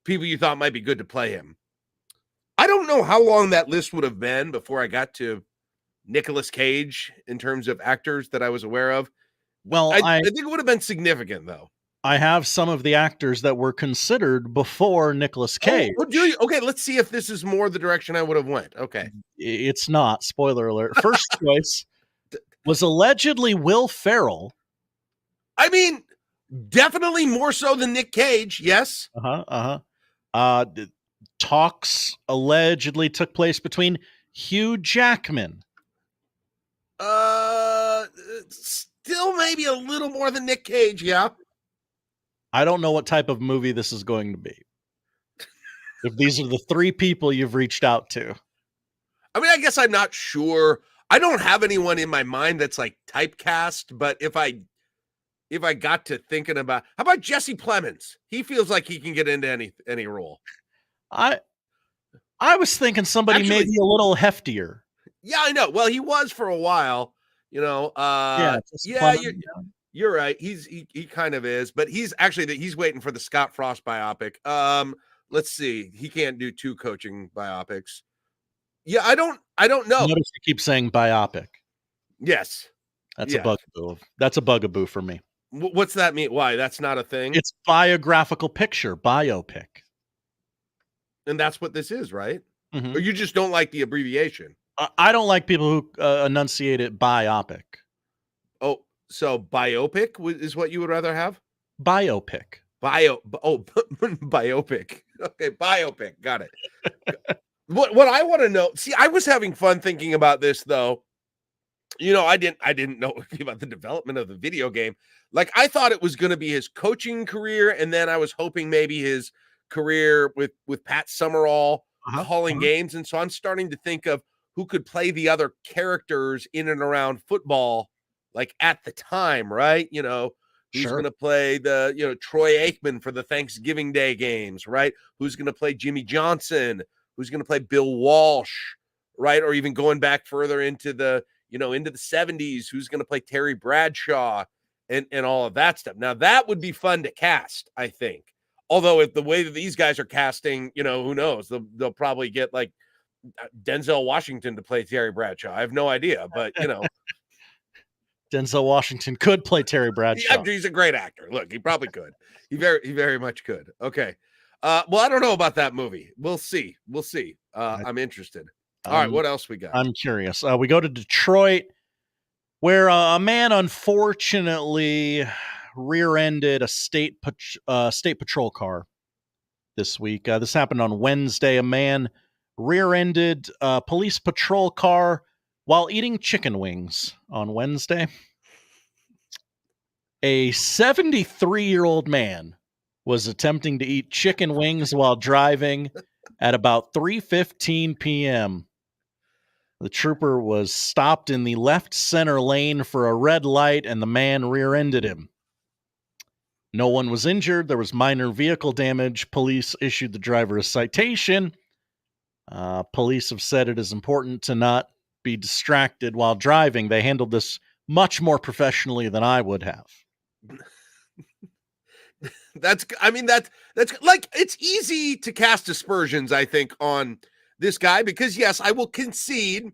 Speaker 6: people you thought might be good to play him. I don't know how long that list would have been before I got to Nicolas Cage in terms of actors that I was aware of.
Speaker 5: Well,
Speaker 6: I think it would have been significant though.
Speaker 5: I have some of the actors that were considered before Nicolas Cage.
Speaker 6: Oh, do you? Okay, let's see if this is more the direction I would have went. Okay.
Speaker 5: It's not. Spoiler alert. First choice was allegedly Will Ferrell.
Speaker 6: I mean, definitely more so than Nick Cage. Yes.
Speaker 5: Talks allegedly took place between Hugh Jackman.
Speaker 6: Still maybe a little more than Nick Cage. Yeah.
Speaker 5: I don't know what type of movie this is going to be. If these are the 3 people you've reached out to.
Speaker 6: I mean, I guess I'm not sure. I don't have anyone in my mind that's like typecast, but if I got to thinking about, how about Jesse Plemons? He feels like he can get into any role.
Speaker 5: I was thinking somebody maybe a little heftier.
Speaker 6: Yeah, I know. Well, he was for a while, You're right. He kind of is, but he's waiting for the Scott Frost biopic. Let's see. He can't do 2 coaching biopics. Yeah, I don't know.
Speaker 5: Notice you keep saying biopic.
Speaker 6: Yes.
Speaker 5: That's a bugaboo. That's a bugaboo for me.
Speaker 6: What's that mean? Why? That's not a thing.
Speaker 5: It's biographical picture, biopic.
Speaker 6: And that's what this is, right?
Speaker 5: Mm-hmm.
Speaker 6: Or you just don't like the abbreviation?
Speaker 5: I don't like people who enunciate it biopic.
Speaker 6: Oh, so biopic is what you would rather have?
Speaker 5: Biopic.
Speaker 6: Biopic. Okay, biopic. Got it. What I want to know. See, I was having fun thinking about this though. I didn't know about the development of the video game. Like I thought it was going to be his coaching career, and then I was hoping maybe his career with Pat Summerall calling games. And so I'm starting to think of who could play the other characters in and around football like at the time, right? You know, who's
Speaker 5: Sure.
Speaker 6: going to play the, you know, Troy Aikman for the Thanksgiving Day games, right? Who's going to play Jimmy Johnson? Who's going to play Bill Walsh, right? Or even going back further into the, you know, into the 70s, who's going to play Terry Bradshaw and all of that stuff. Now, that would be fun to cast, I think. Although if the way that these guys are casting, you know, who knows? They'll probably get like Denzel Washington to play Terry Bradshaw. I have no idea, but, you know.
Speaker 5: Denzel Washington could play Terry Bradshaw.
Speaker 6: He's a great actor. Look, he probably could. He very much could. Okay. Well, I don't know about that movie. We'll see. I'm interested. All right, what else we got?
Speaker 5: I'm curious. We go to Detroit, where a man unfortunately rear-ended a state patrol car this week. This happened on Wednesday. A man rear-ended a police patrol car while eating chicken wings on Wednesday. A 73-year-old man was attempting to eat chicken wings while driving at about 3:15 p.m. The trooper was stopped in the left center lane for a red light, and the man rear-ended him. No one was injured. There was minor vehicle damage. Police issued the driver a citation. Police have said it is important to not be distracted while driving. They handled this much more professionally than I would have.
Speaker 6: That's like, it's easy to cast aspersions, I think, on this guy, because yes, I will concede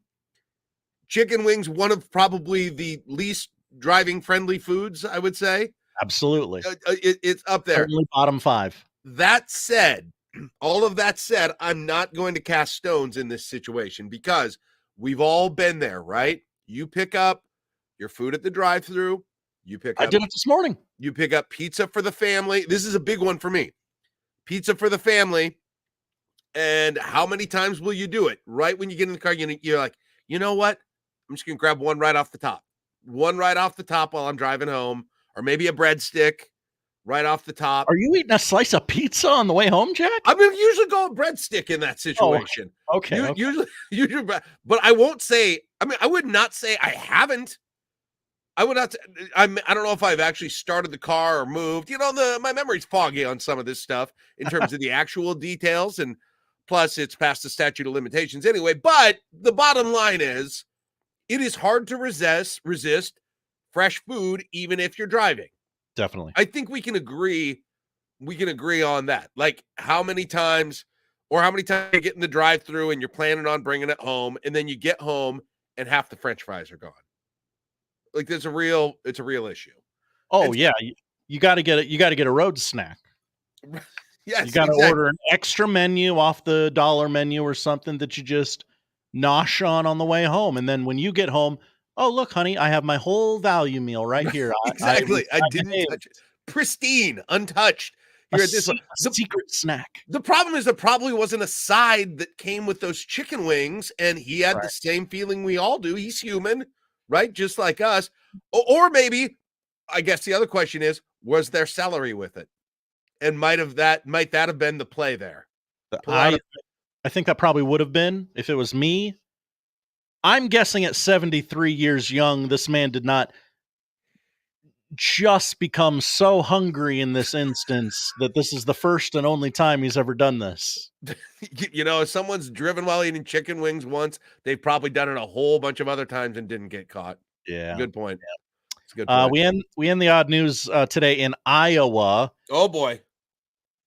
Speaker 6: chicken wings, one of probably the least driving friendly foods, I would say.
Speaker 5: Absolutely.
Speaker 6: It's up there.
Speaker 5: Certainly bottom 5.
Speaker 6: That said, all of that said, I'm not going to cast stones in this situation, because we've all been there, right? You pick up your food at the drive-thru. I
Speaker 5: did it this morning.
Speaker 6: You pick up pizza for the family. This is a big one for me. Pizza for the family. And how many times will you do it? Right when you get in the car, you're like, you know what? I'm just going to grab one right off the top. One right off the top while I'm driving home. Or maybe a breadstick right off the top.
Speaker 5: Are you eating a slice of pizza on the way home, Jack?
Speaker 6: I'm going to usually go breadstick in that situation.
Speaker 5: Oh, okay.
Speaker 6: Usually, but I won't say, I would not say I haven't. I would not. I don't know if I've actually started the car or moved. You know, my memory's foggy on some of this stuff in terms of the actual details, and plus it's past the statute of limitations anyway. But the bottom line is, it is hard to resist fresh food, even if you're driving.
Speaker 5: Definitely.
Speaker 6: I think we can agree. We can agree on that. Like how many times you get in the drive-thru and you're planning on bringing it home, and then you get home and half the French fries are gone. Like it's a real issue.
Speaker 5: Oh, yeah. You got to get it. You got to get a road snack.
Speaker 6: Yes,
Speaker 5: you got to order an extra menu off the dollar menu or something that you just nosh on the way home. And then when you get home, oh, look, honey, I have my whole value meal right here.
Speaker 6: Exactly. I didn't touch it. Pristine, untouched.
Speaker 5: Here at this secret snack.
Speaker 6: The problem is there probably wasn't a side that came with those chicken wings, and he had the same feeling we all do. He's human. Right? Just like us. Or maybe, I guess the other question is, was there celery with it? And might that have been the play there?
Speaker 5: I think that probably would have been if it was me. I'm guessing at 73 years young, this man did not just become so hungry in this instance that this is the first and only time he's ever done this.
Speaker 6: You know, if someone's driven while eating chicken wings once, they've probably done it a whole bunch of other times and didn't get caught.
Speaker 5: Yeah.
Speaker 6: Good point.
Speaker 5: Yeah.
Speaker 6: It's a good point.
Speaker 5: We end the odd news today in Iowa.
Speaker 6: Oh, boy.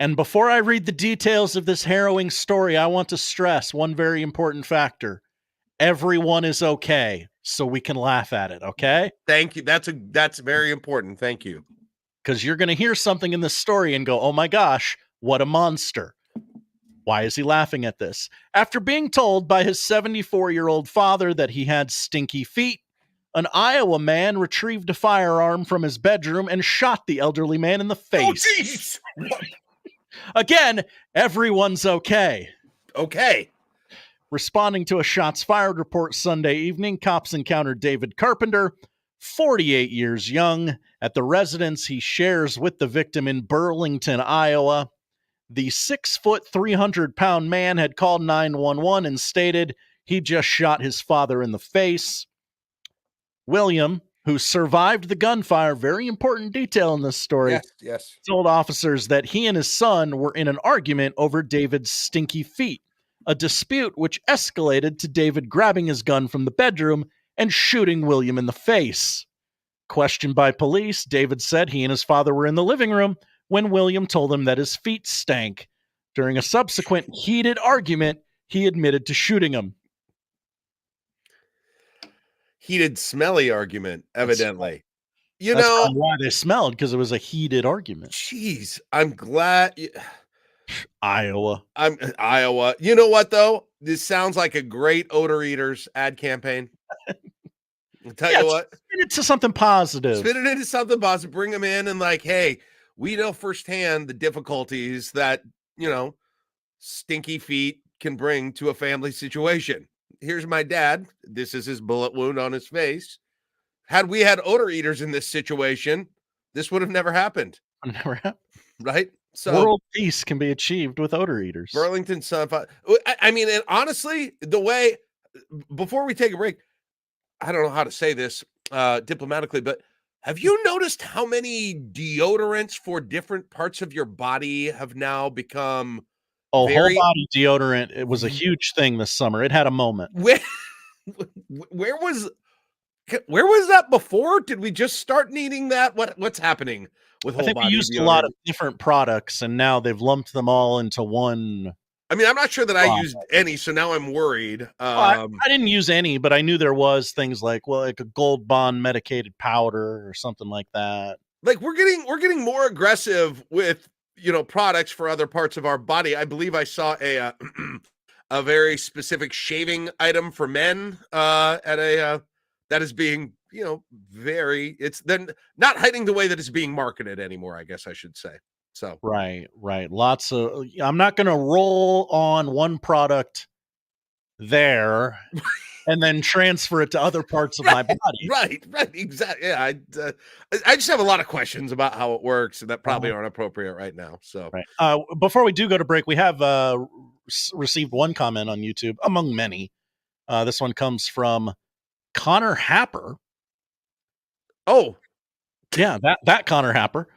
Speaker 5: And before I read the details of this harrowing story, I want to stress one very important factor. Everyone is okay, so we can laugh at it, okay?
Speaker 6: Thank you. That's very important. Thank you.
Speaker 5: Because you're going to hear something in this story and go, oh my gosh, what a monster. Why is he laughing at this? After being told by his 74-year-old father that he had stinky feet, an Iowa man retrieved a firearm from his bedroom and shot the elderly man in the face.
Speaker 6: Oh, jeez.
Speaker 5: Again, everyone's okay.
Speaker 6: Okay.
Speaker 5: Responding to a shots fired report Sunday evening, cops encountered David Carpenter, 48 years young, at the residence he shares with the victim in Burlington, Iowa. The 6-foot, 300-pound man had called 911 and stated he just shot his father in the face. William, who survived the gunfire, very important detail in this story,
Speaker 6: yes,
Speaker 5: told officers that he and his son were in an argument over David's stinky feet, a dispute which escalated to David grabbing his gun from the bedroom and shooting William in the face. Questioned by police, David said he and his father were in the living room when William told him that his feet stank. During a subsequent heated argument, he admitted to shooting him.
Speaker 6: Heated, smelly argument, evidently.
Speaker 5: That's probably why they smelled, because it was a heated argument.
Speaker 6: Jeez, I'm glad.
Speaker 5: Iowa.
Speaker 6: Iowa. You know what, though? This sounds like a great Odor Eaters ad campaign. I'll tell you what.
Speaker 5: Spin it to something positive.
Speaker 6: Spin it into something positive. Bring them in and like, hey, we know firsthand the difficulties that, stinky feet can bring to a family situation. Here's my dad. This is his bullet wound on his face. Had we had Odor Eaters in this situation, this would have never happened.
Speaker 5: Never happened.
Speaker 6: Right? So
Speaker 5: world peace can be achieved with Odor Eaters.
Speaker 6: Burlington Sun. I mean, and honestly, the way, before we take a break, I don't know how to say this diplomatically, but have you noticed how many deodorants for different parts of your body have now become
Speaker 5: whole body deodorant? It was a huge thing this summer. It had a moment.
Speaker 6: Where was that before? Did we just start needing that? What's happening with whole
Speaker 5: I think
Speaker 6: body
Speaker 5: we used
Speaker 6: deodorant?
Speaker 5: a lot of different products, and now they've lumped them all into one.
Speaker 6: I mean, I'm not sure that I used any, so now I'm worried.
Speaker 5: I didn't use any, but I knew there was things like a Gold Bond medicated powder or something like that.
Speaker 6: Like we're getting more aggressive with products for other parts of our body. I believe I saw a a very specific shaving item for men at a that is being it's then not hiding the way that it's being marketed anymore, I guess I should say. So
Speaker 5: right. Lots of. I'm not going to roll on one product there and then transfer it to other parts of my body.
Speaker 6: Right, exactly. Yeah, I just have a lot of questions about how it works, and that probably aren't appropriate right now. So
Speaker 5: before we do go to break, we have received one comment on YouTube among many. This one comes from Connor Happer.
Speaker 6: Oh,
Speaker 5: yeah, that Connor Happer.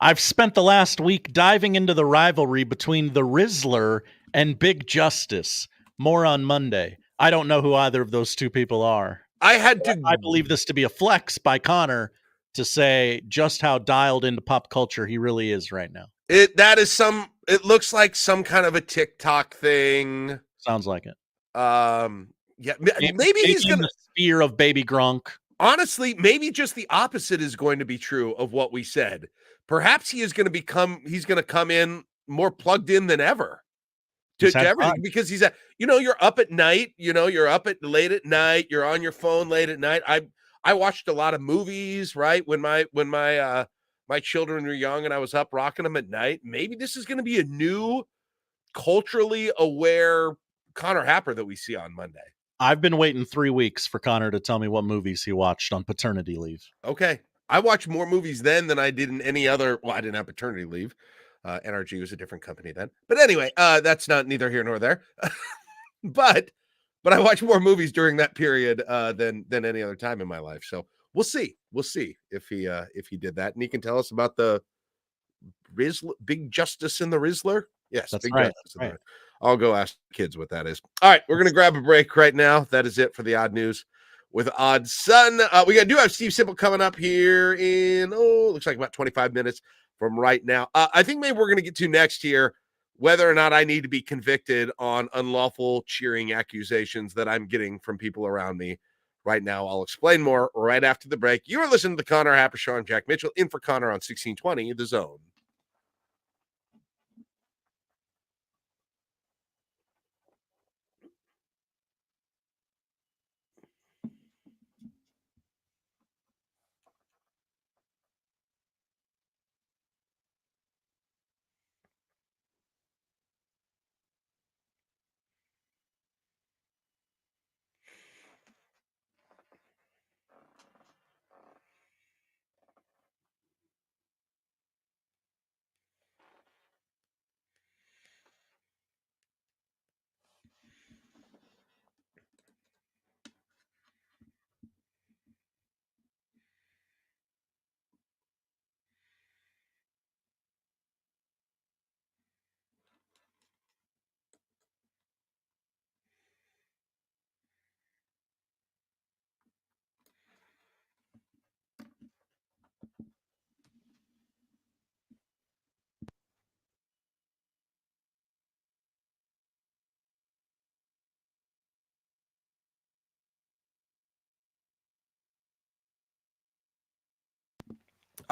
Speaker 5: I've spent the last week diving into the rivalry between the Rizzler and Big Justice. More on Monday. I don't know who either of those two people are. I believe this to be a flex by Connor to say just how dialed into pop culture he really is right now.
Speaker 6: It looks like some kind of a TikTok thing.
Speaker 5: Sounds like it.
Speaker 6: Yeah, maybe he's going to
Speaker 5: sphere of Baby Gronk.
Speaker 6: Honestly, maybe just the opposite is going to be true of what we said. Perhaps he's going to come in more plugged in than ever to everything, because he's you're up at night, you're up at late at night, you're on your phone late at night. I watched a lot of movies, right? When my children were young and I was up rocking them at night. Maybe this is going to be a new culturally aware Connor Happer that we see on Monday.
Speaker 5: I've been waiting 3 weeks for Connor to tell me what movies he watched on paternity leave.
Speaker 6: Okay. I watched more movies then than I did in any other. Well, I didn't have paternity leave. NRG was a different company then. But anyway, that's not neither here nor there. but I watched more movies during that period than any other time in my life. So we'll see. We'll see if he did that, and he can tell us about the Big Justice and the Rizzler. Yes,
Speaker 5: that's
Speaker 6: Big
Speaker 5: right.
Speaker 6: Justice. Right. I'll go ask kids what that is. All right, we're gonna grab a break right now. That is it for the odd news with Odd Son. We do have Steve Sipple coming up here in looks like about 25 minutes from right now. I think maybe we're gonna get to next here whether or not I need to be convicted on unlawful cheering accusations that I'm getting from people around me right now. I'll explain more right after the break. You are listening to the Connor Happer Show. I'm Jack Mitchell, in for Connor on 1620 The Zone.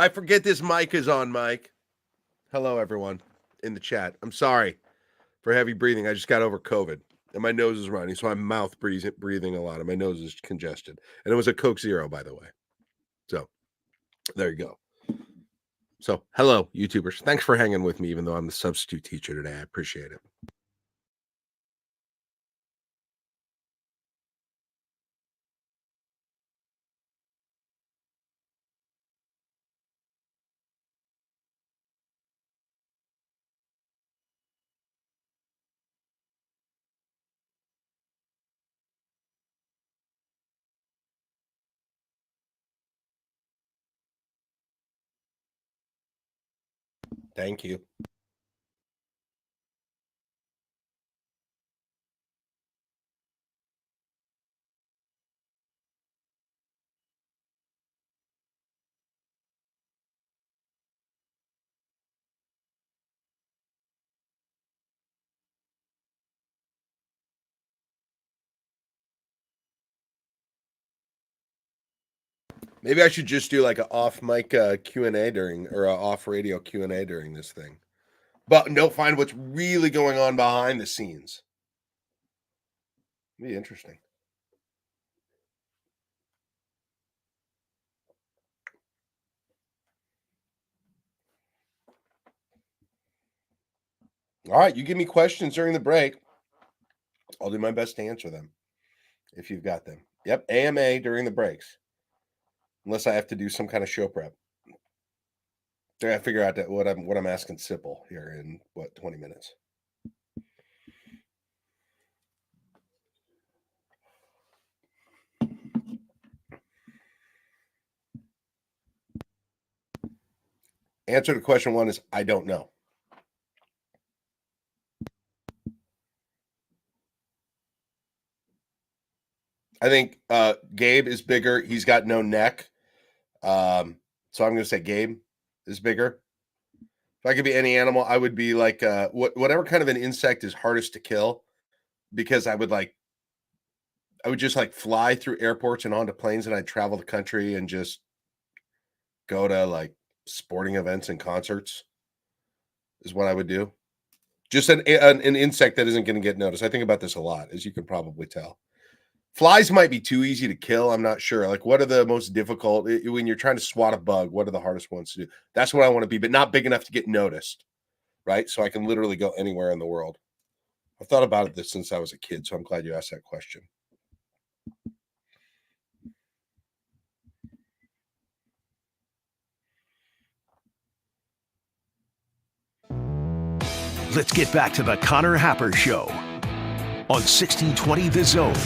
Speaker 6: I forget this mic is on, Mike. Hello, everyone in the chat. I'm sorry for heavy breathing. I just got over COVID, and my nose is running, so I'm mouth breathing a lot, and my nose is congested. And it was a Coke Zero, by the way. So there you go. So hello, YouTubers. Thanks for hanging with me, even though I'm the substitute teacher today. I appreciate it. Thank you. Maybe I should just do like an off mic Q&A during, or a off radio Q&A during this thing. But don't find what's really going on behind the scenes. Be interesting. All right, you give me questions during the break. I'll do my best to answer them if you've got them. Yep, AMA during the breaks. Unless I have to do some kind of show prep. I gotta figure out what I'm asking Sipple here in 20 minutes. Answer to question one is I don't know. I think Gabe is bigger. He's got no neck. So I'm going to say Gabe is bigger. If I could be any animal, I would be like whatever kind of an insect is hardest to kill, because I would just like fly through airports and onto planes, and I'd travel the country and just go to like sporting events and concerts is what I would do. Just an insect that isn't going to get noticed. I think about this a lot, as you can probably tell. Flies might be too easy to kill. I'm not sure. Like, what are the most difficult when you're trying to swat a bug? What are the hardest ones to do? That's what I want to be, but not big enough to get noticed, right? So I can literally go anywhere in the world. I've thought about this since I was a kid, so I'm glad you asked that question.
Speaker 7: Let's get back to the Connor Happer Show on 1620 The Zone.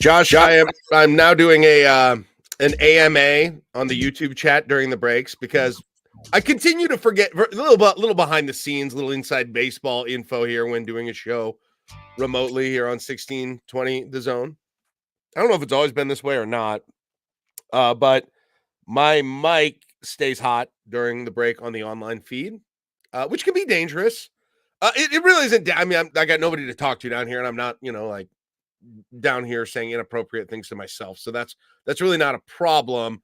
Speaker 6: Josh, I'm now doing an AMA on the YouTube chat during the breaks, because I continue to forget a little behind the scenes, little inside baseball info here when doing a show remotely here on 1620 The Zone. I don't know if it's always been this way or not, but my mic stays hot during the break on the online feed, which can be dangerous. It really isn't. I mean, I got nobody to talk to down here, and I'm not, like down here saying inappropriate things to myself. So that's really not a problem.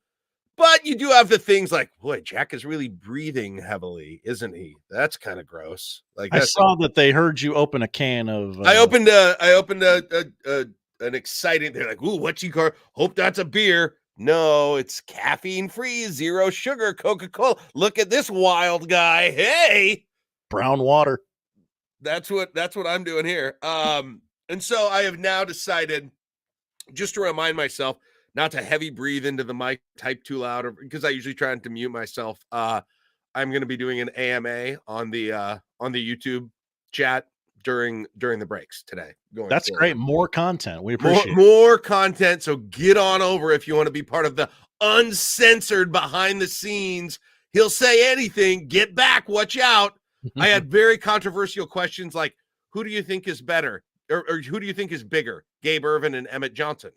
Speaker 6: But you do have the things like, boy, Jack is really breathing heavily, isn't he? That's kind of gross. Like,
Speaker 5: I saw that they heard you open a can of.
Speaker 6: I opened an exciting. They're like, ooh, what you call? Hope that's a beer. No, it's caffeine free, zero sugar Coca-Cola. Look at this wild guy. Hey,
Speaker 5: brown water.
Speaker 6: That's what I'm doing here. And so I have now decided, just to remind myself not to heavy breathe into the mic, type too loud, or because I usually try to mute myself. I'm going to be doing an AMA on the YouTube chat during the breaks today.
Speaker 5: That's forward. Great. More content. We appreciate
Speaker 6: more content. So get on over if you want to be part of the uncensored behind the scenes. He'll say anything. Get back. Watch out. I had very controversial questions like, who do you think is better? Or who do you think is bigger, Gabe Ervin and Emmett Johnson?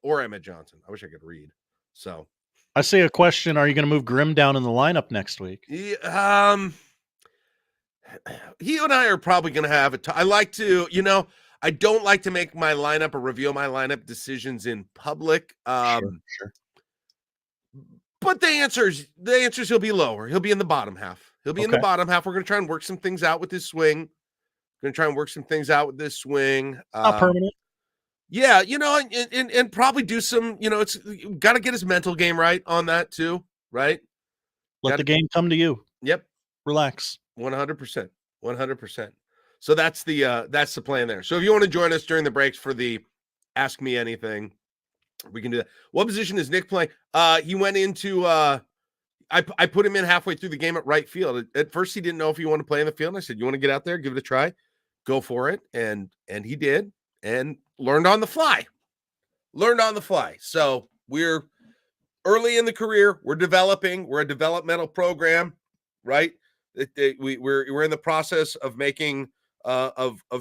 Speaker 6: Or Emmett Johnson. I wish I could read. So
Speaker 5: I see a question. Are you going to move Grimm down in the lineup next week?
Speaker 6: Yeah, he and I are probably going to have it. I like to, I don't like to make my lineup or reveal my lineup decisions in public.
Speaker 5: Sure.
Speaker 6: But the answer is he'll be lower. He'll be in the bottom half. We're going to try and work some things out with this swing. Not
Speaker 5: permanent.
Speaker 6: Yeah, and probably do some, it's got to get his mental game right on that too, right?
Speaker 5: Let the game come to you.
Speaker 6: Yep.
Speaker 5: Relax.
Speaker 6: 100%. So that's the plan there. So if you want to join us during the breaks for the Ask Me Anything, we can do that. What position is Nick playing? He went into I put him in halfway through the game at right field. At first he didn't know if he wanted to play in the field. And I said, "You want to get out there, give it a try, go for it." And he did, and learned on the fly. So we're early in the career. We're developing. We're a developmental program, right? We're in the process of making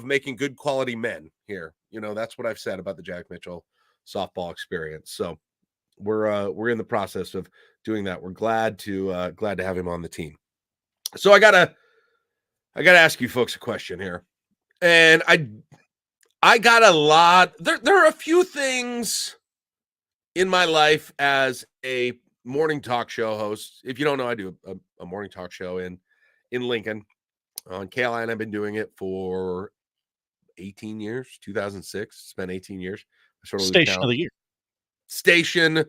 Speaker 6: making good quality men here. That's what I've said about the Jack Mitchell softball experience. So we're in the process of doing that. We're glad to have him on the team. So I gotta ask you folks a question here, and I got a lot. There are a few things in my life as a morning talk show host. If you don't know, I do a morning talk show in Lincoln on KLIN. I've been doing it for 18 years. 2006. It's been 18 years.
Speaker 5: Station of the year.
Speaker 6: Station.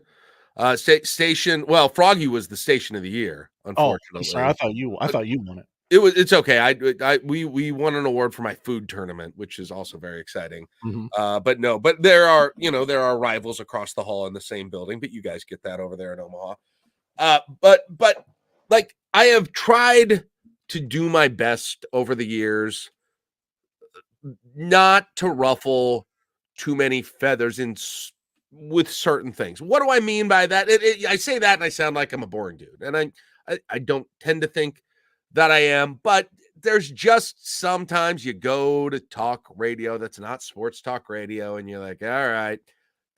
Speaker 6: Well, Froggy was the station of the year. Unfortunately,
Speaker 5: sorry. I thought you won it.
Speaker 6: It's okay. We won an award for my food tournament, which is also very exciting.
Speaker 5: Mm-hmm.
Speaker 6: But there are rivals across the hall in the same building. But you guys get that over there in Omaha. But like I have tried to do my best over the years, not to ruffle too many feathers with certain things. What do I mean by that? I say that and I sound like I'm a boring dude, and I don't tend to think that I am, but there's just sometimes you go to talk radio that's not sports talk radio, and you're like, all right,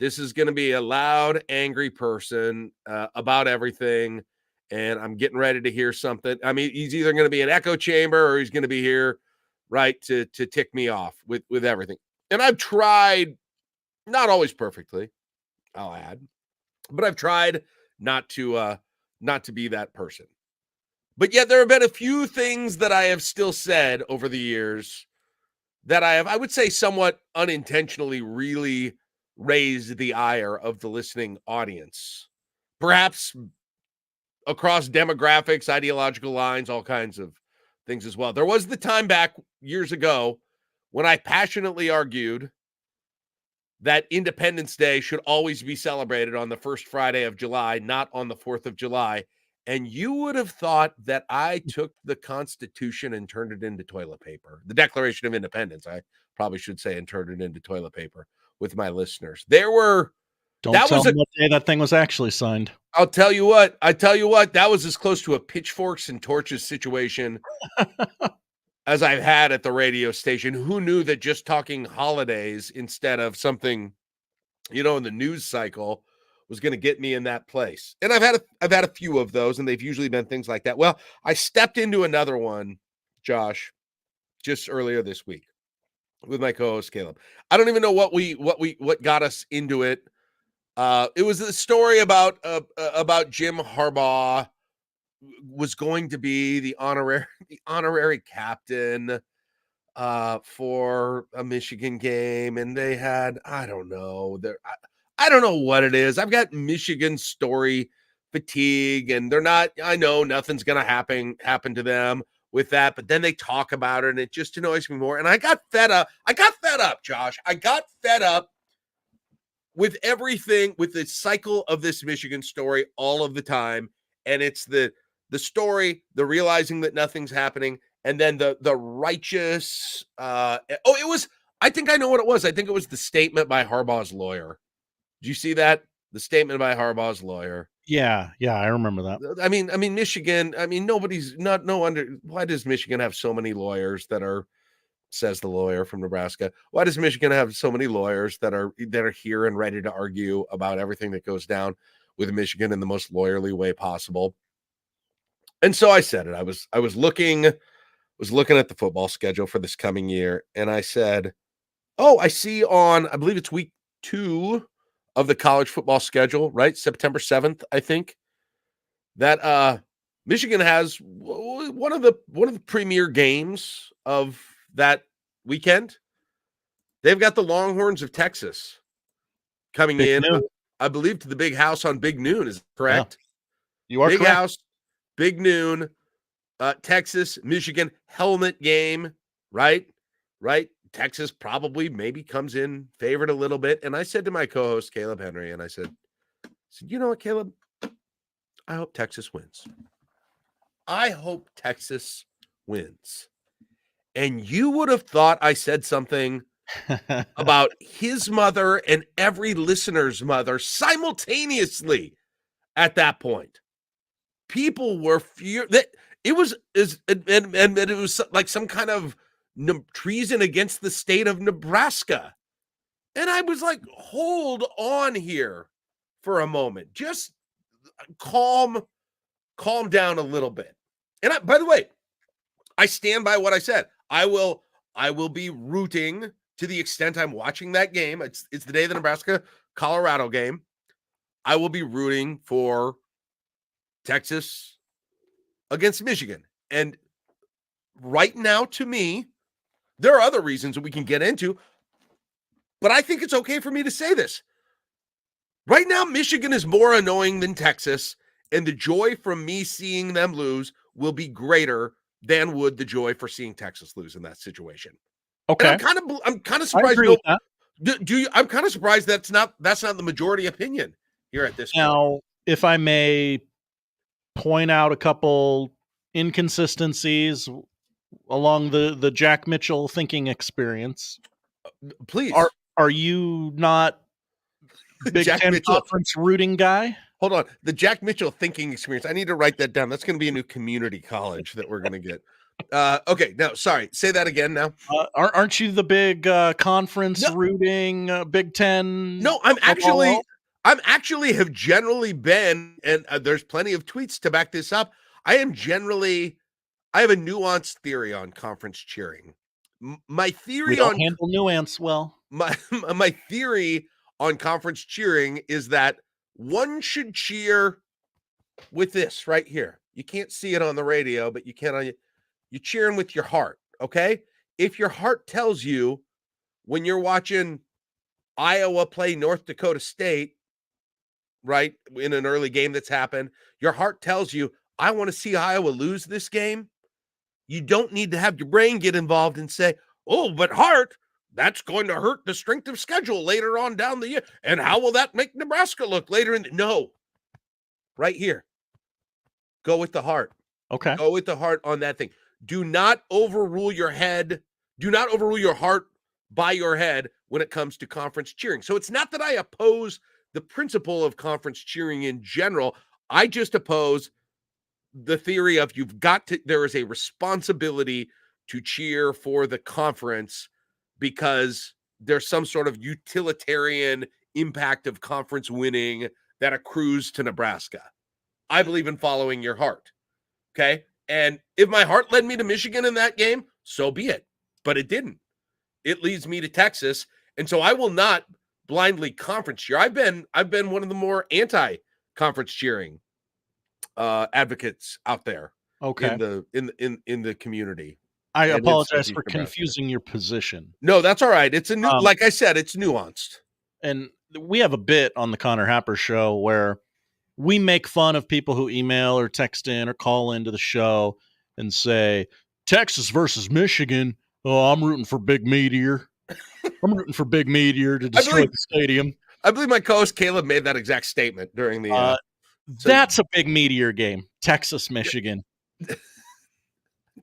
Speaker 6: this is going to be a loud, angry person about everything, and I'm getting ready to hear something. I mean, he's either going to be an echo chamber or he's going to be here, right, to tick me off with everything. And I've tried, not always perfectly, I'll add, but I've tried not to be that person. But yet there have been a few things that I have still said over the years that I would say somewhat unintentionally really raised the ire of the listening audience. Perhaps across demographics, ideological lines, all kinds of things as well. There was the time back years ago when I passionately argued that Independence Day should always be celebrated on the first Friday of July, not on the 4th of July. And you would have thought that I took the Constitution and turned it into toilet paper. The Declaration of Independence, I probably should say, and turned it into toilet paper with my listeners. There were...
Speaker 5: Don't tell them what day that thing was actually signed.
Speaker 6: I'll tell you what, that was as close to a pitchforks and torches situation as I've had at the radio station. Who knew that just talking holidays instead of something, in the news cycle was going to get me in that place? And I've had a few of those, and they've usually been things like that. Well, I stepped into another one, Josh, just earlier this week with my co-host Caleb. I don't even know what got us into it. It was the story about Jim Harbaugh was going to be the honorary captain for a Michigan game, and they had, I don't know what it is. I've got Michigan story fatigue, and they're not. I know nothing's gonna happen to them with that, but then they talk about it, and it just annoys me more. And I got fed up. Josh. I got fed up with everything, with the cycle of this Michigan story all of the time. And it's the story, the realizing that nothing's happening, and then the righteous. I think I know what it was. I think it was the statement by Harbaugh's lawyer. Did you see that? The statement by Harbaugh's lawyer.
Speaker 5: Yeah, I remember that.
Speaker 6: I mean, Michigan. I mean, why does Michigan have so many lawyers that are? Says the lawyer from Nebraska. Why does Michigan have so many lawyers that are here and ready to argue about everything that goes down with Michigan in the most lawyerly way possible? And so I said it. I was looking was looking at the football schedule for this coming year, and I said, oh, I see on, I believe it's week 2 of the college football schedule, right? September 7th, I think, that Michigan has one of the premier games of that weekend. They've got the Longhorns of Texas coming
Speaker 5: Big
Speaker 6: in,
Speaker 5: noon.
Speaker 6: I believe, to the Big House on Big Noon. Is that correct?
Speaker 5: Yeah. You are
Speaker 6: Big
Speaker 5: correct.
Speaker 6: House, Big Noon, Texas, Michigan, helmet game, right? Right? Texas probably maybe comes in favored a little bit. And I said to my co-host, Caleb Henry, and I said, you know what, Caleb? I hope Texas wins. I hope Texas wins. And you would have thought I said something about his mother and every listener's mother simultaneously at that point. People were furious. It was like some kind of treason against the state of Nebraska. And I was like, hold on here for a moment. Just calm down a little bit. And by the way, I stand by what I said. I will be rooting to the extent I'm watching that game. It's the day of the Nebraska-Colorado game. I will be rooting for Texas against Michigan. And right now, to me, there are other reasons that we can get into, but I think it's okay for me to say this. Right now, Michigan is more annoying than Texas, and the joy from me seeing them lose will be greater than would the joy for seeing Texas lose in that situation.
Speaker 5: Okay.
Speaker 6: And I'm kind of surprised. I'm kind of surprised that's not the majority opinion here at this point.
Speaker 5: Now, if I may point out a couple inconsistencies along the Jack Mitchell thinking experience,
Speaker 6: please.
Speaker 5: Are you not Big
Speaker 6: Jack
Speaker 5: Ten
Speaker 6: Mitchell
Speaker 5: conference rooting guy?
Speaker 6: Hold on. The Jack Mitchell thinking experience. I need to write that down. That's going to be a new community college that we're going to get. Okay. No, sorry. Say that again now.
Speaker 5: Aren't you the big conference rooting Big Ten?
Speaker 6: No, I'm actually have generally been, and there's plenty of tweets to back this up. I have a nuanced theory on conference cheering. My theory
Speaker 5: we don't handle nuance well.
Speaker 6: My theory on conference cheering is that one should cheer with this right here. You can't see it on the radio, but you can on you cheering with your heart, okay? If your heart tells you when you're watching Iowa play North Dakota State, right, in an early game that's happened, your heart tells you, I want to see Iowa lose this game. You don't need to have your brain get involved and say, oh, but heart, that's going to hurt the strength of schedule later on down the year. And how will that make Nebraska look later in no. Right here. Go with the heart.
Speaker 5: Okay.
Speaker 6: Go with the heart on that thing. Do not overrule your head. Do not overrule your heart by your head when it comes to conference cheering. So it's not that I oppose the principle of conference cheering in general. I just oppose the theory of there is a responsibility to cheer for the conference because there's some sort of utilitarian impact of conference winning that accrues to Nebraska. I believe in following your heart. Okay. And if my heart led me to Michigan in that game, so be it. But it didn't. It leads me to Texas. And so I will not blindly conference cheer. I've been one of the more anti-conference cheering advocates out there.
Speaker 5: Okay.
Speaker 6: In the community.
Speaker 5: I apologize for confusing your position.
Speaker 6: No, that's all right. It's like I said, it's nuanced.
Speaker 5: And we have a bit on the Connor Happer show where we make fun of people who email or text in or call into the show and say, Texas versus Michigan. Oh, I'm rooting for Big Meteor. I'm rooting for Big Meteor to destroy the stadium.
Speaker 6: I believe my co-host Caleb made that exact statement during the.
Speaker 5: That's a Big Meteor game. Texas, Michigan.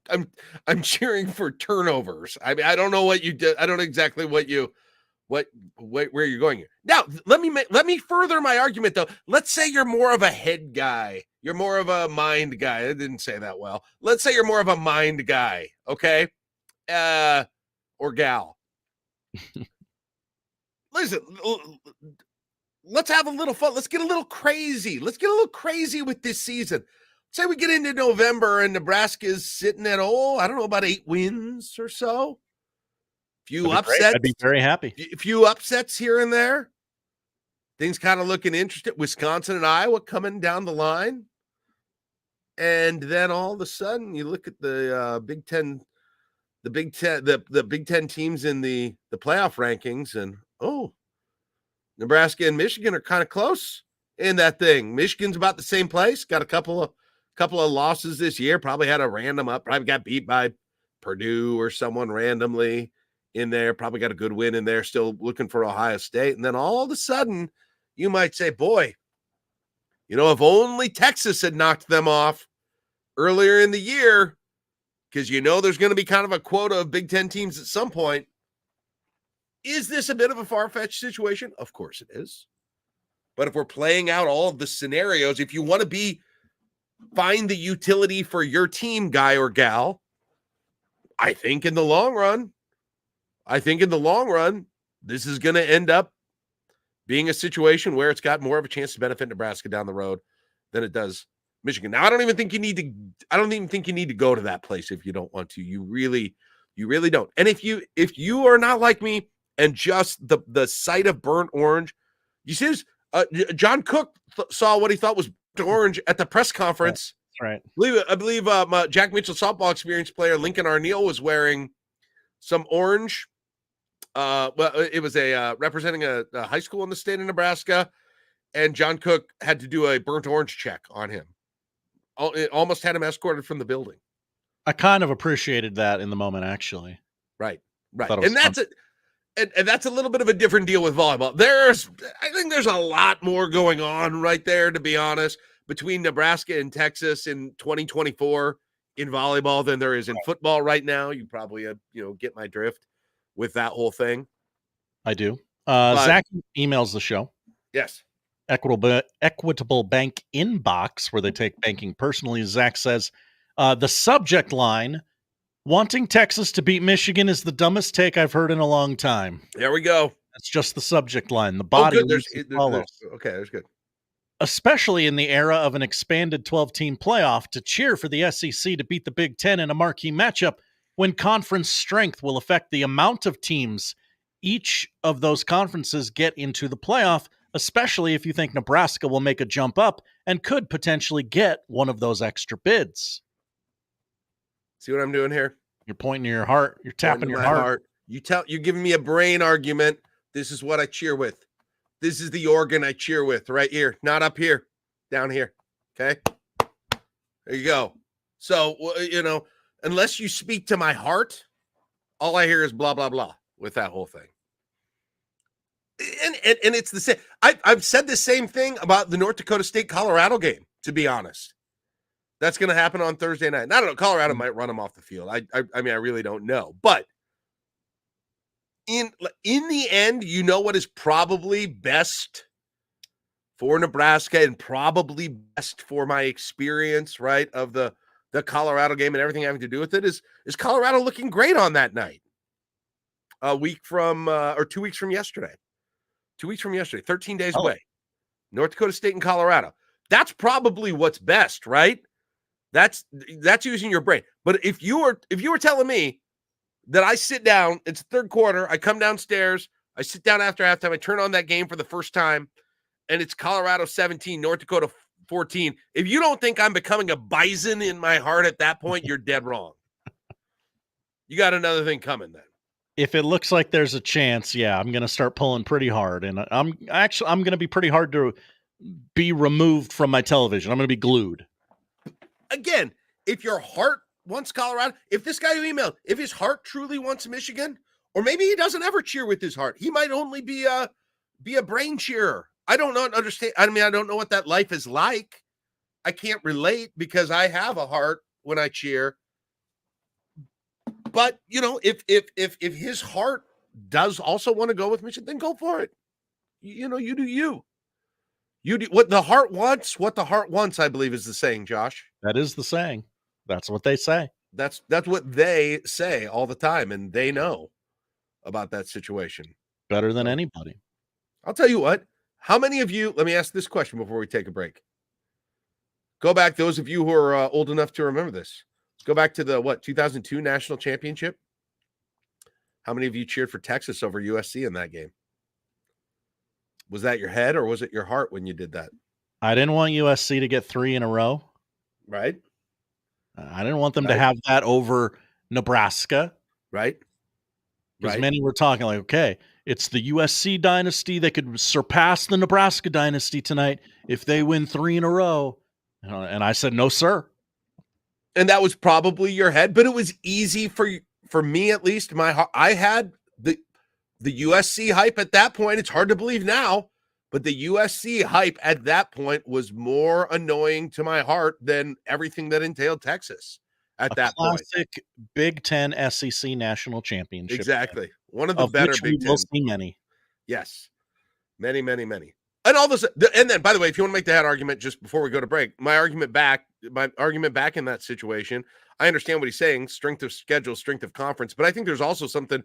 Speaker 6: I'm cheering for turnovers. I mean, I don't know what you did. I don't know exactly where you're going here. Now, let me further my argument though. Let's say you're more of a head guy. You're more of a mind guy. I didn't say that well. Let's say you're more of a mind guy, okay? Or gal. Listen, let's have a little fun. Let's get a little crazy. Let's get a little crazy with this season. say we get into November and Nebraska's sitting at, I don't know, about 8 wins or so. Few upsets.
Speaker 5: I'd be very happy.
Speaker 6: Few upsets here and there. Things kind of looking interesting. Wisconsin and Iowa coming down the line. And then all of a sudden you look at the Big Ten, the Big Ten teams in the playoff rankings, and Nebraska and Michigan are kind of close in that thing. Michigan's about the same place. Got a couple of losses this year. Probably had a random up. Probably got beat by Purdue or someone randomly in there. Probably got a good win in there. Still looking for Ohio State. And then all of a sudden, you might say, boy, if only Texas had knocked them off earlier in the year, because there's going to be kind of a quota of Big Ten teams at some point. Is this a bit of a far-fetched situation? Of course it is. But if we're playing out all of the scenarios, if you want to find the utility for your team, guy or gal, I think in the long run, this is going to end up being a situation where it's got more of a chance to benefit Nebraska down the road than it does Michigan. Now, I don't even think you need to go to that place if you don't want to. You really don't. And if you are not like me and just the sight of burnt orange, you see this, John Cook saw what he thought was burnt orange at the press conference.
Speaker 5: Right.
Speaker 6: I believe Jack Mitchell softball experience player Lincoln Arneal was wearing some orange. It was representing a high school in the state of Nebraska, and John Cook had to do a burnt orange check on him. It almost had him escorted from the building.
Speaker 5: I kind of appreciated that in the moment, actually.
Speaker 6: Right. And that's a little bit of a different deal with volleyball. I think there's a lot more going on right there, to be honest, between Nebraska and Texas in 2024 in volleyball than there is in football right now. You probably get my drift with that whole thing.
Speaker 5: I do. Zach emails the show.
Speaker 6: Yes.
Speaker 5: Equitable Bank Inbox, where they take banking personally. Zach says, the subject line, wanting Texas to beat Michigan is the dumbest take I've heard in a long time.
Speaker 6: There we go.
Speaker 5: That's just the subject line. The body follows.
Speaker 6: Okay, that's good.
Speaker 5: Especially in the era of an expanded 12-team playoff, to cheer for the SEC to beat the Big Ten in a marquee matchup when conference strength will affect the amount of teams each of those conferences get into the playoff, especially if you think Nebraska will make a jump up and could potentially get one of those extra bids.
Speaker 6: See what I'm doing here?
Speaker 5: You're pointing to your heart. You're tapping your heart.
Speaker 6: You're giving me a brain argument. This is what I cheer with. This is the organ I cheer with right here, not up here, down here. Okay. There you go. So, unless you speak to my heart, all I hear is blah, blah, blah with that whole thing. And it's the same. I've said the same thing about the North Dakota State Colorado game, to be honest. That's going to happen on Thursday night. And I don't know. Colorado might run them off the field. I mean, I really don't know. But in the end, what is probably best for Nebraska and probably best for my experience, right, of the Colorado game and everything having to do with it is Colorado looking great on that night. 2 weeks from yesterday. 2 weeks from yesterday, 13 days away. North Dakota State and Colorado. That's probably what's best, right? That's using your brain. But if you were telling me that I sit down, it's third quarter, I come downstairs, I sit down after halftime, I turn on that game for the first time, and it's Colorado 17, North Dakota 14. If you don't think I'm becoming a bison in my heart at that point, you're dead wrong. You got another thing coming then.
Speaker 5: If it looks like there's a chance, I'm going to start pulling pretty hard. And I'm going to be pretty hard to be removed from my television. I'm going to be glued.
Speaker 6: Again, if your heart wants Colorado, if this guy who emailed, if his heart truly wants Michigan, or maybe he doesn't ever cheer with his heart. He might only be a brain cheerer. I don't understand. I mean, I don't know what that life is like. I can't relate because I have a heart when I cheer. But, if his heart does also want to go with Michigan, then go for it. You do you. You do what the heart wants, I believe is the saying, Josh.
Speaker 5: That is the saying. That's what they say.
Speaker 6: That's what they say all the time, and they know about that situation.
Speaker 5: Better than anybody.
Speaker 6: I'll tell you what. How many of you, let me ask this question before we take a break. Go back, those of you who are old enough to remember this. Go back to the 2002 national championship. How many of you cheered for Texas over USC in that game? Was that your head or was it your heart when you did that?
Speaker 5: I didn't want USC to get 3 in a row.
Speaker 6: Right.
Speaker 5: I didn't want them to have that over Nebraska.
Speaker 6: Right.
Speaker 5: Because many were talking like, okay, it's the USC dynasty that could surpass the Nebraska dynasty tonight if they win 3 in a row. And I said, no, sir.
Speaker 6: And that was probably your head, but it was easy for me, at least. I had the USC hype at that point. It's hard to believe now, but the USC hype at that point was more annoying to my heart than everything that entailed Texas at that point.
Speaker 5: Classic Big Ten SEC national championship.
Speaker 6: Exactly. One of the better Big Ten.
Speaker 5: We'll see many.
Speaker 6: Yes. Many, many, many. And all this, and then, by the way, if you want to make the head argument just before we go to break, my argument back in that situation, I understand what he's saying, strength of schedule, strength of conference, but I think there's also something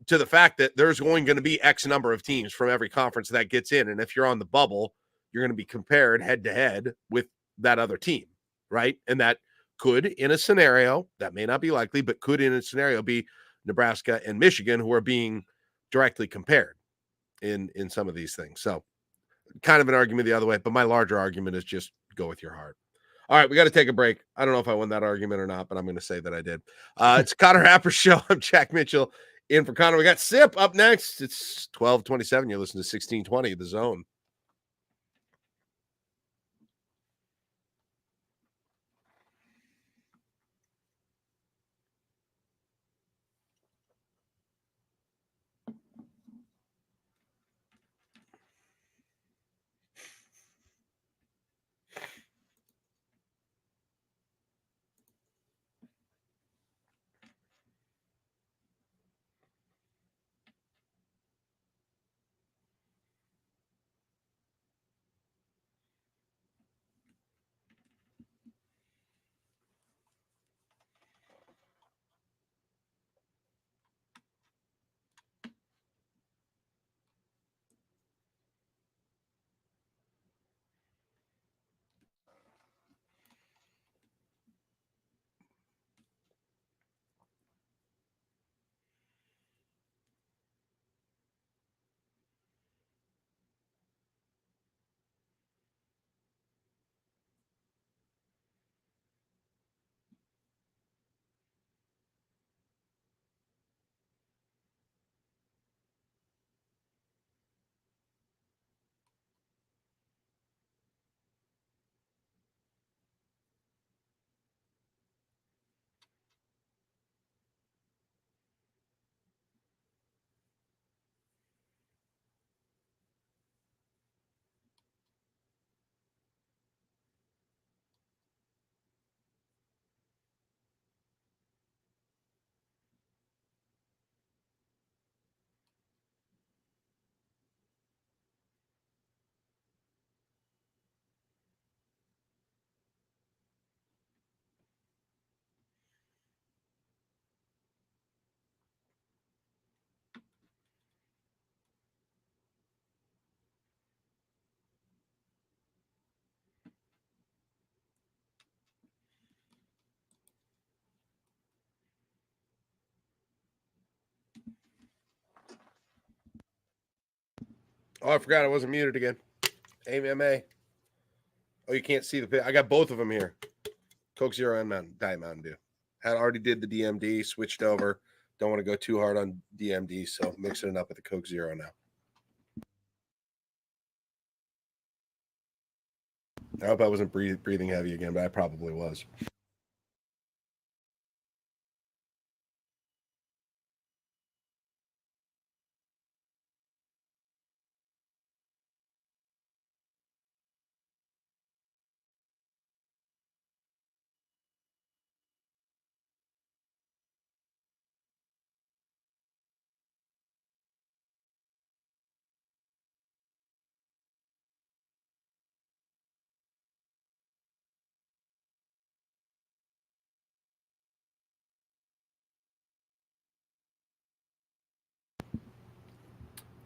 Speaker 6: to the fact that there's going to be X number of teams from every conference that gets in, and if you're on the bubble, you're going to be compared head-to-head with that other team, right? And that could, in a scenario, that may not be likely, but could, in a scenario, be Nebraska and Michigan, who are being directly compared in some of these things. So, kind of an argument the other way, but my larger argument is just go with your heart. All right, we got to take a break. I don't know if I won that argument or not, but I'm going to say that I did. It's Connor Happer Show. I'm Jack Mitchell in for Connor. We got Sip up next. It's 12:27. You're listening to 1620, The Zone. Oh, I forgot I wasn't muted again. AMA. Oh, you can't see the pit. I got both of them here. Coke Zero and Diet Mountain Dew. Had already did the DMD, switched over. Don't want to go too hard on DMD, so mixing it up with the Coke Zero now. I hope I wasn't breathing heavy again, but I probably was.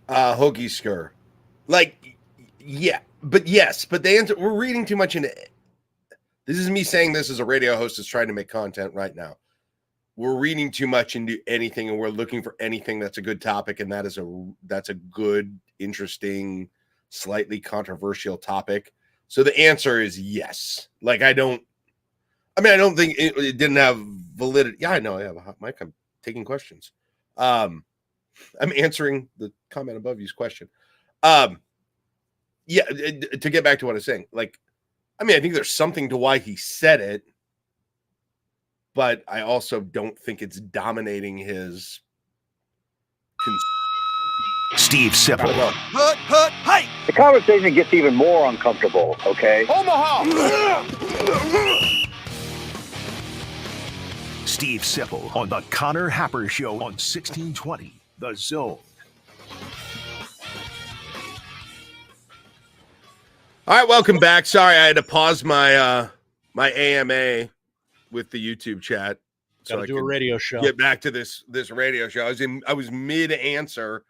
Speaker 6: Hoagie Skur. Like, yeah, but yes, but we're reading too much into it. This is me saying this as a radio host that's trying to make content right now. We're reading too much into anything, and we're looking for anything that's a good topic, and that's a good, interesting, slightly controversial topic. So the answer is yes. Like, I don't think it didn't have validity. Yeah, I know. I have a hot mic. I'm taking questions. I'm answering the comment above you's question. To get back to what I was saying, like, I think there's something to why he said it, but I also don't think it's dominating his.
Speaker 7: Steve Sipple.
Speaker 16: Hey! The conversation gets even more uncomfortable, okay?
Speaker 7: Omaha! Steve Sipple on the Connor Happer Show on 1620, The Zone.
Speaker 6: All right, welcome back. Sorry, I had to pause my my AMA with the YouTube chat.
Speaker 5: So I do a radio show.
Speaker 6: Get back to this radio show. I was mid answer.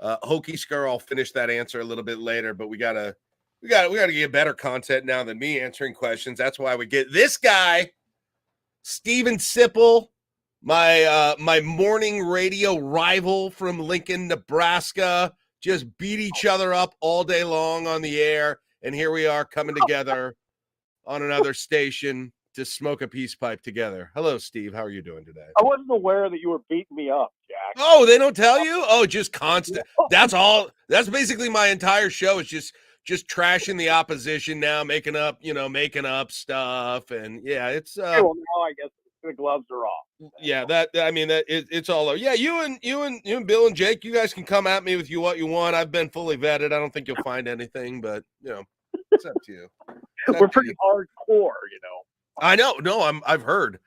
Speaker 6: Hokey Skir, I'll finish that answer a little bit later, but we gotta get better content now than me answering questions. That's why we get this guy, Steven Sipple, my morning radio rival from Lincoln, Nebraska. Just beat each other up all day long on the air, and here we are coming together on another station to smoke a peace pipe together. Hello, Steve. How are you doing today?
Speaker 17: I wasn't aware that you were beating me up, Jack.
Speaker 6: Oh, they don't tell you? Oh, just constant. That's all. That's basically my entire show is just trashing the opposition now, making up stuff. And yeah, it's
Speaker 17: okay, well, now I guess the gloves are off.
Speaker 6: Yeah, it's all over. Yeah, you and Bill and Jake, you guys can come at me with what you want. I've been fully vetted. I don't think you'll find anything, but it's up to you.
Speaker 17: We're pretty hardcore,
Speaker 6: I know. No, I've heard.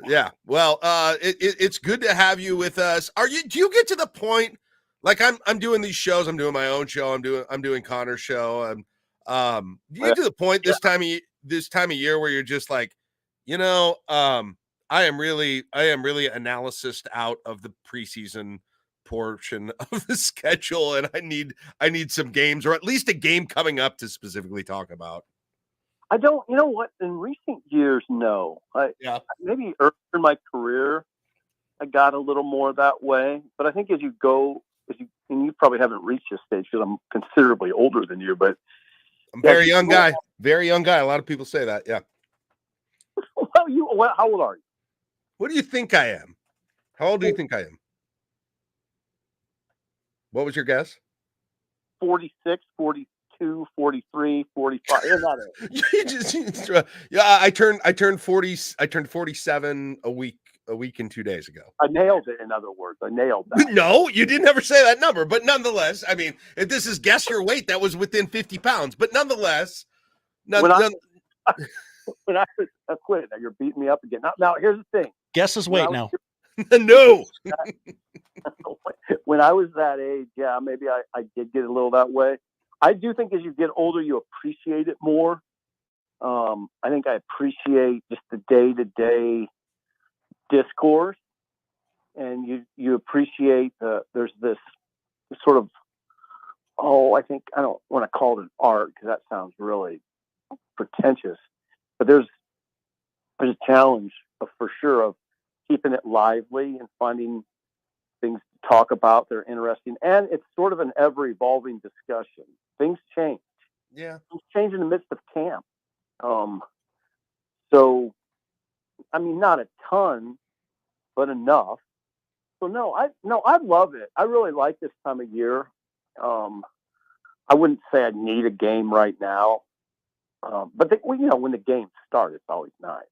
Speaker 6: Yeah. Well, it's good to have you with us. Do you get to the point, like I'm doing these shows, I'm doing my own show, I'm doing Connor's show, and do you get to the point this time of year where you're just like, I am really analysised out of the preseason portion of the schedule, and I need some games, or at least a game coming up to specifically talk about.
Speaker 17: I don't, you know what? In recent years, no. Maybe early in my career, I got a little more that way. But I think as you go, and you probably haven't reached this stage because I'm considerably older than you, but
Speaker 6: I'm a very young guy. Very young guy. A lot of people say that. Yeah.
Speaker 17: Well, how old are you?
Speaker 6: What do you think I am? How old do you think I am? What was your guess?
Speaker 17: 46, 42, 43, 45.
Speaker 6: I turned 40. I turned 47 a week and 2 days ago.
Speaker 17: I nailed it. In other words, I nailed that.
Speaker 6: No, you didn't ever say that number, but nonetheless, if this is guess your weight, that was within 50 pounds. But nonetheless,
Speaker 17: when I was quit. Now you're beating me up again. Now here's the thing.
Speaker 5: Guess his weight now.
Speaker 6: No.
Speaker 17: When I was that age, yeah, maybe I did get a little that way. I do think as you get older, you appreciate it more. I think I appreciate just the day-to-day discourse, and you appreciate there's this sort of, I don't want to call it an art because that sounds really pretentious, but there's a challenge for sure of keeping it lively and finding things to talk about that are interesting. And it's sort of an ever-evolving discussion. Things change.
Speaker 6: Yeah.
Speaker 17: Things change in the midst of camp. So, not a ton, but enough. So I love it. I really like this time of year. I wouldn't say I need a game right now. But when the games start, it's always nice.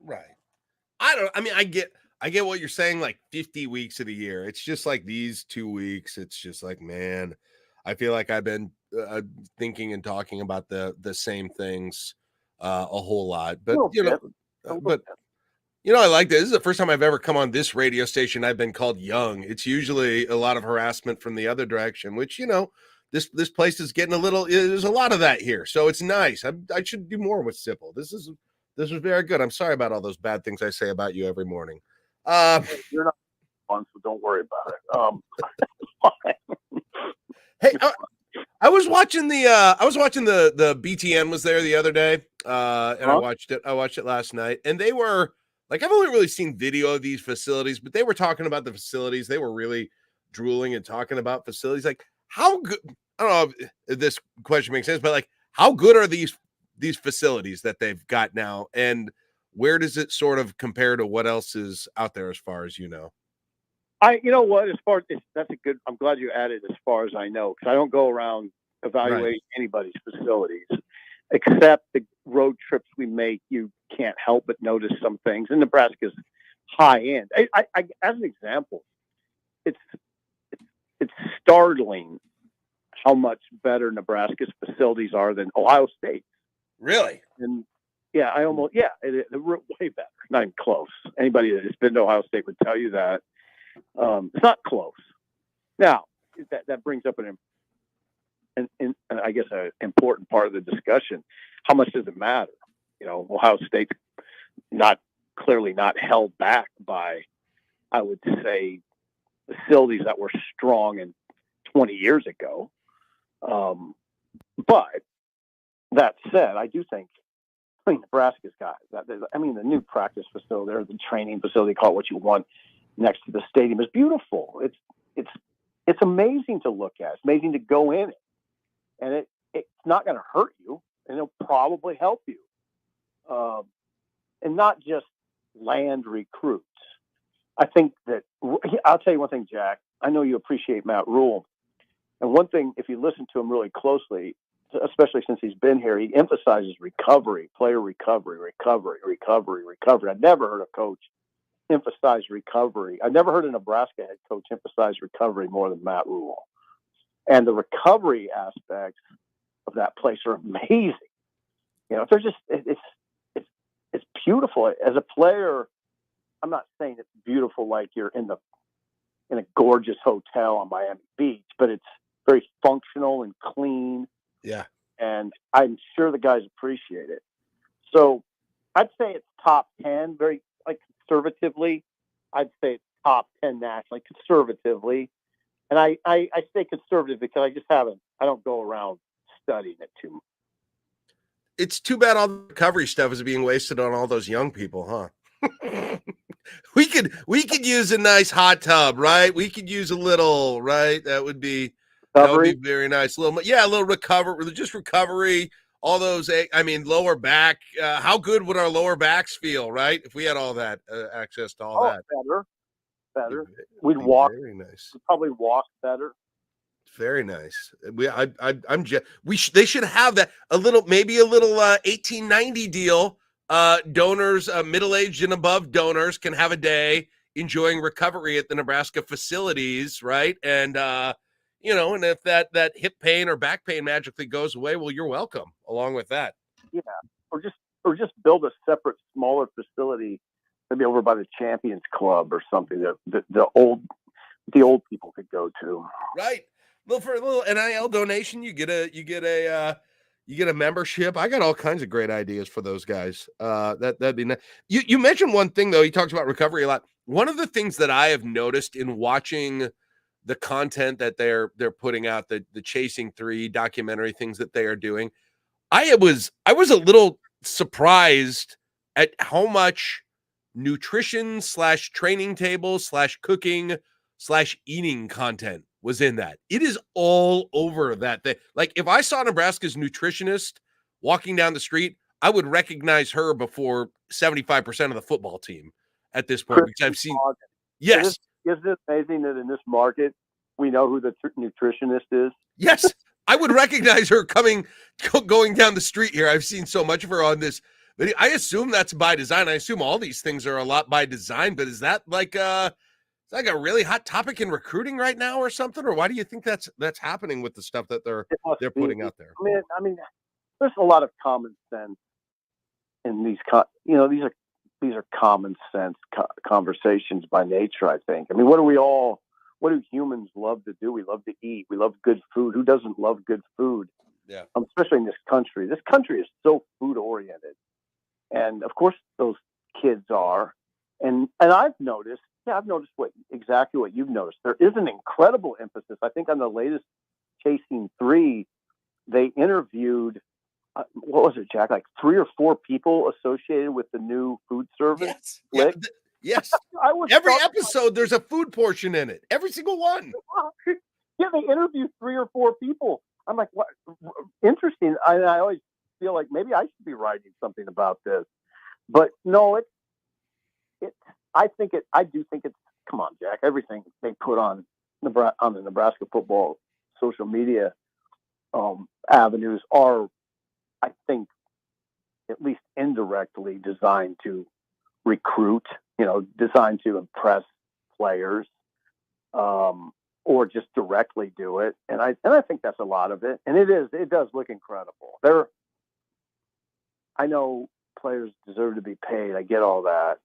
Speaker 6: Right. I get what you're saying, like 50 weeks of the year. It's just like these 2 weeks. It's just like, man, I feel like I've been thinking and talking about the same things a whole lot. But, I like this. This is the first time I've ever come on this radio station. I've been called young. It's usually a lot of harassment from the other direction, which, this place is getting there's a lot of that here. So it's nice. I should do more with Sipple. This was very good. I'm sorry about all those bad things I say about you every morning.
Speaker 17: You're not on, so don't worry about it.
Speaker 6: Hey, I was watching the BTN was there the other day. and I watched it. I watched it last night, and they were like, I've only really seen video of these facilities, but they were talking about the facilities. They were really drooling and talking about facilities. Like, how good? I don't know if this question makes sense, but like, how good are these facilities that they've got now, and where does it sort of compare to what else is out there, as far as you know?
Speaker 17: You know what, as far as that's a good, I'm glad you added as far as I know, because I don't go around evaluating anybody's facilities, except the road trips we make. You can't help but notice some things, and Nebraska's high end. I as an example, it's startling how much better Nebraska's facilities are than Ohio State.
Speaker 6: Really?
Speaker 17: And yeah, they're way better. Not even close. Anybody that has been to Ohio State would tell you that. It's not close. Now, that brings up an I guess an important part of the discussion. How much does it matter? You know, Ohio State's clearly not held back by, I would say, facilities that were strong in 20 years ago. But that said, I do think, Nebraska's got that. The new practice facility, or the training facility, call it what you want, next to the stadium is beautiful. It's amazing to look at. It's amazing to go in it, and it's not going to hurt you, and it'll probably help you, and not just land recruits. I think that I'll tell you one thing, Jack. I know you appreciate Matt Rhule, and one thing, if you listen to him really closely, especially since he's been here, he emphasizes recovery, player recovery. I've never heard a coach emphasize recovery. I've never heard a Nebraska head coach emphasize recovery more than Matt Rhule. And the recovery aspects of that place are amazing. You know, they're just it's beautiful. As a player, I'm not saying it's beautiful like you're in a gorgeous hotel on Miami Beach, but it's very functional and clean.
Speaker 6: Yeah.
Speaker 17: And I'm sure the guys appreciate it. So I'd say it's top 10, very conservatively. I'd say it's top 10 nationally, conservatively. And I say conservative because I don't go around studying it too much.
Speaker 6: It's too bad all the recovery stuff is being wasted on all those young people, huh? We could use a nice hot tub, right? We could use a little, right? That would be very nice. A little recovery. All those, lower back. How good would our lower backs feel, right? If we had all that access to all that.
Speaker 17: Better. We'd walk.
Speaker 6: Very nice.
Speaker 17: We'd probably walk better.
Speaker 6: Very nice. They should have that maybe a little 1890 deal. Donors, middle-aged and above donors can have a day enjoying recovery at the Nebraska facilities, right? And and if that hip pain or back pain magically goes away, well, you're welcome along with that.
Speaker 17: Yeah, or just build a separate, smaller facility, maybe over by the Champions Club or something that the old people could go to.
Speaker 6: Right. Well, for a little NIL donation, you get a membership. I got all kinds of great ideas for those guys. That'd be nice. You mentioned one thing though. He talks about recovery a lot. One of the things that I have noticed in watching the content that they're putting out, the Chasing 3 documentary things that they are doing, I was a little surprised at how much nutrition / training table / cooking / eating content was in that. It is all over that thing. Like, if I saw Nebraska's nutritionist walking down the street, I would recognize her before 75% of the football team at this point, because I've seen. Yes.
Speaker 17: Isn't it amazing that in this market, we know who the nutritionist is?
Speaker 6: Yes. I would recognize her going down the street here. I've seen so much of her on this video. I assume that's by design. I assume all these things are a lot by design, but is that like a really hot topic in recruiting right now or something? Or why do you think that's happening with the stuff that they're putting out there?
Speaker 17: I mean, there's a lot of common sense in these, these are common sense conversations by nature, I think. I mean, what do humans love to do? We love to eat. We love good food. Who doesn't love good food?
Speaker 6: Yeah.
Speaker 17: Especially in this country. This country is so food oriented. And of course those kids are. And I've noticed exactly what you've noticed. There is an incredible emphasis. I think on the latest Chasing 3, they interviewed what was it, Jack? Like 3 or 4 people associated with the new food service.
Speaker 6: Yes. Yes.
Speaker 17: I was
Speaker 6: Every episode, there's a food portion in it. Every single one.
Speaker 17: Yeah, they interview 3 or 4 people. I'm like, what? Interesting. I always feel like maybe I should be writing something about this, but no, I do think it's. Come on, Jack. Everything they put on the Nebraska football social media avenues are, I think, at least indirectly designed to recruit. Designed to impress players, or just directly do it. And I think that's a lot of it. And it does look incredible. I know players deserve to be paid. I get all that,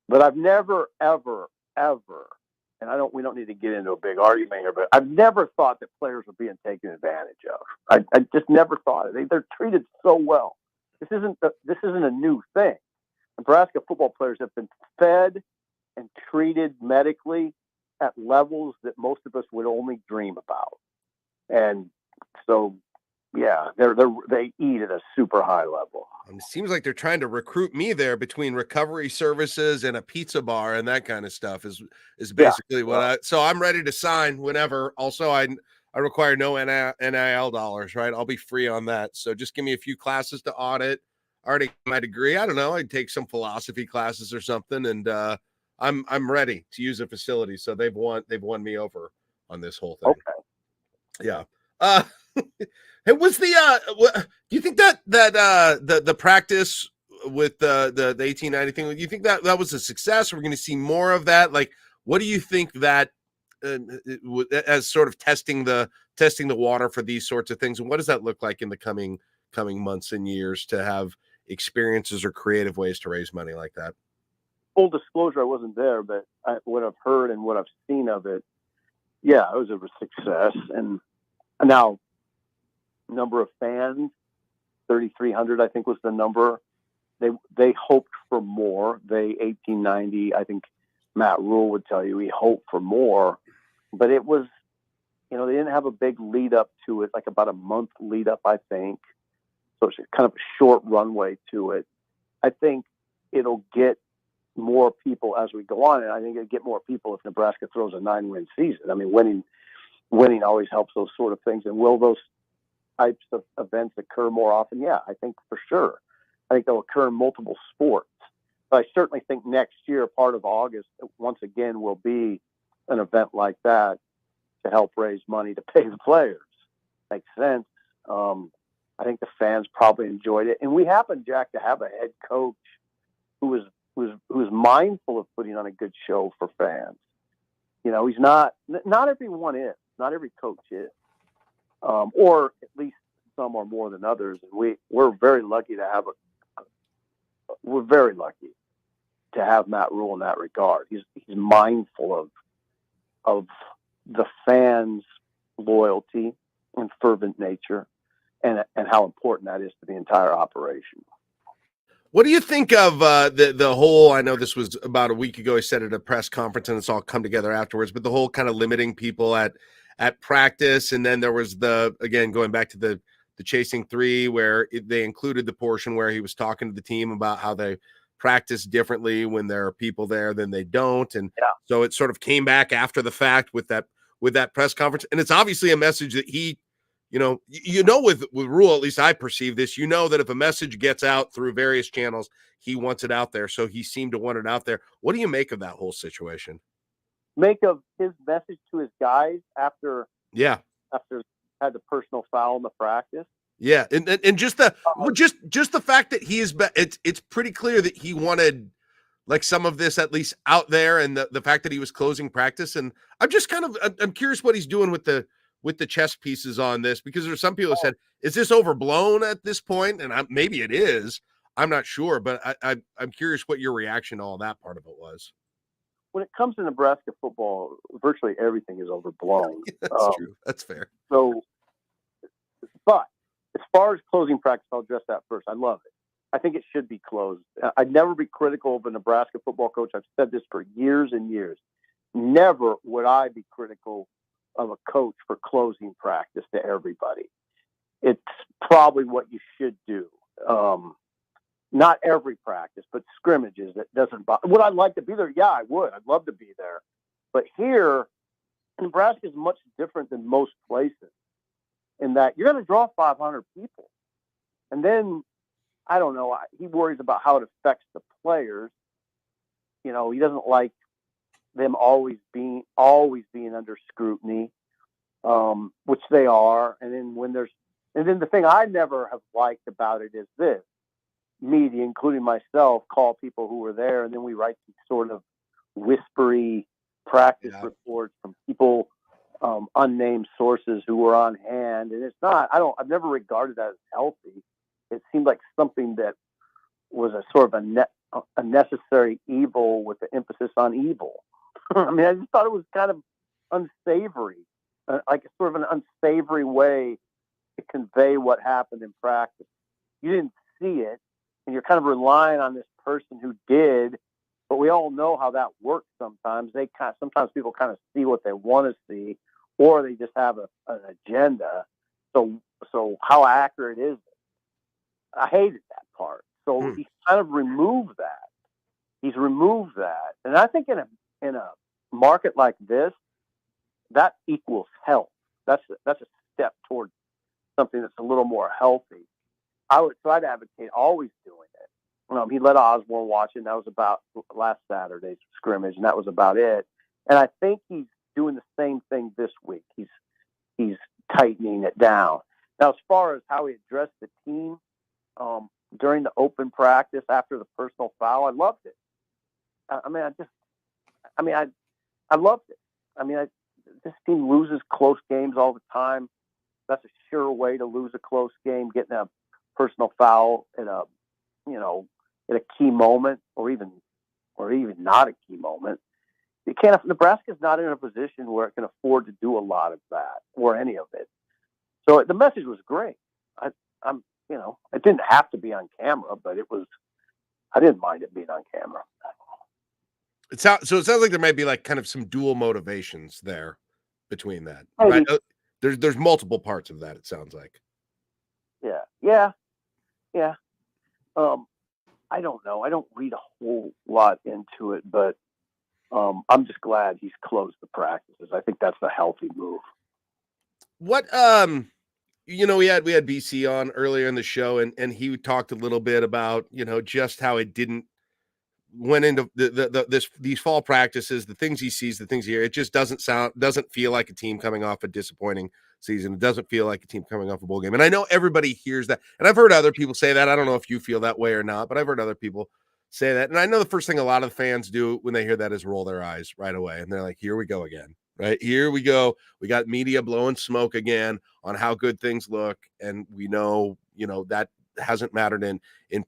Speaker 17: but I've never, ever, ever, and we don't need to get into a big argument here, but I've never thought that players were being taken advantage of. I just never thought it. They're treated so well. This isn't a new thing. Nebraska football players have been fed and treated medically at levels that most of us would only dream about. And so, yeah, they eat at a super high level.
Speaker 6: And it seems like they're trying to recruit me there between recovery services and a pizza bar and that kind of stuff is basically so I'm ready to sign whenever. Also, I require no NIL dollars, right? I'll be free on that. So just give me a few classes to audit. I already got my degree. I don't know. I'd take some philosophy classes or something, and I'm ready to use a facility. So they've won me over on this whole thing. Okay. Yeah. It was do you think that the practice with the 1890 thing, do you think that was a success? We're going to see more of that. Like, what do you think that as sort of testing the water for these sorts of things, and what does that look like in the coming months and years to have experiences or creative ways to raise money like that?
Speaker 17: Full disclosure, I wasn't there, but what I've heard and what I've seen of it, yeah, it was a success. And now, number of fans, 3,300, I think was the number. They hoped for more. 1890, I think Matt Rhule would tell you he hoped for more, but it was, they didn't have a big lead up to it, like about a month lead up, I think. So it's kind of a short runway to it. I think it'll get more people as we go on, and I think it'll get more people if Nebraska throws a 9-win season. I mean, winning always helps those sort of things. And will those types of events occur more often? Yeah, I think for sure. I think they'll occur in multiple sports. But I certainly think next year, part of August, once again, will be an event like that to help raise money to pay the players. Makes sense. I think the fans probably enjoyed it. And we happen, Jack, to have a head coach who was mindful of putting on a good show for fans. He's not everyone is. Not every coach is. Or at least some are more than others. And we're very lucky to have Matt Rhule in that regard. He's mindful of the fans' loyalty and fervent nature, and how important that is to the entire operation.
Speaker 6: What do you think of the whole? I know this was about a week ago. He said at a press conference, and it's all come together afterwards. But the whole kind of limiting people at practice, and then there was going back to the chasing 3, where they included the portion where he was talking to the team about how they practice differently when there are people there than they don't, and so it sort of came back after the fact with that press conference, and it's obviously a message that he. With Rhule, at least I perceive this, that if a message gets out through various channels, he wants it out there. So he seemed to want it out there. What do you make of that whole situation?
Speaker 17: Make of his message to his guys after had the personal foul in the practice.
Speaker 6: Yeah. And just the fact that he is, it's pretty clear that he wanted like some of this at least out there, and the fact that he was closing practice. And I'm curious what he's doing with the chess pieces on this, because there's some people who said, is this overblown at this point? And maybe it is. I'm not sure, but I'm curious what your reaction to all that part of it was.
Speaker 17: When it comes to Nebraska football, virtually everything is overblown.
Speaker 6: That's true. That's fair.
Speaker 17: So, but as far as closing practice, I'll address that first. I love it. I think it should be closed. I'd never be critical of a Nebraska football coach. I've said this for years and years. Never would I be critical of a coach for closing practice to everybody. it's probably what you should do. Not every practice, but scrimmages. That doesn't bother. Would I like to be there? Yeah, I would. I'd love to be there. But here, Nebraska is much different than most places in that you're going to draw 500 people. And then, I don't know, he worries about how it affects the players. He doesn't like them always being under scrutiny, which they are. And then the thing I never have liked about it is this: media, including myself, call people who were there, and then we write these sort of whispery practice reports from people, unnamed sources who were on hand. And it's not, I've never regarded that as healthy. It seemed like something that was a sort of a necessary evil with the emphasis on evil. I mean, I just thought it was kind of unsavory, like a sort of an unsavory way to convey what happened in practice. You didn't see it, and you're kind of relying on this person who did, but we all know how that works sometimes. Sometimes people kind of see what they want to see, or they just have an agenda. So how accurate is it? I hated that part. So he's kind of removed that. He's removed that. And I think in a market like this, that equals health. That's a step towards something that's a little more healthy. I'd advocate always doing it. He let Osborne watch it, and that was about last Saturday's scrimmage, and that was about it. And I think he's doing the same thing this week. He's tightening it down. Now, as far as how he addressed the team during the open practice after the personal foul, I loved it. I loved it. I mean, this team loses close games all the time. That's a sure way to lose a close game, getting a personal foul in a key moment, or even not a key moment. Nebraska's not in a position where it can afford to do a lot of that or any of it. So the message was great. It didn't have to be on camera, but I didn't mind it being on camera.
Speaker 6: It sounds like there might be like kind of some dual motivations there between that. Right? There's multiple parts of that, it sounds like.
Speaker 17: Yeah. I don't know. I don't read a whole lot into it, but I'm just glad he's closed the practices. I think that's a healthy move.
Speaker 6: What we had BC on earlier in the show, and he talked a little bit about just how it went into these fall practices, the things he sees, the things he hears. It just doesn't feel like a team coming off a disappointing season. It doesn't feel like a team coming off a bowl game. And I know everybody hears that, and I've heard other people say that. I don't know if you feel that way or not, but I've heard other people say that. And I know the first thing a lot of fans do when they hear that is roll their eyes right away, and they're like, "Here we go again." Right? Here we go. We got media blowing smoke again on how good things look, and we know that hasn't mattered in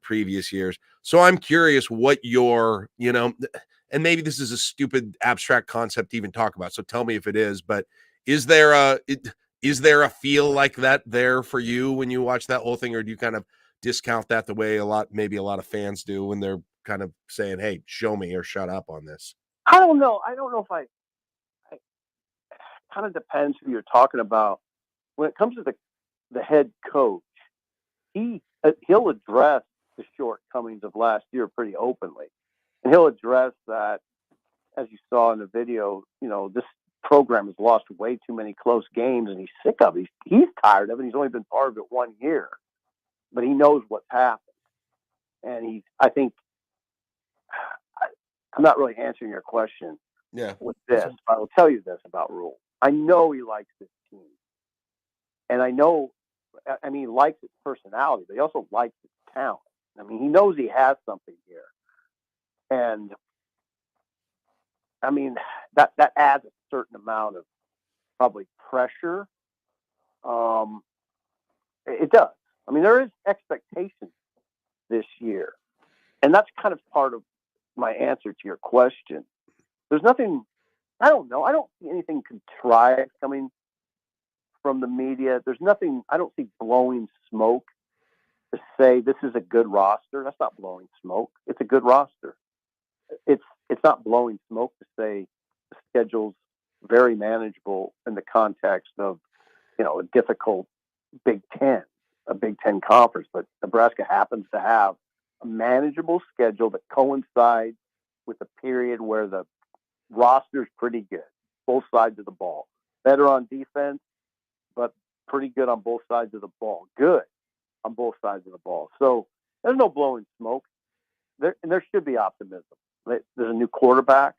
Speaker 6: previous years. So I'm curious what your, and maybe this is a stupid abstract concept to even talk about, so tell me if it is, but is there a feel like that there for you when you watch that whole thing, or do you kind of discount that the way maybe a lot of fans do when they're kind of saying, "Hey, show me," or "Shut up" on this?
Speaker 17: I don't know if I kind of depends who you're talking about. When it comes to the head coach, he'll address the shortcomings of last year pretty openly, and he'll address that, as you saw in the video. This program has lost way too many close games, and he's sick of it. He's tired of it. He's only been part of it 1 year, but he knows what's happened, and I think I'm not really answering your question with this, but I will tell you this about Rhule. I know he likes this team, and he likes its personality, but he also likes its talent. I mean, he knows he has something here, and I mean that adds a certain amount of probably pressure. It does. I mean, there is expectation this year, and that's kind of part of my answer to your question. There's nothing. I don't know. I don't see anything contrived coming from the media. There's nothing. I don't see blowing smoke to say this is a good roster. That's not blowing smoke. It's a good roster. It's not blowing smoke to say the schedule's very manageable in the context of a difficult Big Ten, a Big Ten conference, but Nebraska happens to have a manageable schedule that coincides with a period where the roster's pretty good, both sides of the ball. Better on defense, but pretty good on both sides of the ball. Good on both sides of the ball. So there's no blowing smoke. There should be optimism. There's a new quarterback.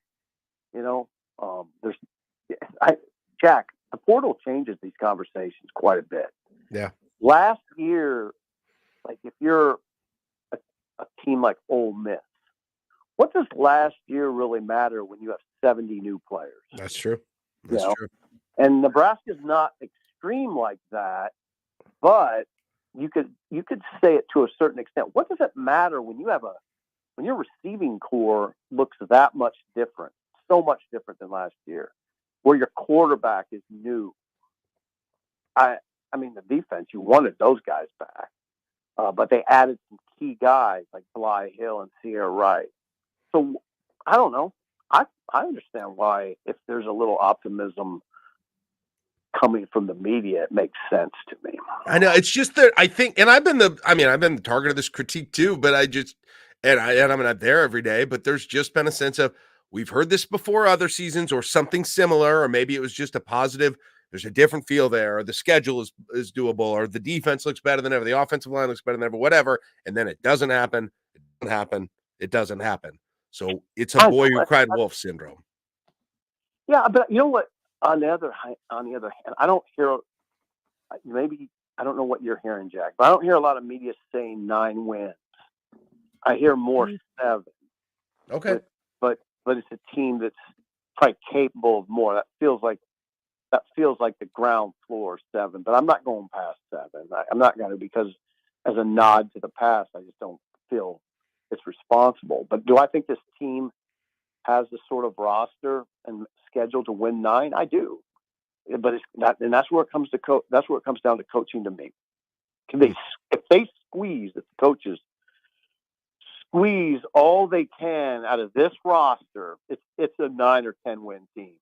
Speaker 17: Jack, the portal changes these conversations quite a bit.
Speaker 6: Yeah.
Speaker 17: Last year, like if you're a team like Ole Miss, what does last year really matter when you have 70 new players?
Speaker 6: That's true. That's true.
Speaker 17: And Nebraska's not extreme like that, but you could say it to a certain extent. What does it matter when your receiving core looks that much different, so much different than last year, where your quarterback is new? I mean, the defense, you wanted those guys back, but they added some key guys like Bly Hill and Sierra Wright. So I don't know. I understand why, if there's a little optimism coming from the media, it makes sense to me.
Speaker 6: I know, it's just that I think, and I've been the target of this critique too, but I'm not there every day, but there's just been a sense of, we've heard this before other seasons or something similar, or maybe it was just a positive. There's a different feel there, or the schedule is doable, or the defense looks better than ever, the offensive line looks better than ever, whatever. And then it doesn't happen. It doesn't happen. So it's a boy who cried wolf syndrome.
Speaker 17: Yeah, but you know what? On the other hand, I don't hear. Maybe I don't know what you're hearing, Jack, but I don't hear a lot of media saying 9 wins. I hear more 7.
Speaker 6: Okay,
Speaker 17: but it's a team that's probably capable of more. That feels like the ground floor 7. But I'm not going past 7. I'm not going to, because as a nod to the past, I just don't feel it's responsible. But do I think this team has the sort of roster and schedule to win 9? I do. But it's not, and that's where it comes to that's where it comes down to coaching to me. If the coaches squeeze all they can out of this roster, it's a 9 or 10 win team.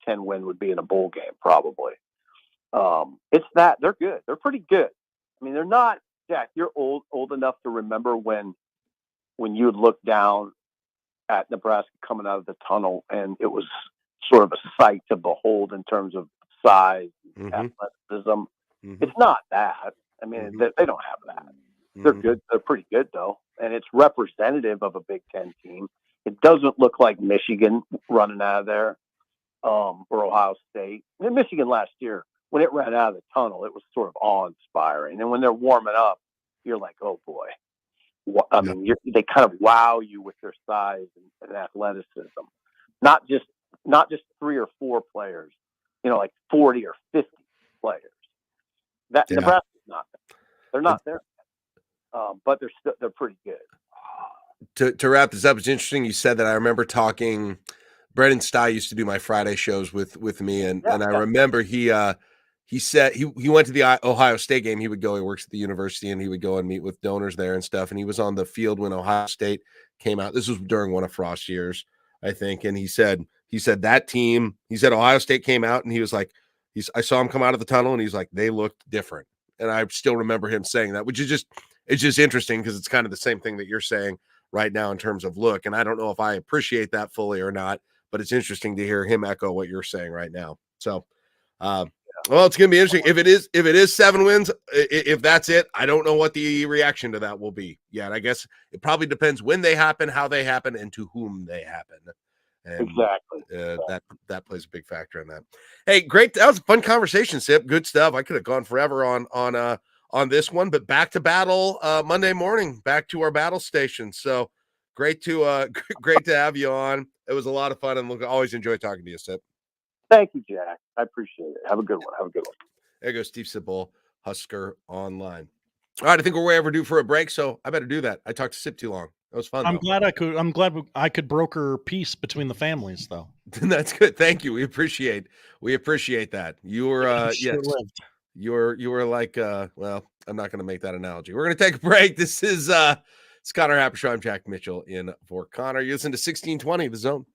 Speaker 17: 10 win would be in a bowl game probably. It's that they're good. They're pretty good. I mean, they're not, Jack, you're old enough to remember when you would look down at Nebraska coming out of the tunnel, and it was sort of a sight to behold in terms of size, athleticism. Mm-hmm. It's not that. I mean, they don't have that. They're good. They're pretty good, though. And it's representative of a Big Ten team. It doesn't look like Michigan running out of there, or Ohio State. And Michigan last year, when it ran out of the tunnel, it was sort of awe-inspiring. And when they're warming up, you're like, oh, boy. I mean, they kind of wow you with their size and athleticism. Not just 3 or 4 players, like 40 or 50 players. Nebraska's not there. They're not there, but they're pretty good.
Speaker 6: To wrap this up, it's interesting you said that. I remember talking. Brendan Stye used to do my Friday shows with me, and I remember he said he went to the Ohio State game. He works at the university, and he would go and meet with donors there and stuff. And he was on the field when Ohio State came out. This was during one of Frost's years, I think. And he said that team, Ohio State came out, and he was like, I saw him come out of the tunnel, and he's like, they looked different. And I still remember him saying that, which is it's just interesting, because it's kind of the same thing that you're saying right now in terms of look. And I don't know if I appreciate that fully or not, but it's interesting to hear him echo what you're saying right now. So, well, it's going to be interesting. If it is 7 wins, if that's it, I don't know what the reaction to that will be yet. I guess it probably depends when they happen, how they happen, and to whom they happen. And
Speaker 17: exactly.
Speaker 6: That plays a big factor in that. Hey, great. That was a fun conversation, Sip. Good stuff. I could have gone forever on this one, but back to battle Monday morning, back to our battle station. So great to have you on. It was a lot of fun, and always enjoy talking to you, Sip.
Speaker 17: Thank you, Jack. I appreciate it. Have a good one.
Speaker 6: There goes Steve Sipple, Husker Online. All right, I think we're way overdue for a break, so I better do that. I talked to Sip too long. That was fun.
Speaker 5: I'm glad I could broker peace between the families, though.
Speaker 6: That's good. Thank you. We appreciate that. You were yes. You were like well, I'm not going to make that analogy. We're going to take a break. This is Connor Happer Show. I'm Jack Mitchell in for Connor. You listen to 1620 The Zone.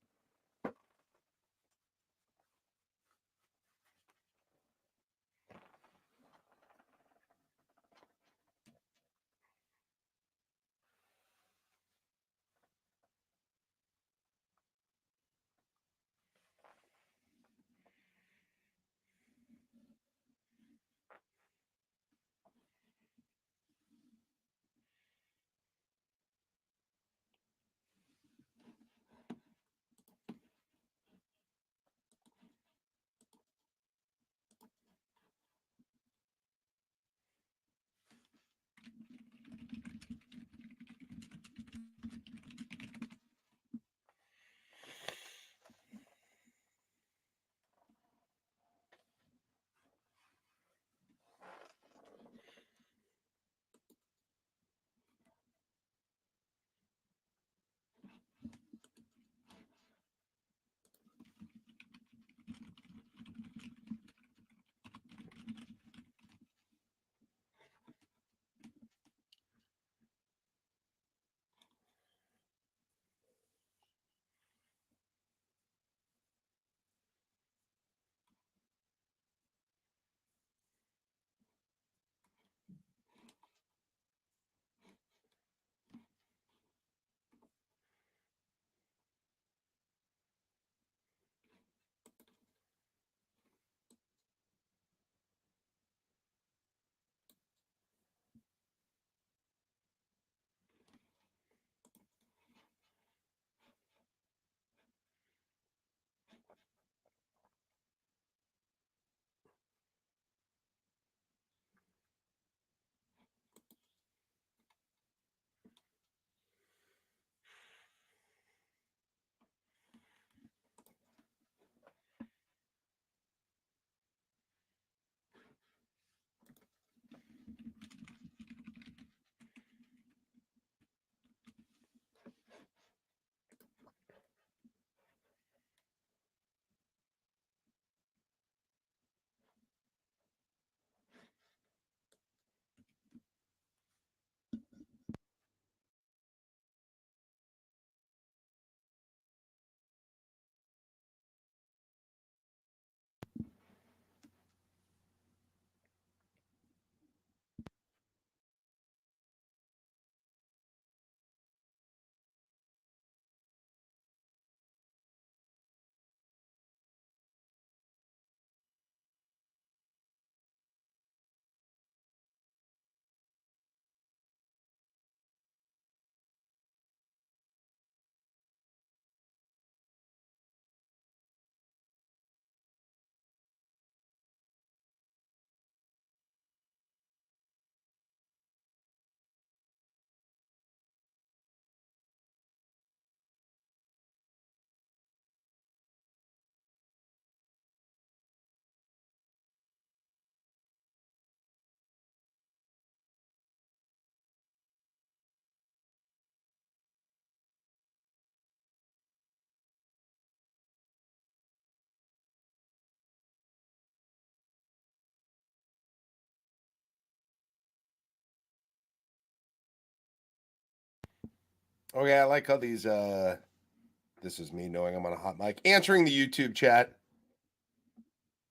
Speaker 6: Okay, I like how these this is me knowing I'm on a hot mic. Answering the YouTube chat.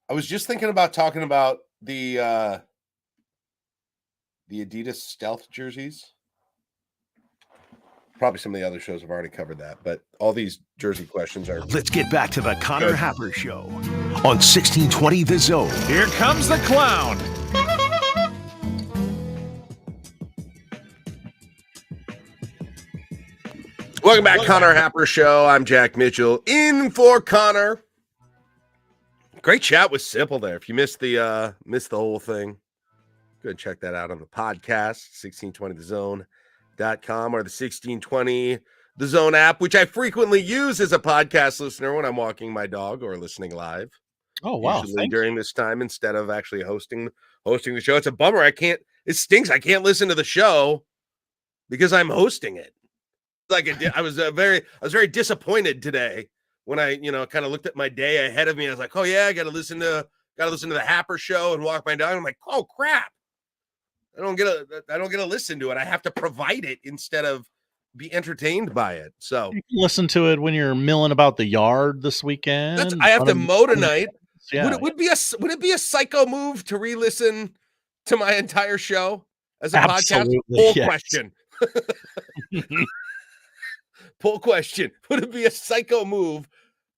Speaker 6: I was just thinking about talking about the Adidas Stealth jerseys. Probably some of the other shows have already covered that, but all these jersey questions are.
Speaker 7: Let's get back to the Connor Happer Show on 1620 The Zone.
Speaker 15: Here comes the clown.
Speaker 6: Welcome back, Connor Happer Show. I'm Jack Mitchell, in for Connor. Great chat with Sipple there. If you missed the whole thing, go and check that out on the podcast, 1620thezone.com or the 1620 The Zone app, which I frequently use as a podcast listener when I'm walking my dog or listening live.
Speaker 5: Oh, wow.
Speaker 6: Usually during this time instead of actually hosting the show. It's a bummer. It stinks. I can't listen to the show because I'm hosting it. I was very disappointed today when I, kind of looked at my day ahead of me. I was like, oh yeah, I got to listen to the Happer Show and walk my dog. I'm like, oh crap. I don't get to listen to it. I have to provide it instead of be entertained by it. So
Speaker 5: you can listen to it when you're milling about the yard this weekend.
Speaker 6: I have to mow tonight.
Speaker 5: Yeah.
Speaker 6: Would it be a psycho move to re-listen to my entire show as a
Speaker 5: Absolutely,
Speaker 6: podcast? Poll
Speaker 5: yes.
Speaker 6: question. Poll question. Would it be a psycho move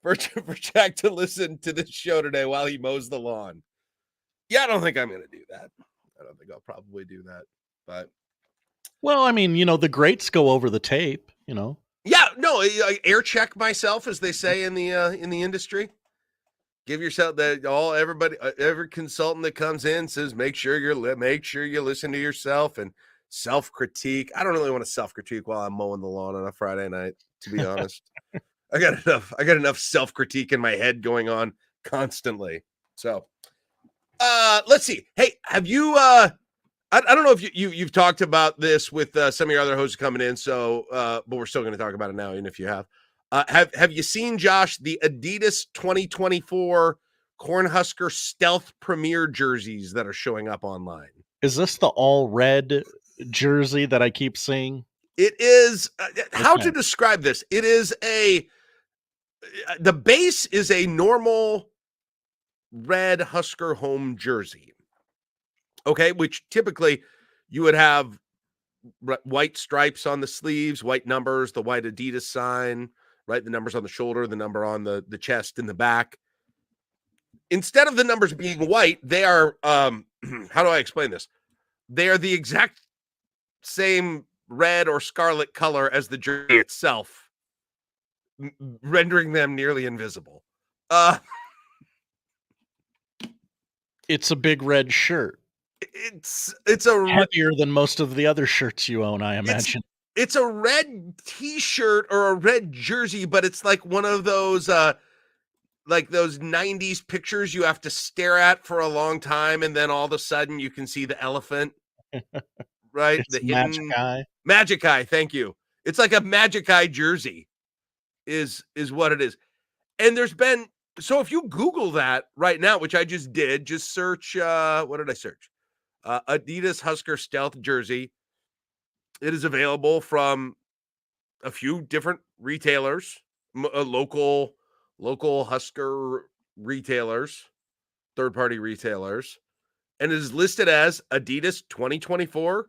Speaker 6: for Jack to listen to this show today while he mows the lawn? Yeah, I don't think I'm going to do that. I don't think I'll probably do that. But
Speaker 5: well, I mean, the greats go over the tape,
Speaker 6: Yeah, no, air check myself, as they say in the industry. Give yourself every consultant that comes in says make sure you listen to yourself and self-critique. I don't really want to self-critique while I'm mowing the lawn on a Friday night, to be honest. I got enough self-critique in my head going on constantly. So let's see. Hey, have you I don't know if you've talked about this with some of your other hosts coming in, so but we're still going to talk about it now, even if you have. Have you seen, Josh, the Adidas 2024 Cornhusker Stealth Premier jerseys that are showing up online?
Speaker 5: Is this the all red jersey that I keep seeing?
Speaker 6: It is. How to describe this? It is the base is a normal red Husker home jersey. Okay, which typically you would have white stripes on the sleeves, white numbers, the white Adidas sign, right? The numbers on the shoulder, the number on the chest and the back. Instead of the numbers being white, they are, how do I explain this? They are the exact same red or scarlet color as the jersey itself, rendering them nearly invisible.
Speaker 5: It's a big red shirt.
Speaker 6: It's
Speaker 5: heavier than most of the other shirts you own, I imagine.
Speaker 6: It's a red t-shirt or a red jersey, but it's like one of those like those 90s pictures you have to stare at for a long time, and then all of a sudden you can see the elephant. Right?
Speaker 5: It's the Magic Eye.
Speaker 6: Magic Eye, thank you. It's like a Magic Eye jersey is what it is. And there's been, so if you Google that right now, which I just did, just search, what did I search? Adidas Husker Stealth jersey. It is available from a few different retailers, local Husker retailers, third-party retailers, and it is listed as Adidas 2024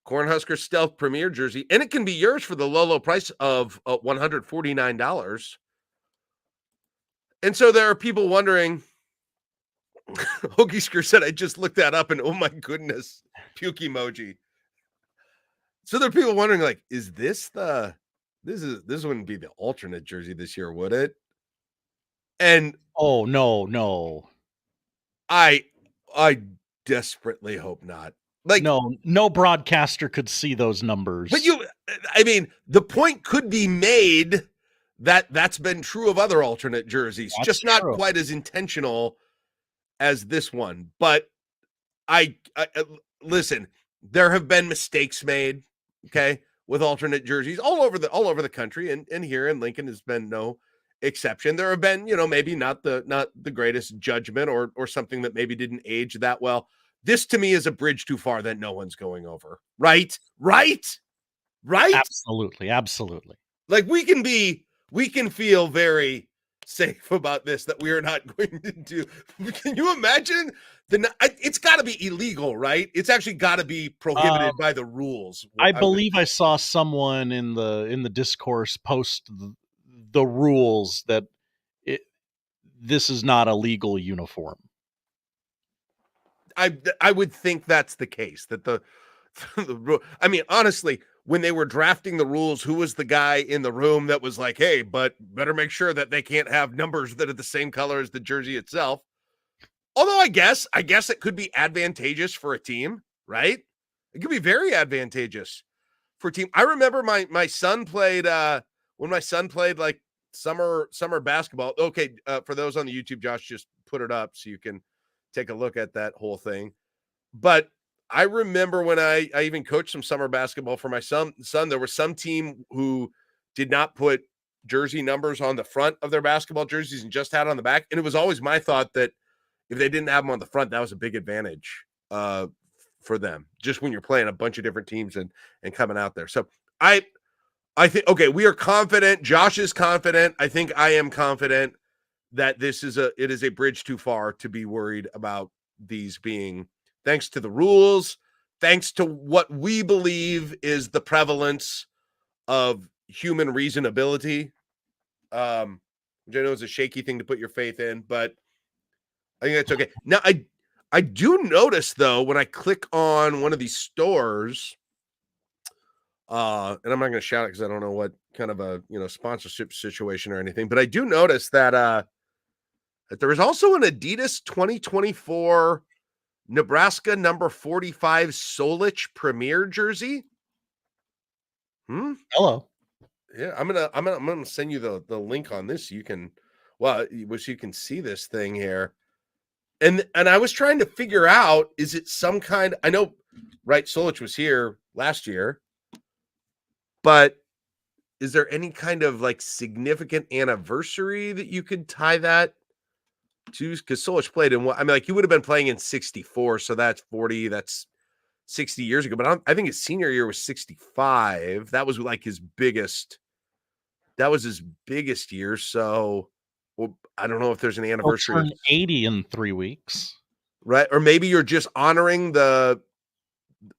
Speaker 6: Cornhusker Stealth Premier jersey, and it can be yours for the low price of $149. And so there are people wondering. Hoagie Screw said, I just looked that up and oh my goodness, puke emoji. So there are people wondering, like, is this this wouldn't be the alternate jersey this year, would it? And
Speaker 5: oh no.
Speaker 6: I desperately hope not. Like,
Speaker 5: no broadcaster could see those numbers.
Speaker 6: But the point could be made that that's been true of other alternate jerseys, that's just not quite as intentional as this one. But I listen, there have been mistakes made, okay, with alternate jerseys all over the country, and here in Lincoln has been no exception. There have been, maybe not the greatest judgment or something that maybe didn't age that well. This to me is a bridge too far that no one's going over. Right? right?
Speaker 5: Absolutely.
Speaker 6: Like we can feel very safe about this, that we are not going to do. Can you imagine it's got to be illegal, right? It's actually got to be prohibited by the rules.
Speaker 5: I believe I saw someone in the discourse post the rules that this is not a legal uniform.
Speaker 6: I would think that's the case, that the rule. I mean, honestly, when they were drafting the rules, who was the guy in the room that was like, hey, but better make sure that they can't have numbers that are the same color as the jersey itself? Although I guess it could be advantageous for a team, right? It could be very advantageous for a team. I remember my son played when my son played like summer basketball. Okay, for those on the YouTube, Josh just put it up so you can take a look at that whole thing. But I remember when I even coached some summer basketball for my son, there was some team who did not put jersey numbers on the front of their basketball jerseys and just had on the back. And it was always my thought that if they didn't have them on the front, that was a big advantage for them, just when you're playing a bunch of different teams and coming out there. So I think, okay, we are confident. Josh is confident. I think I am confident that it is a bridge too far to be worried about these being, thanks to the rules, thanks to what we believe is the prevalence of human reasonability, which I know is a shaky thing to put your faith in, but I think that's okay. Now, I do notice, though, when I click on one of these stores, and I'm not going to shout it because I don't know what kind of a sponsorship situation or anything, but I do notice that there is also an Adidas 2024 Nebraska number 45 Solich Premier jersey.
Speaker 5: Hello.
Speaker 6: Yeah, I'm gonna send you the link on this. You can, well, wish you can see this thing here. And I was trying to figure out, is it some kind? I know, right? Solich was here last year, but is there any kind of like significant anniversary that you could tie that to? Because Solich played in what? I mean, like, he would have been playing in 64, so that's 40. That's 60 years ago. But I think his senior year was 65. That was like his biggest. That was his biggest year. So, well, I don't know if there's an anniversary.
Speaker 5: He'll turn 80 in 3 weeks,
Speaker 6: right? Or maybe you're just honoring the,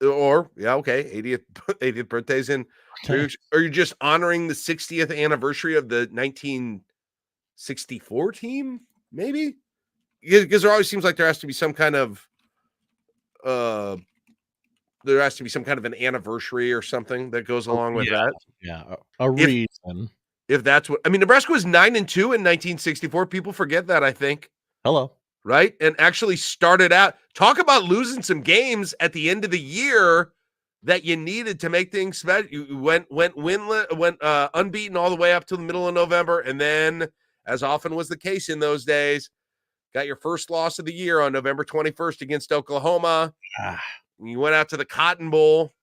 Speaker 6: or yeah, okay, 80th birthday's in 3 weeks, or you're just honoring the 60th anniversary of the 1964 team, maybe, because there always seems like there has to be some kind of an anniversary or something that goes along with that.
Speaker 5: Yeah, a reason.
Speaker 6: If that's what I mean, Nebraska was 9-2 in 1964. People forget that, I think.
Speaker 5: Hello.
Speaker 6: Right? And actually started out, talk about losing some games at the end of the year that you needed to make things special. You went unbeaten all the way up to the middle of November, and then, as often was the case in those days, got your first loss of the year on November 21st against Oklahoma. You went out to the Cotton Bowl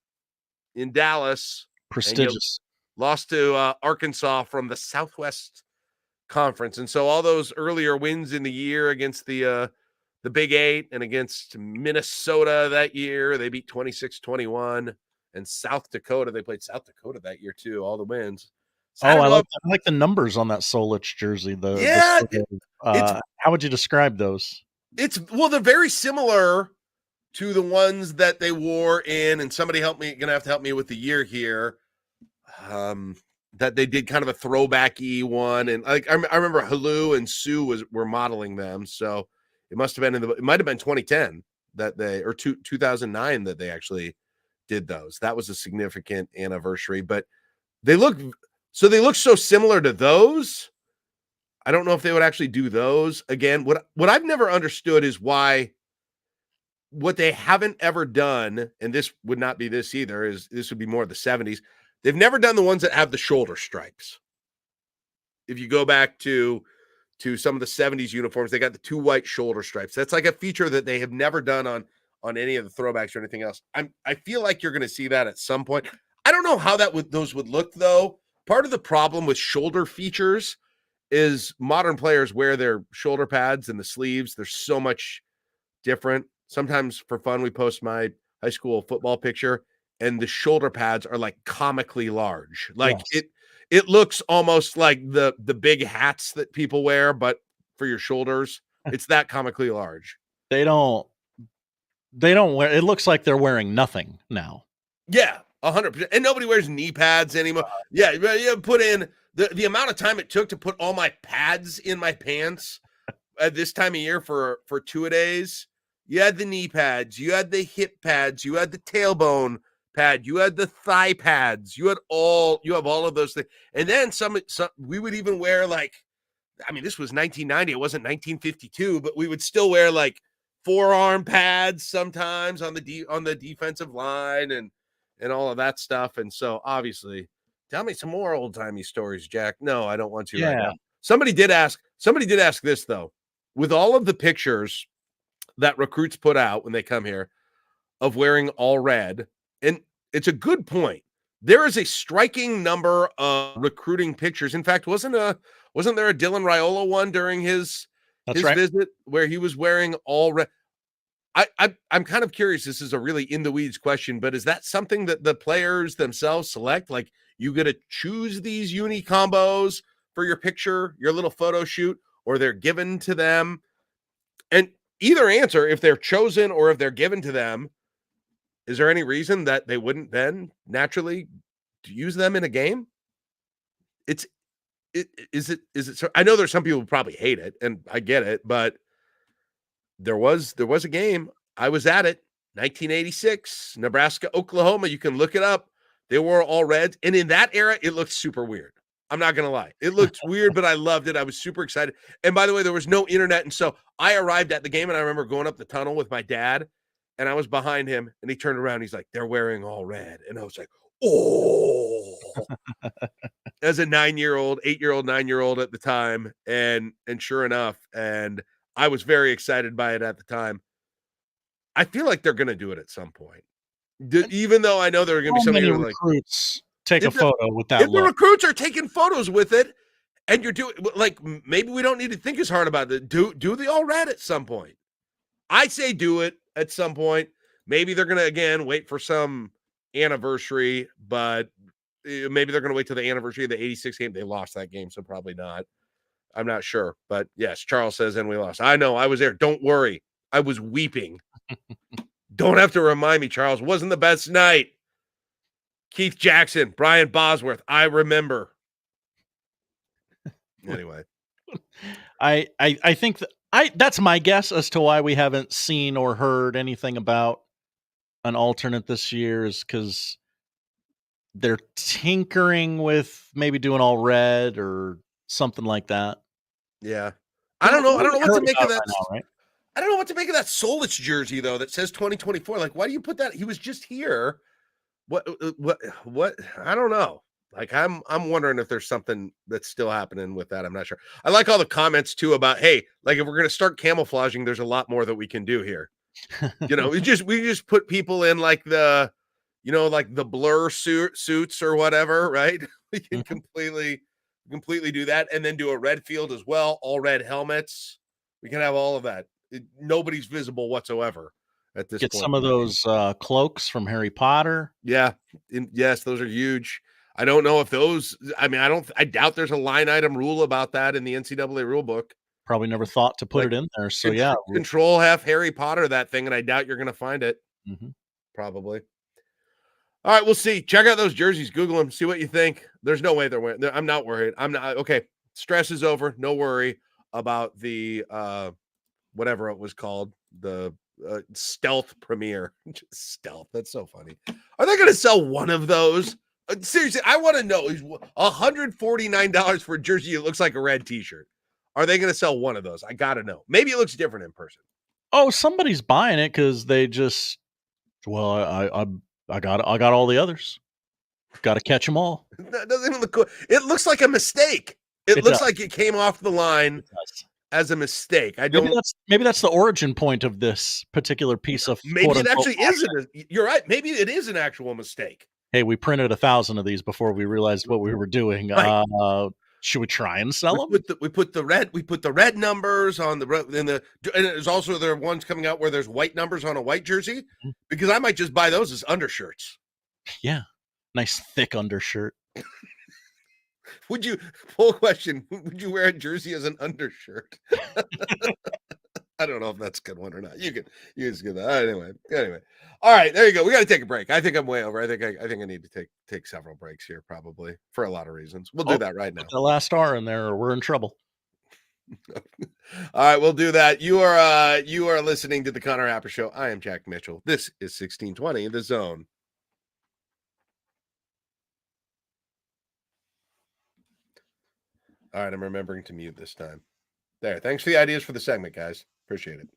Speaker 6: in Dallas.
Speaker 5: Prestigious.
Speaker 6: Lost to Arkansas from the Southwest Conference. And so all those earlier wins in the year against the Big Eight and against Minnesota that year, they beat 26-21. And South Dakota, they played South Dakota that year too, all the wins. So
Speaker 5: I like the numbers on that Solich jersey. How would you describe those?
Speaker 6: They're very similar to the ones that they wore in, and somebody gonna have to help me with the year here. That they did kind of a throwbacky one, and I remember Halu and Sue were modeling them, so it must have been it might have been 2010 that they, or 2009 that they actually did those. That was a significant anniversary, but they look so similar to those. I don't know if they would actually do those again. What I've never understood is why. What they haven't ever done, and this would not be this either, is this would be more of the 70s. They've never done the ones that have the shoulder stripes. If you go back to some of the 70s uniforms, they got the 2 white shoulder stripes. That's like a feature that they have never done on any of the throwbacks or anything else. I feel like you're going to see that at some point. I don't know how those would look, though. Part of the problem with shoulder features is modern players wear their shoulder pads and the sleeves. They're so much different. Sometimes for fun, we post my high school football picture. and the shoulder pads are like comically large. Like it looks almost like the big hats that people wear, but for your shoulders. It's that comically large.
Speaker 5: They don't wear, it looks like they're wearing nothing now.
Speaker 6: Yeah, 100%. And nobody wears knee pads anymore. Yeah, you put in the amount of time it took to put all my pads in my pants at this time of year for 2-a-days. You had the knee pads, you had the hip pads, you had the tailbone pad, you had the thigh pads, you have all of those things. And then some we would even wear like, I mean, this was 1990, it wasn't 1952, but we would still wear like forearm pads sometimes on the defensive line and all of that stuff. And so obviously, tell me some more old-timey stories, Jack. No, I don't want to right now. Somebody did ask this though. With all of the pictures that recruits put out when they come here of wearing all red, and it's a good point. There is a striking number of recruiting pictures. In fact, wasn't there a Dylan Raiola one during his visit where he was wearing all red? I'm kind of curious. This is a really in the weeds question, but is that something that the players themselves select? Like you get to choose these uni combos for your picture, your little photo shoot, or they're given to them? And either answer, if they're chosen or if they're given to them, is there any reason that they wouldn't then naturally use them in a game? Is it so? I know there's some people who probably hate it, and I get it, but there was a game. I was at it, 1986, Nebraska, Oklahoma. You can look it up. They wore all reds, and in that era, it looked super weird. I'm not going to lie. It looked weird, but I loved it. I was super excited. And by the way, there was no internet. And so I arrived at the game, and I remember going up the tunnel with my dad, and I was behind him, and he turned around. He's like, they're wearing all red. And I was like, oh, as a 9-year-old, 8-year-old, 9-year-old at the time. And sure enough, and I was very excited by it at the time. I feel like they're going to do it at some point. Even though I know there are going to be some
Speaker 5: recruits take a photo with that.
Speaker 6: If the recruits are taking photos with it, and you're doing like, maybe we don't need to think as hard about it. Do the all red at some point. I say do it at some point. Maybe they're going to again wait for some anniversary, but maybe they're going to wait till the anniversary of the 86 game. They lost that game, so probably not. I'm not sure, but yes, Charles says, and we lost. I know, I was there. Don't worry, I was weeping. Don't have to remind me, Charles. Wasn't the best night. Keith Jackson, Brian Bosworth. I remember. Anyway,
Speaker 5: I think that's my guess as to why we haven't seen or heard anything about an alternate this year is because they're tinkering with maybe doing all red or something like that.
Speaker 6: Yeah, I don't know what to make of that.
Speaker 5: Now, right?
Speaker 6: I don't know what to make of that Solich jersey though that says 2024. Like, why do you put that? He was just here. What? I don't know. Like, I'm wondering if there's something that's still happening with that. I'm not sure. I like all the comments too about, hey, like if we're gonna start camouflaging, there's a lot more that we can do here. You know, we just put people in like the, you know, like the blur suits or whatever, right? We can completely do that, and then do a red field as well, all red helmets. We can have all of that. Nobody's visible whatsoever at this point.
Speaker 5: Get some of those cloaks from Harry Potter.
Speaker 6: Yeah. Yes, those are huge. I don't know if those, I mean, I doubt there's a line item rule about that in the NCAA rule book.
Speaker 5: Probably never thought to put it in there. So yeah.
Speaker 6: Control half Harry Potter, that thing, and I doubt you're going to find it. Probably. All right, we'll see. Check out those jerseys. Google them. See what you think. There's no way they're wearing. I'm not worried. I'm not. Okay. Stress is over. No worry about the, whatever it was called, the stealth premiere. Stealth. That's so funny. Are they going to sell one of those? Seriously, I want to know. Is $149 for a jersey that looks like a red T-shirt? Are they going to sell one of those? I got to know. Maybe it looks different in person.
Speaker 5: Oh, somebody's buying it because they just. Well, I got all the others. Got to catch them all.
Speaker 6: That doesn't even look cool. It looks like a mistake. It looks like it came off the line as a mistake.
Speaker 5: Maybe that's the origin point of this particular piece of.
Speaker 6: Maybe it actually isn't. You're right. Maybe it is an actual mistake.
Speaker 5: Hey, we printed 1,000 of these before we realized what we were doing. Right. Should we try and sell them?
Speaker 6: We put the red numbers on and there's also there are ones coming out where there's white numbers on a white jersey, because I might just buy those as undershirts.
Speaker 5: Yeah. Nice thick undershirt.
Speaker 6: Full question, would you wear a jersey as an undershirt? I don't know if that's a good one or not. You just get that. Anyway. All right, there you go. We got to take a break. I think I'm way over. I think I need to take several breaks here, probably, for a lot of reasons. We'll do that right now.
Speaker 5: Put the last R in there or we're in trouble.
Speaker 6: All right, we'll do that. You are listening to the Connor Happer Show. I am Jack Mitchell. This is 1620 The Zone. All right, I'm remembering to mute this time. There. Thanks for the ideas for the segment, guys. Appreciate it.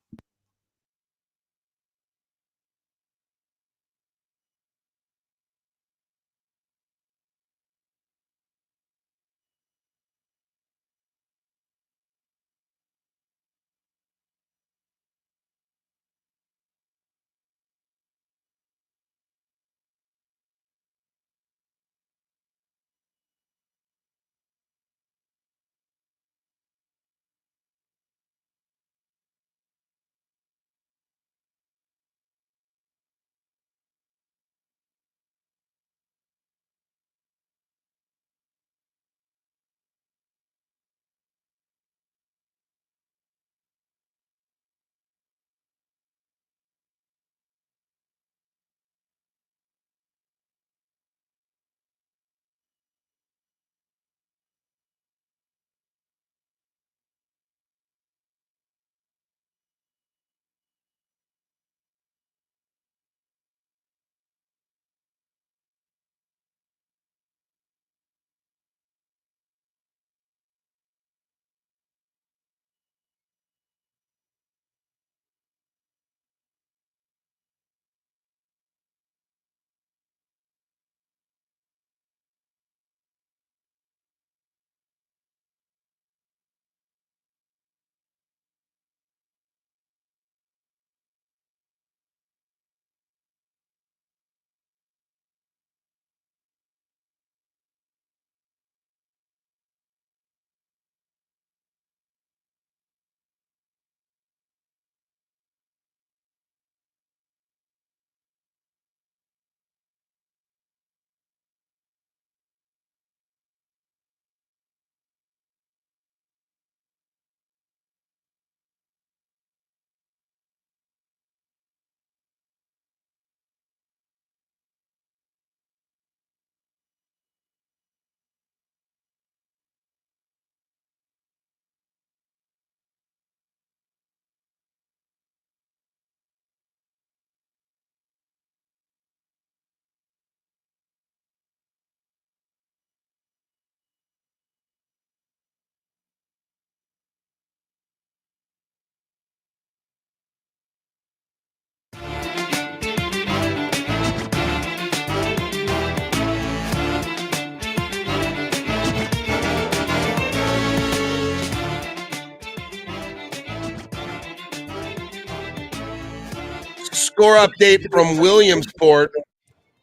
Speaker 6: Score update from Williamsport.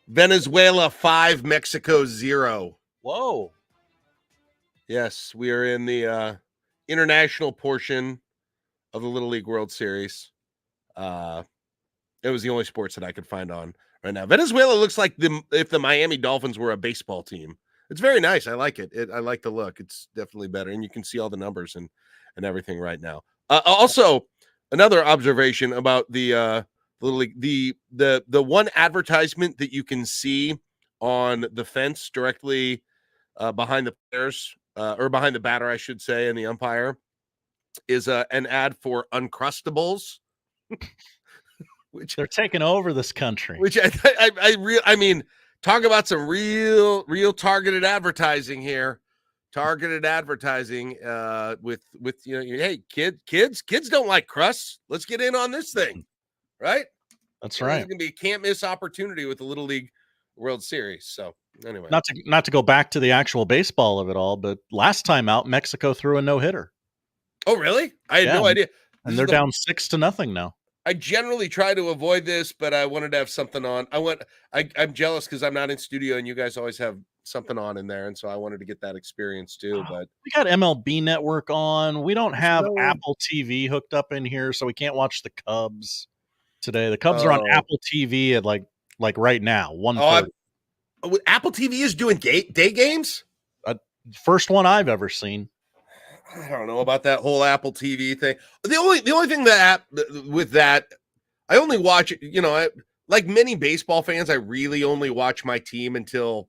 Speaker 6: Venezuela 5, Mexico 0.
Speaker 5: Whoa.
Speaker 6: Yes, we are in the international portion of the Little League World Series. It was the only sports that I could find on right now. Venezuela looks like if the Miami Dolphins were a baseball team. It's very nice. I like it. I like the look. It's definitely better, and you can see all the numbers and everything right now. Also, another observation about the Little League, the one advertisement that you can see on the fence directly behind the players or behind the batter, I should say, and the umpire is an ad for Uncrustables. Which
Speaker 5: they're taking over this country.
Speaker 6: Which I mean, talk about some real targeted advertising here. Targeted advertising with hey kids don't like crusts. Let's get in on this thing, right?
Speaker 5: That's right.
Speaker 6: It's gonna be a can't miss opportunity with the Little League World Series. So anyway,
Speaker 5: not to go back to the actual baseball of it all, but last time out, Mexico threw a no-hitter.
Speaker 6: Oh, really? I had no idea.
Speaker 5: And they're down 6-0 now.
Speaker 6: I generally try to avoid this, but I wanted to have something on. I'm jealous because I'm not in studio and you guys always have something on in there. And so I wanted to get that experience too. But
Speaker 5: we got MLB Network on. We don't have Apple TV hooked up in here, so we can't watch the Cubs today. The Cubs are on Apple TV at like right now, 1:30.
Speaker 6: Apple TV is doing day games?
Speaker 5: First one I've ever seen.
Speaker 6: I don't know about that whole Apple TV thing. The only thing with that, I only watch it, like many baseball fans, I really only watch my team until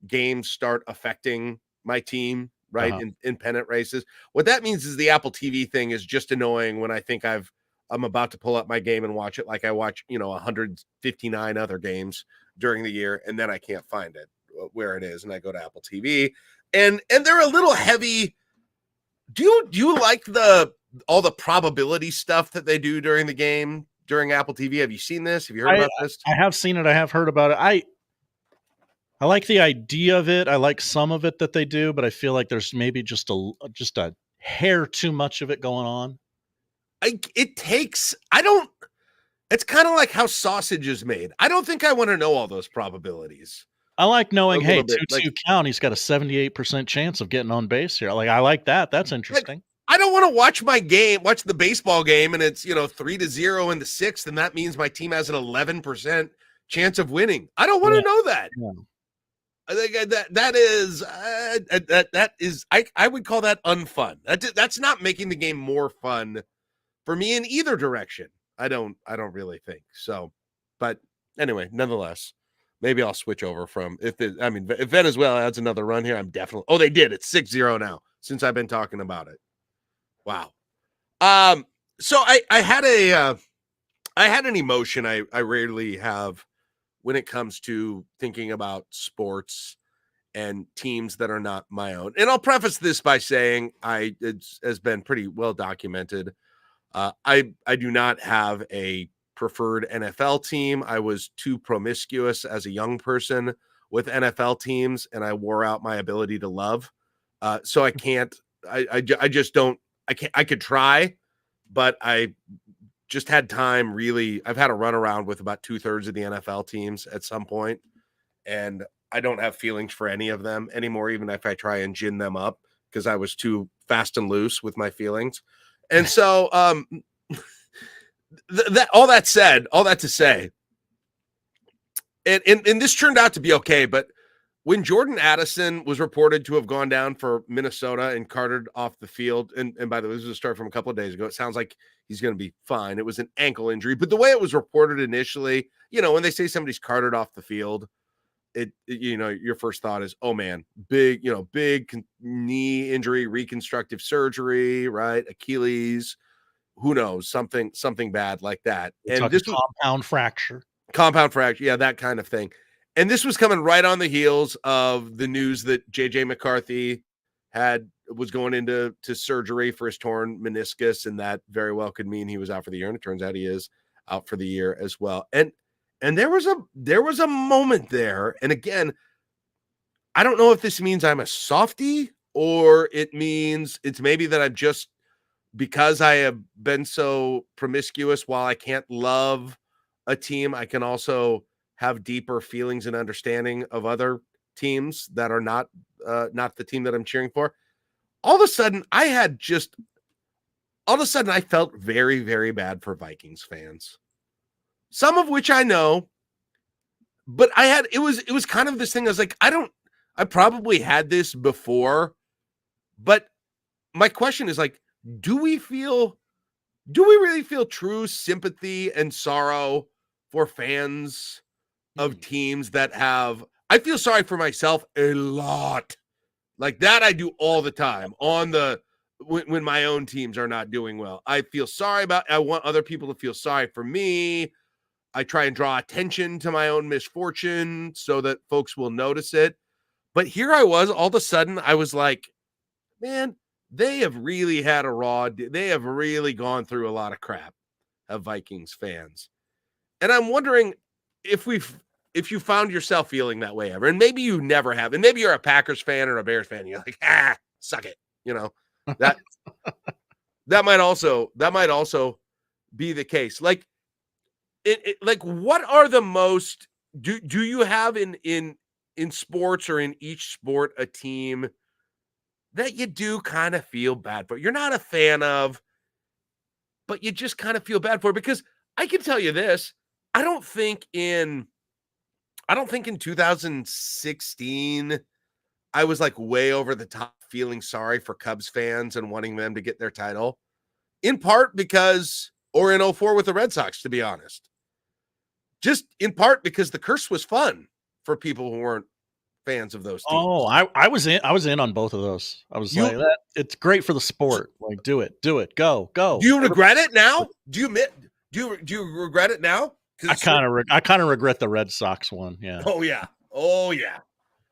Speaker 6: games start affecting my team, right? In pennant races. What that means is the Apple TV thing is just annoying when I think I'm about to pull up my game and watch it, like I watch, 159 other games during the year, and then I can't find it where it is, and I go to Apple TV, and they're a little heavy. Do you like all the probability stuff that they do during the game during Apple TV? Have you seen this? Have you heard about this?
Speaker 5: I have seen it. I have heard about it. I like the idea of it. I like some of it that they do, but I feel like there's maybe just a hair too much of it going on.
Speaker 6: It's kind of like how sausage is made. I don't think I want to know all those probabilities.
Speaker 5: I like knowing, hey, 2-2 count, he's got a 78% chance of getting on base here. Like, I like that. That's interesting.
Speaker 6: I don't want to watch the baseball game, and it's 3-0 in the sixth, and that means my team has an 11% chance of winning. I don't want to know that. Yeah. I think that is I would call that unfun. That's not making the game more fun for me in either direction. I don't really think so. But anyway, nonetheless, maybe I'll switch over from if Venezuela adds another run here, I'm definitely. Oh, they did. It's 6-0 now since I've been talking about it. Wow. So I had an emotion I rarely have when it comes to thinking about sports and teams that are not my own. And I'll preface this by saying it has been pretty well documented. I do not have a preferred NFL team. I was too promiscuous as a young person with NFL teams, and I wore out my ability to love. So I can't. I just don't. I could try, but I just had time. Really, I've had a run around with about 2/3 of the NFL teams at some point, and I don't have feelings for any of them anymore, even if I try and gin them up, because I was too fast and loose with my feelings. And so, all that to say, and this turned out to be okay, but when Jordan Addison was reported to have gone down for Minnesota and carted off the field, and by the way, this was a story from a couple of days ago, it sounds like he's going to be fine. It was an ankle injury, but the way it was reported initially, when they say somebody's carted off the field, your first thought is, oh man, big knee injury, reconstructive surgery, right? Achilles, who knows, something bad like that. And this was
Speaker 5: compound fracture,
Speaker 6: yeah, that kind of thing. And this was coming right on the heels of the news that JJ McCarthy was going into surgery for his torn meniscus, and that very well could mean he was out for the year. And it turns out he is out for the year as well. And there was a moment there. And again, I don't know if this means I'm a softie or it means it's maybe that I'm just, because I have been so promiscuous, while I can't love a team, I can also have deeper feelings and understanding of other teams that are not the team that I'm cheering for. All of a sudden I felt very, very bad for Vikings fans. Some of which I know, but it was kind of this thing. I was like, I probably had this before, but my question is like, do we really feel true sympathy and sorrow for fans of teams that have? I feel sorry for myself a lot. Like that I do all the time when my own teams are not doing well. I feel sorry I want other people to feel sorry for me. I try and draw attention to my own misfortune so that folks will notice it. But here I was, all of a sudden, I was like, man, they have really had they have really gone through a lot of crap, of Vikings fans. And I'm wondering if you found yourself feeling that way ever. And maybe you never have. And maybe you're a Packers fan or a Bears fan. You're like, suck it. That might also be the case. Like, like what are the most do you have in sports or in each sport a team that you do kind of feel bad for? You're not a fan of, but you just kind of feel bad for? Because I can tell you this, I don't think in I don't think in 2016 I was like way over the top feeling sorry for Cubs fans and wanting them to get their title. In part because, or in 04 with the Red Sox, to be honest. Just in part because the curse was fun for people who weren't fans of those teams.
Speaker 5: Oh, I was in on both of those. I was like, that it's great for the sport. Like, do it, go.
Speaker 6: Do you regret it now? Do you regret it now?
Speaker 5: I kind of regret the Red Sox one. Yeah.
Speaker 6: Oh yeah.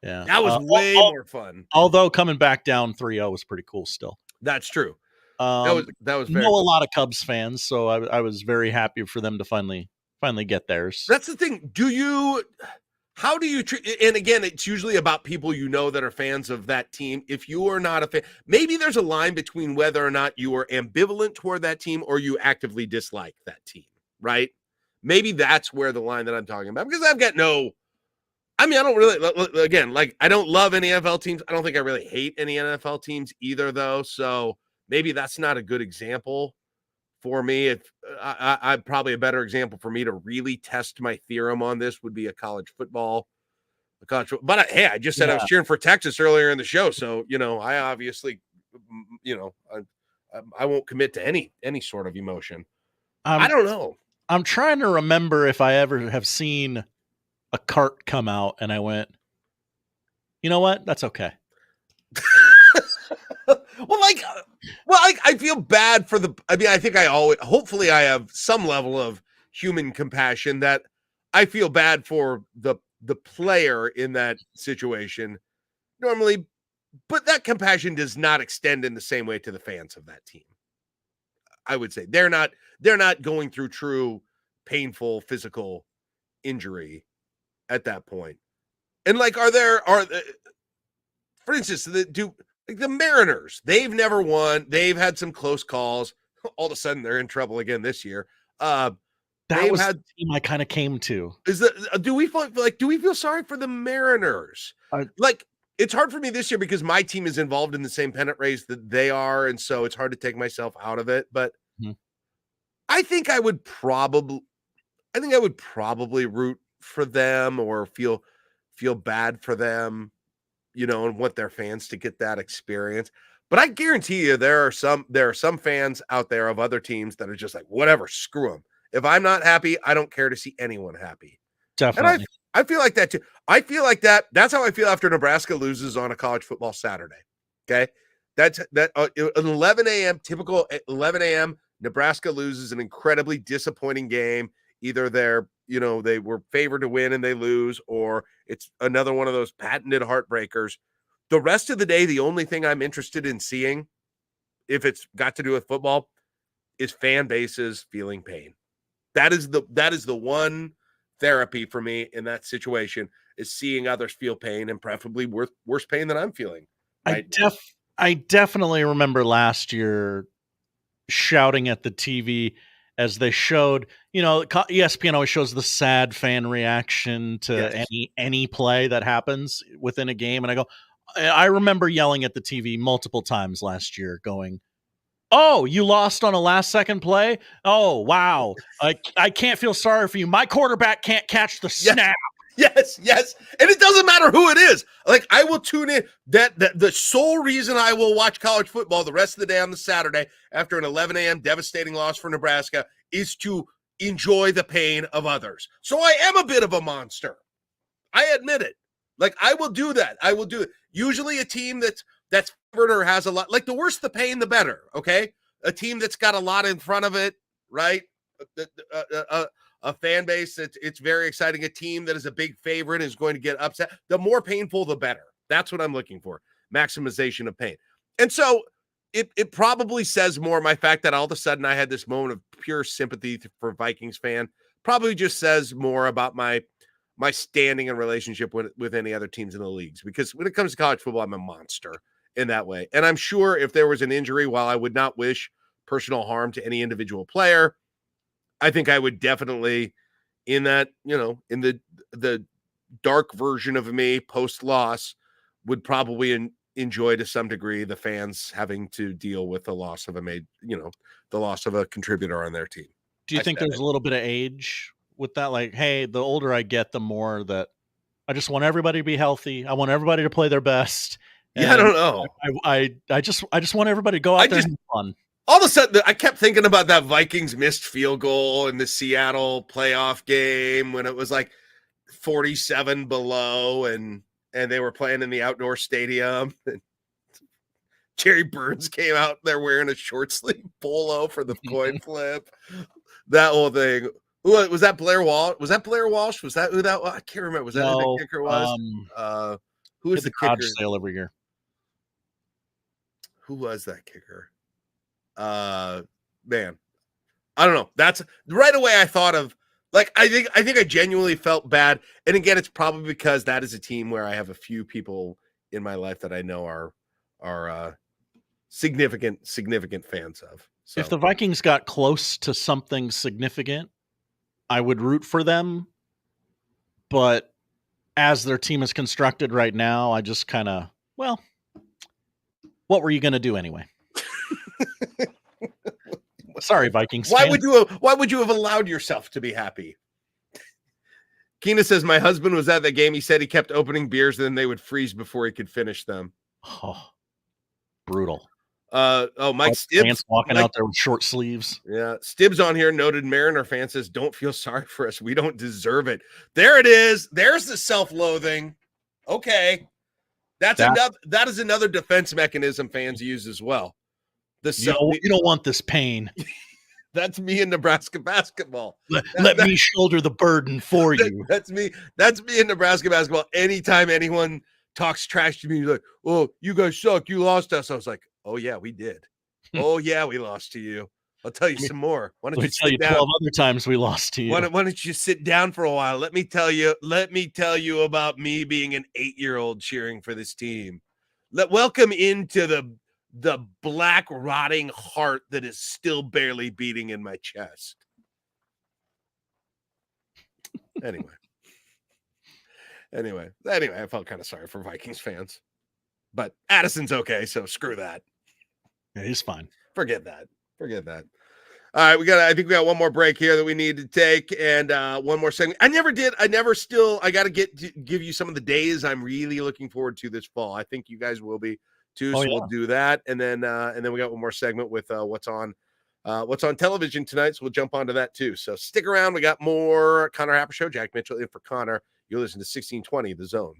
Speaker 5: Yeah.
Speaker 6: That was way more fun.
Speaker 5: Although coming back down 3-0 was pretty cool still.
Speaker 6: That's true. That was very
Speaker 5: cool.
Speaker 6: cool.
Speaker 5: A lot of Cubs fans, so I was very happy for them to finally get theirs.
Speaker 6: That's the thing. How do you treat, and again, it's usually about people you know that are fans of that team. If you are not a fan, maybe there's a line between whether or not you are ambivalent toward that team or you actively dislike that team, right? Maybe that's where the line that I'm talking about, because I don't really, again, like I don't love any NFL teams. I don't think I really hate any NFL teams either, though. So maybe that's not a good example for me. If I probably a better example for me to really test my theorem on this would be a college football. But hey, I just said I was cheering for Texas earlier in the show, so I obviously, I won't commit to any sort of emotion. I don't know.
Speaker 5: I'm trying to remember if I ever have seen a cart come out and I went, you know what? That's okay.
Speaker 6: I feel bad for I think hopefully I have some level of human compassion that I feel bad for the player in that situation normally, but that compassion does not extend in the same way to the fans of that team. I would say they're not going through true painful physical injury at that point. And like, for instance, the Mariners, they've never won. They've had some close calls. All of a sudden, they're in trouble again this year.
Speaker 5: That was the team I kind of came to.
Speaker 6: Do we feel sorry for the Mariners? It's hard for me this year because my team is involved in the same pennant race that they are, and so it's hard to take myself out of it. But I think I would probably root for them or feel bad for them, and want their fans to get that experience. But I guarantee you there are some fans out there of other teams that are just like, whatever, screw them. If I'm not happy, I don't care to see anyone happy.
Speaker 5: Definitely.
Speaker 6: And I feel like that too. I feel like that. That's how I feel after Nebraska loses on a college football Saturday. Okay. That's an 11 a.m. typical 11 a.m. Nebraska loses an incredibly disappointing game. Either they were favored to win and they lose, or it's another one of those patented heartbreakers. The rest of the day, the only thing I'm interested in seeing, if it's got to do with football, is fan bases feeling pain. That is the one therapy for me in that situation, is seeing others feel pain, and preferably worse pain than I'm feeling. Right?
Speaker 5: I definitely remember last year shouting at the TV as they showed, ESPN always shows the sad fan reaction to any play that happens within a game. And I remember yelling at the TV multiple times last year going, "Oh, you lost on a last second play? Oh, wow. I can't feel sorry for you. My quarterback can't catch the snap."
Speaker 6: Yes. And it doesn't matter who it is. Like, I will tune in. That the sole reason I will watch college football the rest of the day on the Saturday after an 11 a.m. devastating loss for Nebraska is to enjoy the pain of others. So I am a bit of a monster. I admit it. Like, I will do that. I will do it. Usually a team that's favored or has a lot, like, the worse the pain, the better. Okay. A team that's got a lot in front of it, right? A fan base it's very exciting. A team that is a big favorite is going to get upset. The more painful, the better. That's what I'm looking for. Maximization of pain. And so it probably says more, my fact that all of a sudden I had this moment of pure sympathy for Vikings fan probably just says more about my standing and relationship with any other teams in the leagues. Because when it comes to college football, I'm a monster in that way. And I'm sure if there was an injury, while I would not wish personal harm to any individual player, I think I would definitely, in that, in the dark version of me post-loss, would probably enjoy to some degree the fans having to deal with the loss of the loss of a contributor on their team.
Speaker 5: Do you think there's a little bit of age with that? Like, hey, the older I get, the more that I just want everybody to be healthy. I want everybody to play their best.
Speaker 6: Yeah, I don't know.
Speaker 5: I just want everybody to go out there and have fun.
Speaker 6: All of a sudden, I kept thinking about that Vikings missed field goal in the Seattle playoff game when it was like 47 below and they were playing in the outdoor stadium. And Jerry Burns came out there wearing a short sleeve polo for the coin flip. That whole thing. Who was that? Blair Walsh? Was that Blair Walsh? Was that who that was? I can't remember. Was that who the kicker was? Who was the
Speaker 5: Dodge
Speaker 6: kicker?
Speaker 5: sale every year.
Speaker 6: Who was that kicker? Man, I don't know. That's right away. I thought of like I think I genuinely felt bad, and again, it's probably because that is a team where I have a few people in my life that I know are significant fans of. So
Speaker 5: If the Vikings got close to something significant, I would root for them. But as their team is constructed right now, I just kind of, well, what were you going to do anyway? Sorry, Vikings.
Speaker 6: Why would you have allowed yourself to be happy? Keena says my husband was at the game. He said he kept opening beers, and then they would freeze before he could finish them.
Speaker 5: Oh, brutal.
Speaker 6: Mike Stibbs
Speaker 5: walking out there with short sleeves.
Speaker 6: Yeah, Stibbs on here noted Mariner fan says, "Don't feel sorry for us. We don't deserve it." There it is. There's the self-loathing. Okay, that is another defense mechanism fans use as well.
Speaker 5: You don't want this pain.
Speaker 6: That's me in Nebraska basketball.
Speaker 5: Let me shoulder the burden for you.
Speaker 6: That's me in Nebraska basketball. Anytime anyone talks trash to me, like, "Oh, you guys suck. You lost us." I was like, "Oh yeah, we did. Oh yeah, we lost to you. I'll tell you some more. Why don't you
Speaker 5: tell you 12 other times we lost to you?
Speaker 6: Why don't you sit down for a while? Let me tell you about me being an 8-year-old cheering for this team. Welcome into the black rotting heart that is still barely beating in my chest." Anyway, I felt kind of sorry for Vikings fans, but Addison's okay, so screw that.
Speaker 5: Yeah, he's fine.
Speaker 6: Forget that. All right, I think we got one more break here that we need to take, and one more segment. I got to give you some of the days I'm really looking forward to this fall. I think you guys will be too. We'll do that, and then we got one more segment with what's on television tonight. So we'll jump onto that too. So stick around. We got more Connor Happer Show. Jack Mitchell in for Connor. You're listening to 1620 The Zone.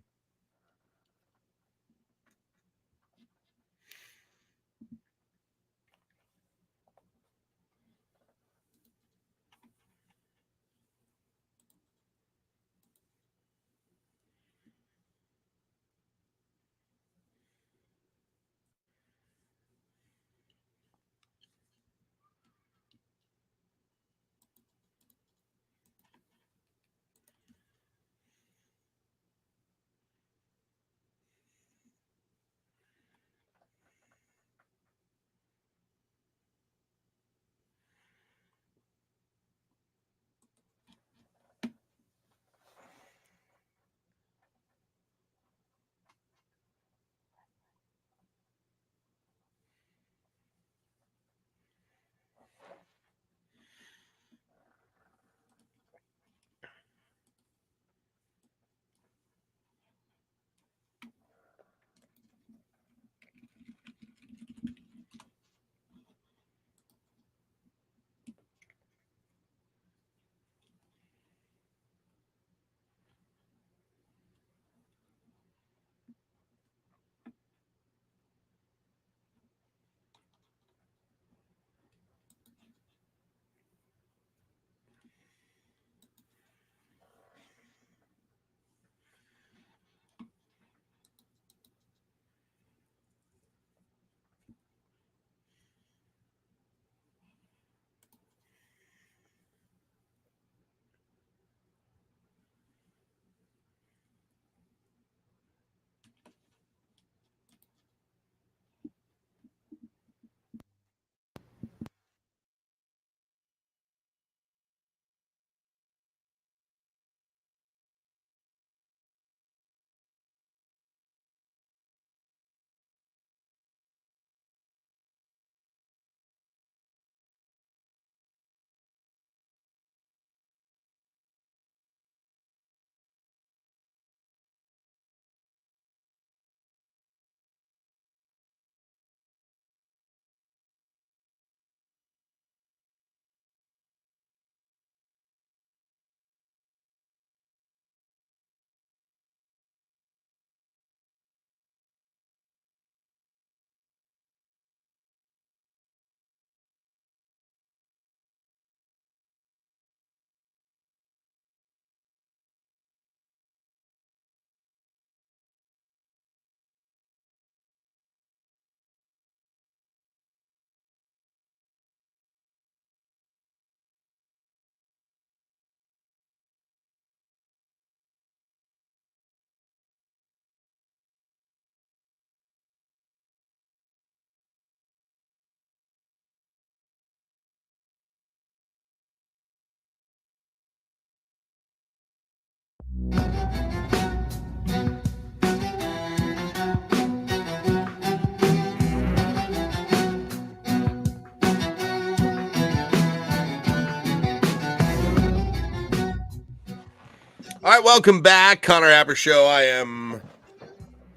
Speaker 6: All right, welcome back. Connor Happer Show. I am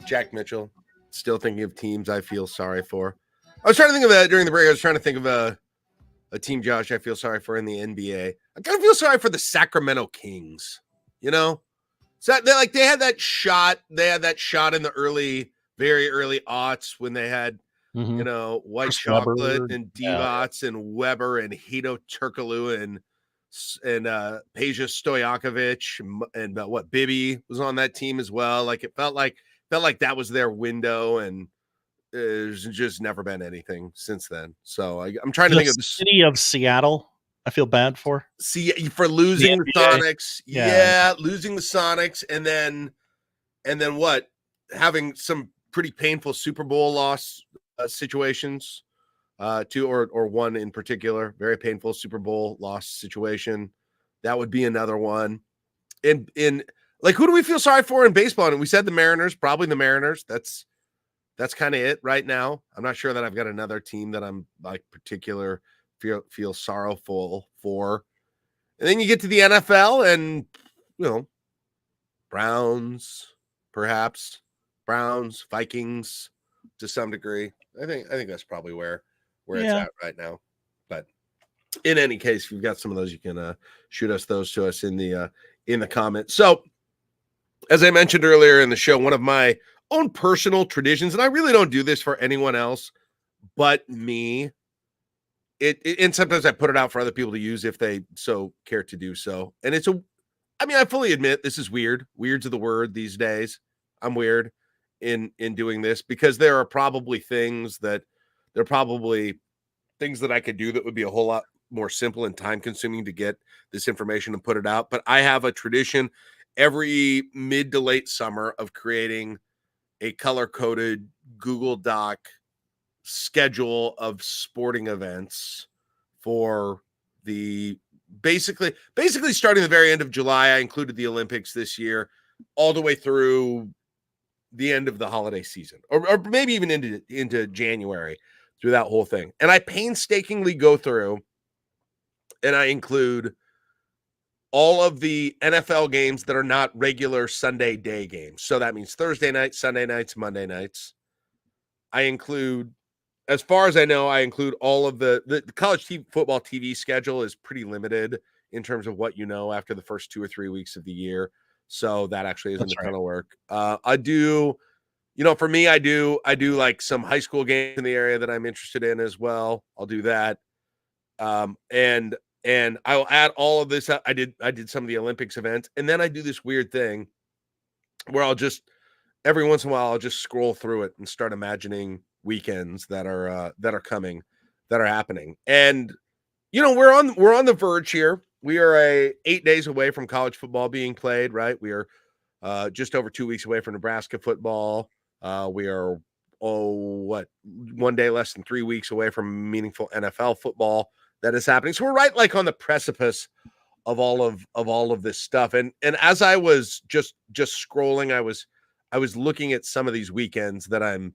Speaker 6: Jack Mitchell. Still thinking of teams I feel sorry for. I was trying to think of that during the break. I was trying to think of a team, Josh, I feel sorry for in the NBA. I kind of feel sorry for the Sacramento Kings. You know? So they had that shot. They had that shot in the very early aughts when they had, you know, White
Speaker 5: Chris
Speaker 6: Chocolate
Speaker 5: Webber.
Speaker 6: and Divac and Weber and Hito Turkoglu and Peja Stojakovic and what Bibby was on that team as well. Like it felt like that was their window, and there's just never been anything since then. So I'm trying to think of the
Speaker 5: city of Seattle. I feel bad for
Speaker 6: losing the
Speaker 5: NBA.
Speaker 6: Sonics. Yeah, losing the Sonics, and then what? Having some pretty painful Super Bowl loss situations. Two or one in particular, very painful Super Bowl loss situation. That would be another one. In like, who do we feel sorry for in baseball? And we said the Mariners, probably the Mariners. That's kind of it right now. I'm not sure that I've got another team that I'm like feel sorrowful for. And then you get to the NFL, and you know, Browns, perhaps Browns, Vikings to some degree. I think that's probably where it's at right now. But in any case, if you've got some of those, you can shoot those to us in the comments. So, as I mentioned earlier in the show, one of my own personal traditions, and I really don't do this for anyone else but me. And sometimes I put it out for other people to use if they so care to do so. And I fully admit this is weird. Weird's the word these days. I'm weird in doing this because there are probably things that I could do that would be a whole lot more simple and time consuming to get this information and put it out. But I have a tradition every mid to late summer of creating a color-coded Google Doc schedule of sporting events for the basically starting the very end of July. I included the Olympics this year all the way through the end of the holiday season, or maybe even into January, through that whole thing. And I painstakingly go through and I include all of the NFL games that are not regular Sunday day games. So that means Thursday nights, Sunday nights, Monday nights. I include, as far as I know, all of the college football TV schedule is pretty limited in terms of what you know after the first 2 or 3 weeks of the year. So that actually isn't a ton of work. I do, for me, I do like some high school games in the area that I'm interested in as well. I'll do that. And I'll add all of this. I did some of the Olympics events, and then I do this weird thing where I'll just, every once in a while, I'll just scroll through it and start imagining weekends that are coming, that are happening. And, we're on the verge here. We are 8 days away from college football being played, right? We are just over 2 weeks away from Nebraska football. We are, 1 day less than 3 weeks away from meaningful NFL football that is happening. So we're right like on the precipice of all of this stuff. And as I was just scrolling, I was looking at some of these weekends that I'm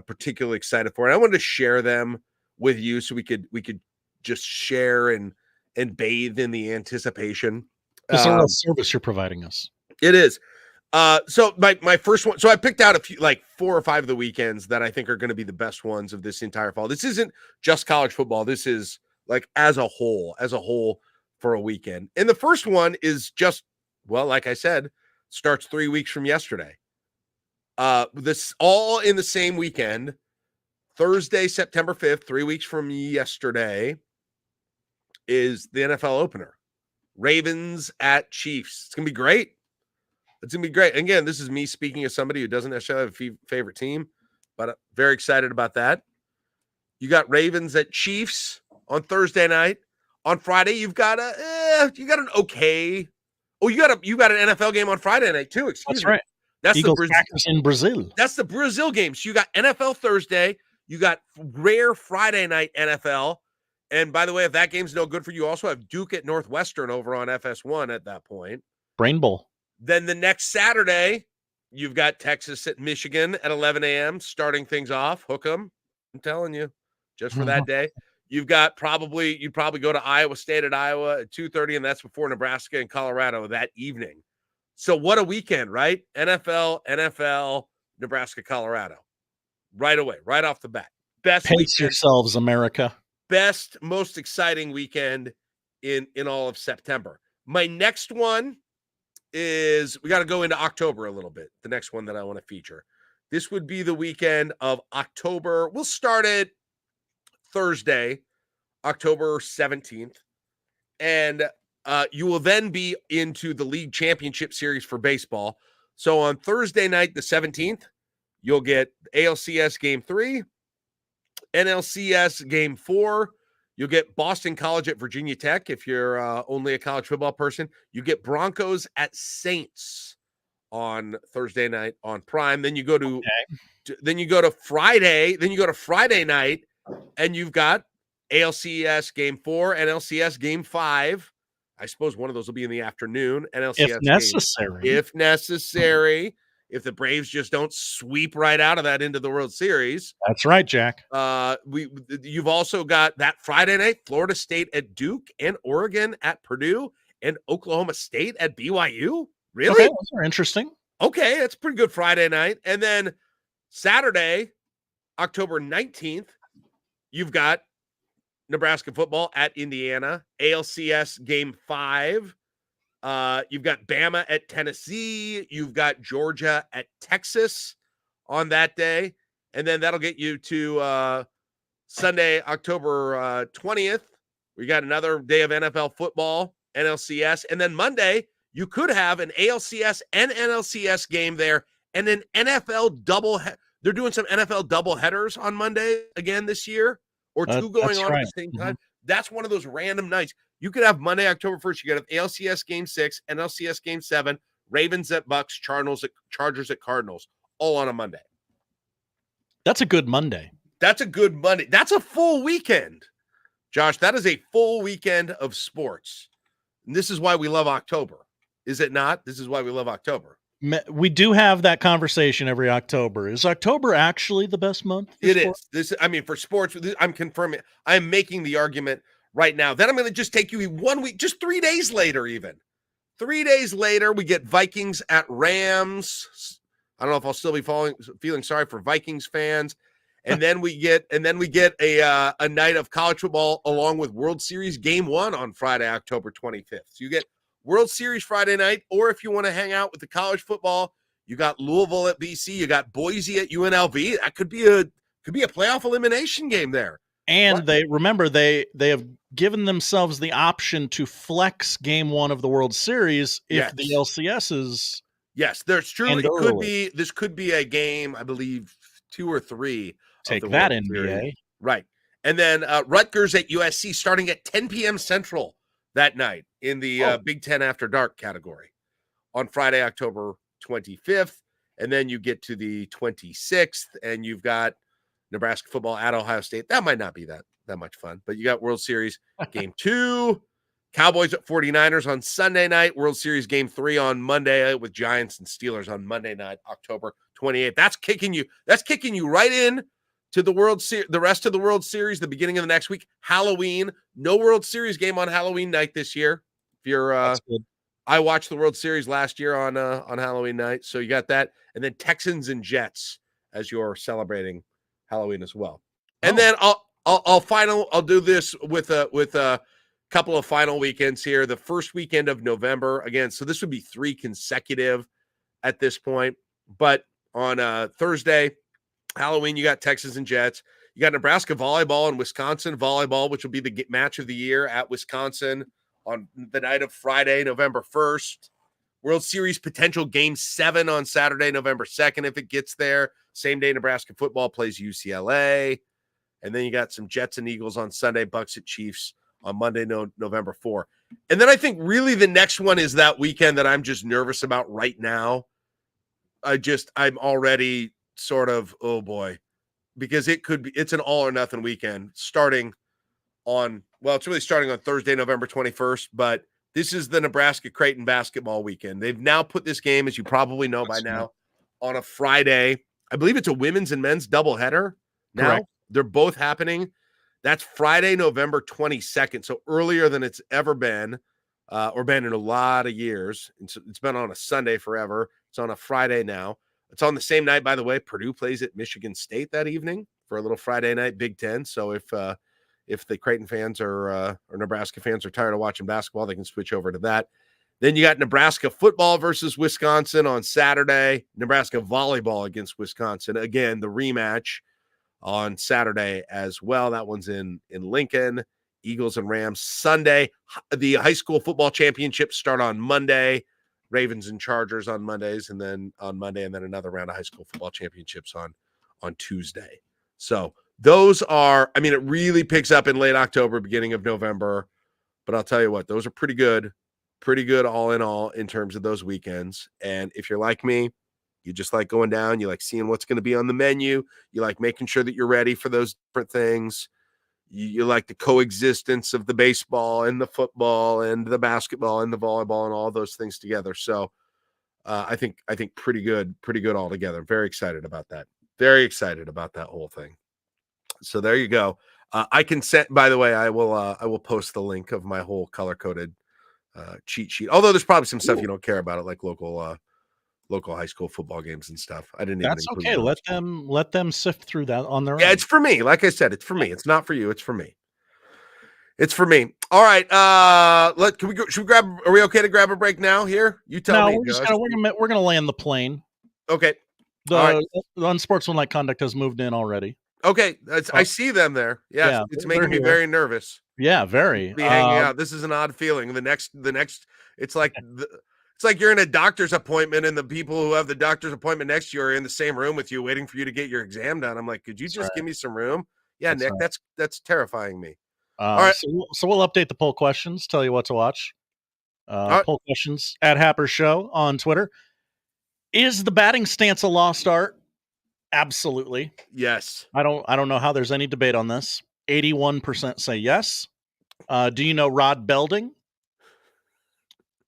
Speaker 6: particularly excited for. And I wanted to share them with you so we could just share and bathe in the anticipation.
Speaker 5: It's a real service you're providing us.
Speaker 6: It is. So my first one, so I picked out a few, like 4 or 5 of the weekends that I think are going to be the best ones of this entire fall. This isn't just college football. This is like as a whole for a weekend. And the first one is just, well, like I said, starts 3 weeks from yesterday. This all in the same weekend, Thursday, September 5th, 3 weeks from yesterday, is the NFL opener. Ravens at Chiefs. It's going to be great. It's going to be great. And again, this is me speaking as somebody who doesn't necessarily have a favorite team, but I'm very excited about that. You got Ravens at Chiefs on Thursday night. On Friday, you've got an okay. Oh, you got an NFL game on Friday night too. Excuse me.
Speaker 5: Right.
Speaker 6: That's
Speaker 5: Eagles
Speaker 6: the
Speaker 5: Packers in Brazil.
Speaker 6: That's the Brazil game. So you got NFL Thursday. You got rare Friday night NFL. And by the way, if that game's no good for you, also have Duke at Northwestern over on FS1 at that point.
Speaker 5: Brain Bowl.
Speaker 6: Then the next Saturday, you've got Texas at Michigan at 11 a.m. starting things off. Hook 'em. I'm telling you, just for that day. You'd probably go to Iowa State at Iowa at 2:30, and that's before Nebraska and Colorado that evening So what a weekend, right? NFL, Nebraska, Colorado. Right away, right off the bat. Best
Speaker 5: Pace
Speaker 6: weekend,
Speaker 5: yourselves, America.
Speaker 6: best, most exciting weekend in all of September. My next one is, we got to go into October a little bit. The next one that I want to feature. This would be the weekend of October. We'll start it Thursday, October 17th. And you will then be into the league championship series for baseball. So on Thursday night, the 17th, you'll get ALCS Game 3, NLCS Game 4. You'll get Boston College at Virginia Tech if you're only a college football person. You get Broncos at Saints on Thursday night on Prime. Then you go to Friday. Then you go to Friday night, and you've got ALCS Game 4, NLCS Game 5. I suppose one of those will be in the afternoon. NLCS
Speaker 5: if necessary.
Speaker 6: If necessary. If the Braves just don't sweep right out of that into the World Series.
Speaker 5: That's right, Jack.
Speaker 6: You've also got that Friday night, Florida State at Duke, and Oregon at Purdue, and Oklahoma State at BYU. Really?
Speaker 5: Okay, those are interesting.
Speaker 6: Okay, that's a pretty good Friday night. And then Saturday, October 19th, you've got Nebraska football at Indiana, ALCS Game 5. You've got Bama at Tennessee. You've got Georgia at Texas on that day. And then that'll get you to Sunday, October 20th. We got another day of NFL football, NLCS. And then Monday, you could have an ALCS and NLCS game there and an NFL double. They're doing some NFL double headers on Monday again this year, or two going on at the same time. That's one of those random nights. You could have Monday, October 1st. You could have ALCS Game 6, NLCS Game 7, Ravens at Bucks, Chargers at Cardinals, all on a Monday.
Speaker 5: That's a good Monday.
Speaker 6: That's a good Monday. That's a full weekend, Josh. That is a full weekend of sports. And this is why we love October. Is it not? This is why we love October.
Speaker 5: We do have that conversation every October. Is October actually the best month?
Speaker 6: It is. For sports, I'm confirming. I'm making the argument right now. Then I'm going to just take you 1 week, just 3 days later, even 3 days later, we get Vikings at Rams. I don't know if I'll still be feeling sorry for Vikings fans. And then we get a night of college football along with World Series Game 1 on Friday, October 25th. So you get World Series Friday night, or if you want to hang out with the college football, you got Louisville at BC, you got Boise at UNLV. That could be a playoff elimination game there.
Speaker 5: And they have given themselves the option to flex Game 1 of the World Series if the LCS is.
Speaker 6: Yes, there's true. This could be a game, I believe, 2 or 3.
Speaker 5: Take that, NBA.
Speaker 6: Right. And then Rutgers at USC starting at 10 p.m. Central that night in the Big Ten After Dark category on Friday, October 25th. And then you get to the 26th, and you've got Nebraska football at Ohio State. That might not be that much fun, but you got World Series Game 2, Cowboys at 49ers on Sunday night, World Series Game 3 on Monday with Giants and Steelers on Monday night, October 28th. That's kicking you right in to the rest of the World Series, the beginning of the next week. Halloween, no World Series game on Halloween night this year. If you're, I watched the World Series last year on Halloween night, so you got that, and then Texans and Jets as you're celebrating Halloween as well. And then I'll do this with a couple of final weekends here. The first weekend of November again, so this would be 3 consecutive at this point. But on Thursday, Halloween, you got Texans and Jets. You got Nebraska volleyball and Wisconsin volleyball, which will be the match of the year at Wisconsin on the night of Friday, November 1st. World Series potential Game 7 on Saturday, November 2nd, if it gets there. Same day, Nebraska football plays UCLA. And then you got some Jets and Eagles on Sunday, Bucks at Chiefs on Monday, November 4th. And then I think really the next one is that weekend that I'm just nervous about right now. I'm already sort of, oh boy, because it's an all or nothing weekend starting on, it's really starting on Thursday, November 21st, but this is the Nebraska Creighton basketball weekend. They've now put this game, as you probably know by now, on a Friday. I believe it's a women's and men's doubleheader now.
Speaker 5: Correct.
Speaker 6: They're both happening. That's Friday, November 22nd, so earlier than it's ever been. or been in a lot of years. It's been on a Sunday forever. It's on a Friday now. It's on the same night, by the way. Purdue plays at Michigan State that evening for a little Friday night Big Ten. So if the Creighton fans or Nebraska fans are tired of watching basketball, they can switch over to that. Then you got Nebraska football versus Wisconsin on Saturday. Nebraska volleyball against Wisconsin. Again, the rematch on Saturday as well. That one's in Lincoln. Eagles and Rams Sunday. The high school football championships start on Monday. Ravens and Chargers on Mondays, and then on Monday, and then another round of high school football championships on Tuesday. So those are, I mean, it really picks up in late October, beginning of November. But I'll tell you what, those are pretty good all in all in terms of those weekends. And if you're like me, you just like going down, you like seeing what's going to be on the menu. You like making sure that you're ready for those different things. You like the coexistence of the baseball and the football and the basketball and the volleyball and all those things together. So I think pretty good all together. Very excited about that. Very excited about that whole thing. So there you go. I can set, by the way, I will post the link of my whole color-coded cheat sheet. Although there's probably some stuff you don't care about it, like local high school football games and stuff. I didn't.
Speaker 5: That's
Speaker 6: even
Speaker 5: okay. Let them sift through that on their own.
Speaker 6: Yeah, it's for me. Like I said, it's for me. It's not for you. It's for me. It's for me. All right. Can we go? Should we grab? Are we okay to grab a break now? Here, you tell me.
Speaker 5: We're gonna land the plane.
Speaker 6: Okay.
Speaker 5: The unsportsmanlike conduct has moved in already.
Speaker 6: Okay, I see them there. Yeah, it's making me very nervous.
Speaker 5: Yeah, very.
Speaker 6: Be hanging out. This is an odd feeling. The next. It's like it's like you're in a doctor's appointment, and the people who have the doctor's appointment next to you are in the same room with you, waiting for you to get your exam done. I'm like, could you just give me some room? Yeah, Nick, that's terrifying me.
Speaker 5: All right, so we'll update the poll questions. Tell you what to watch. Poll questions at Happer Show on Twitter. Is the batting stance a lost art? Absolutely.
Speaker 6: Yes.
Speaker 5: I don't know how there's any debate on this. 81% say yes. Do you know Rod Belding?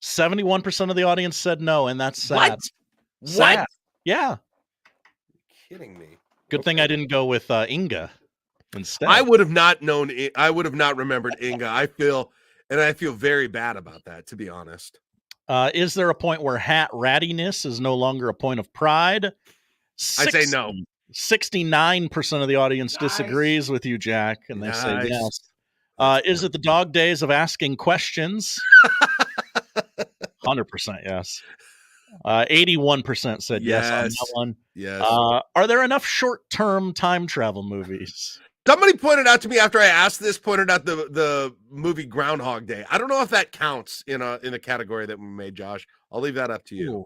Speaker 5: 71% of the audience said no, and that's sad.
Speaker 6: What?
Speaker 5: Yeah.
Speaker 6: You're kidding me.
Speaker 5: Good thing I didn't go with Inga instead.
Speaker 6: I would have not known. I would have not remembered Inga. I feel very bad about that, to be honest.
Speaker 5: Is there a point where hat rattiness is no longer a point of pride?
Speaker 6: I say no.
Speaker 5: 69% of the audience disagrees with you, Jack, and they say yes. Is it the dog days of asking questions? 100% yes. 81% said yes on that one.
Speaker 6: Yes.
Speaker 5: Are there enough short-term time travel movies?
Speaker 6: Somebody pointed out to me after I asked this, the movie Groundhog Day. I don't know if that counts in the category that we made, Josh. I'll leave that up to you.
Speaker 5: Ooh.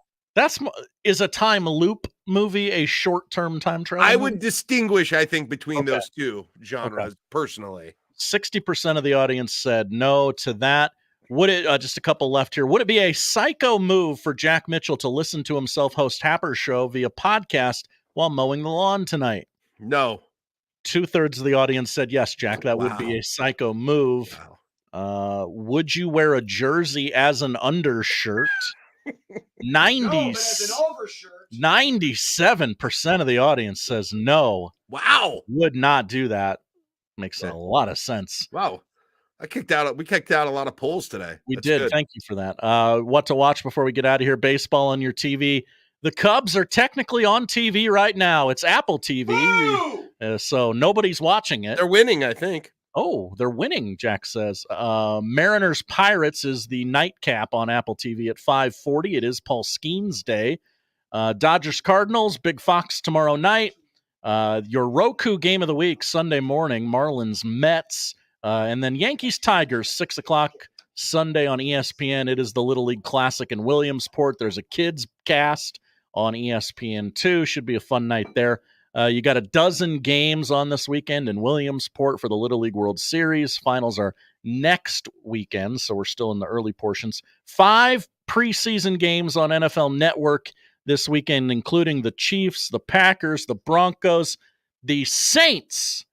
Speaker 5: Is a time loop movie a short-term time travel movie?
Speaker 6: would distinguish, I think, between those two genres personally.
Speaker 5: 60% of the audience said no to that. Would it, just a couple left here, would it be a psycho move for Jack Mitchell to listen to himself host Happer Show via podcast while mowing the lawn tonight?
Speaker 6: No.
Speaker 5: 2/3 of the audience said yes, Jack. That would be a psycho move.
Speaker 6: Wow.
Speaker 5: Would you wear a jersey as an undershirt? 97% of the audience says no.
Speaker 6: Wow.
Speaker 5: Would not do that. Makes a lot of sense.
Speaker 6: Wow. We kicked out a lot of polls today.
Speaker 5: We did. Good. Thank you for that. What to watch before we get out of here? Baseball on your TV. The Cubs are technically on TV right now. It's Apple TV. So nobody's watching it.
Speaker 6: They're winning, I think.
Speaker 5: Oh, they're winning, Jack says. Mariners Pirates is the nightcap on Apple TV at 5:40. It is Paul Skeens Day. Dodgers Cardinals, Big Fox tomorrow night. Your Roku game of the week, Sunday morning, Marlins Mets. And then Yankees Tigers, 6 o'clock Sunday on ESPN. It is the Little League Classic in Williamsport. There's a kids cast on ESPN2. Should be a fun night there. You got a dozen games on this weekend in Williamsport for the Little League World Series. Finals are next weekend, so we're still in the early portions. 5 preseason games on NFL Network this weekend, including the Chiefs, the Packers, the Broncos. The Saints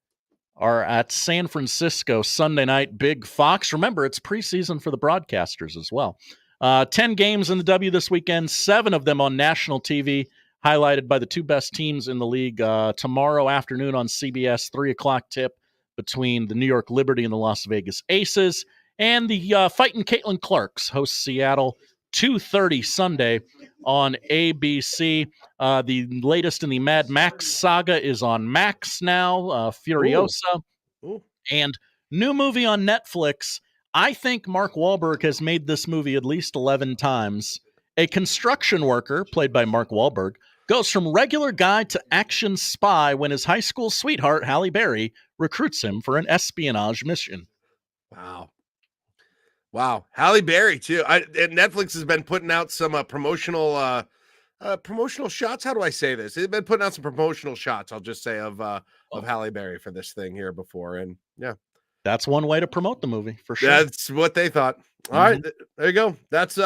Speaker 5: are at San Francisco Sunday night. Big Fox. Remember, it's preseason for the broadcasters as well. 10 games in the W this weekend, 7 of them on national TV, highlighted by the 2 best teams in the league. Tomorrow afternoon on CBS, 3 o'clock tip between the New York Liberty and the Las Vegas Aces. And the Fightin' Caitlin Clarks hosts Seattle 2:30 Sunday on ABC. The latest in the Mad Max saga is on Max now, Furiosa.
Speaker 6: Ooh.
Speaker 5: And new movie on Netflix. I think Mark Wahlberg has made this movie at least 11 times. A construction worker, played by Mark Wahlberg, goes from regular guy to action spy when his high school sweetheart, Halle Berry, recruits him for an espionage mission.
Speaker 6: Wow. Halle Berry, too. Netflix has been putting out some promotional shots. How do I say this? They've been putting out some promotional shots, I'll just say, of Halle Berry for this thing here before. And yeah.
Speaker 5: That's one way to promote the movie, for sure.
Speaker 6: That's what they thought. All right, there you go. That's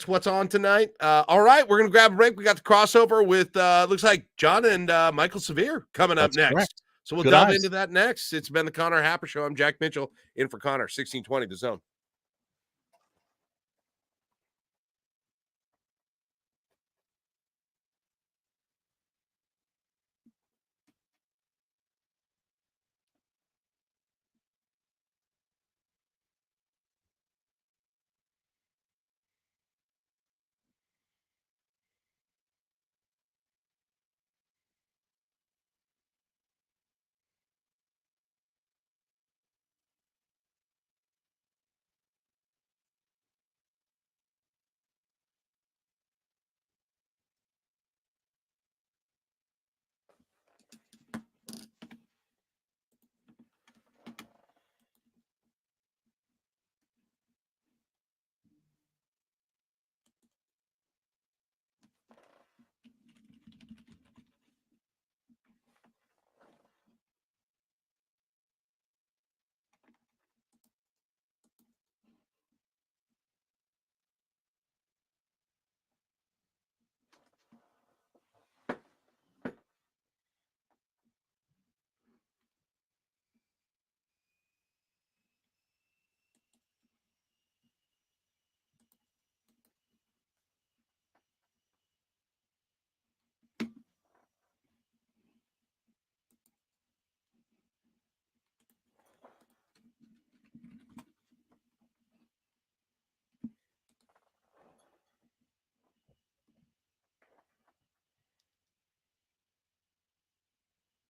Speaker 6: what's on tonight. All right, we're gonna grab a break. We got the crossover with looks like John and Michael Severe coming up next.
Speaker 5: Correct.
Speaker 6: So we'll
Speaker 5: Good
Speaker 6: delve
Speaker 5: eyes.
Speaker 6: into that next. It's been the Connor Happer Show. I'm Jack Mitchell in for Connor. 1620 The Zone.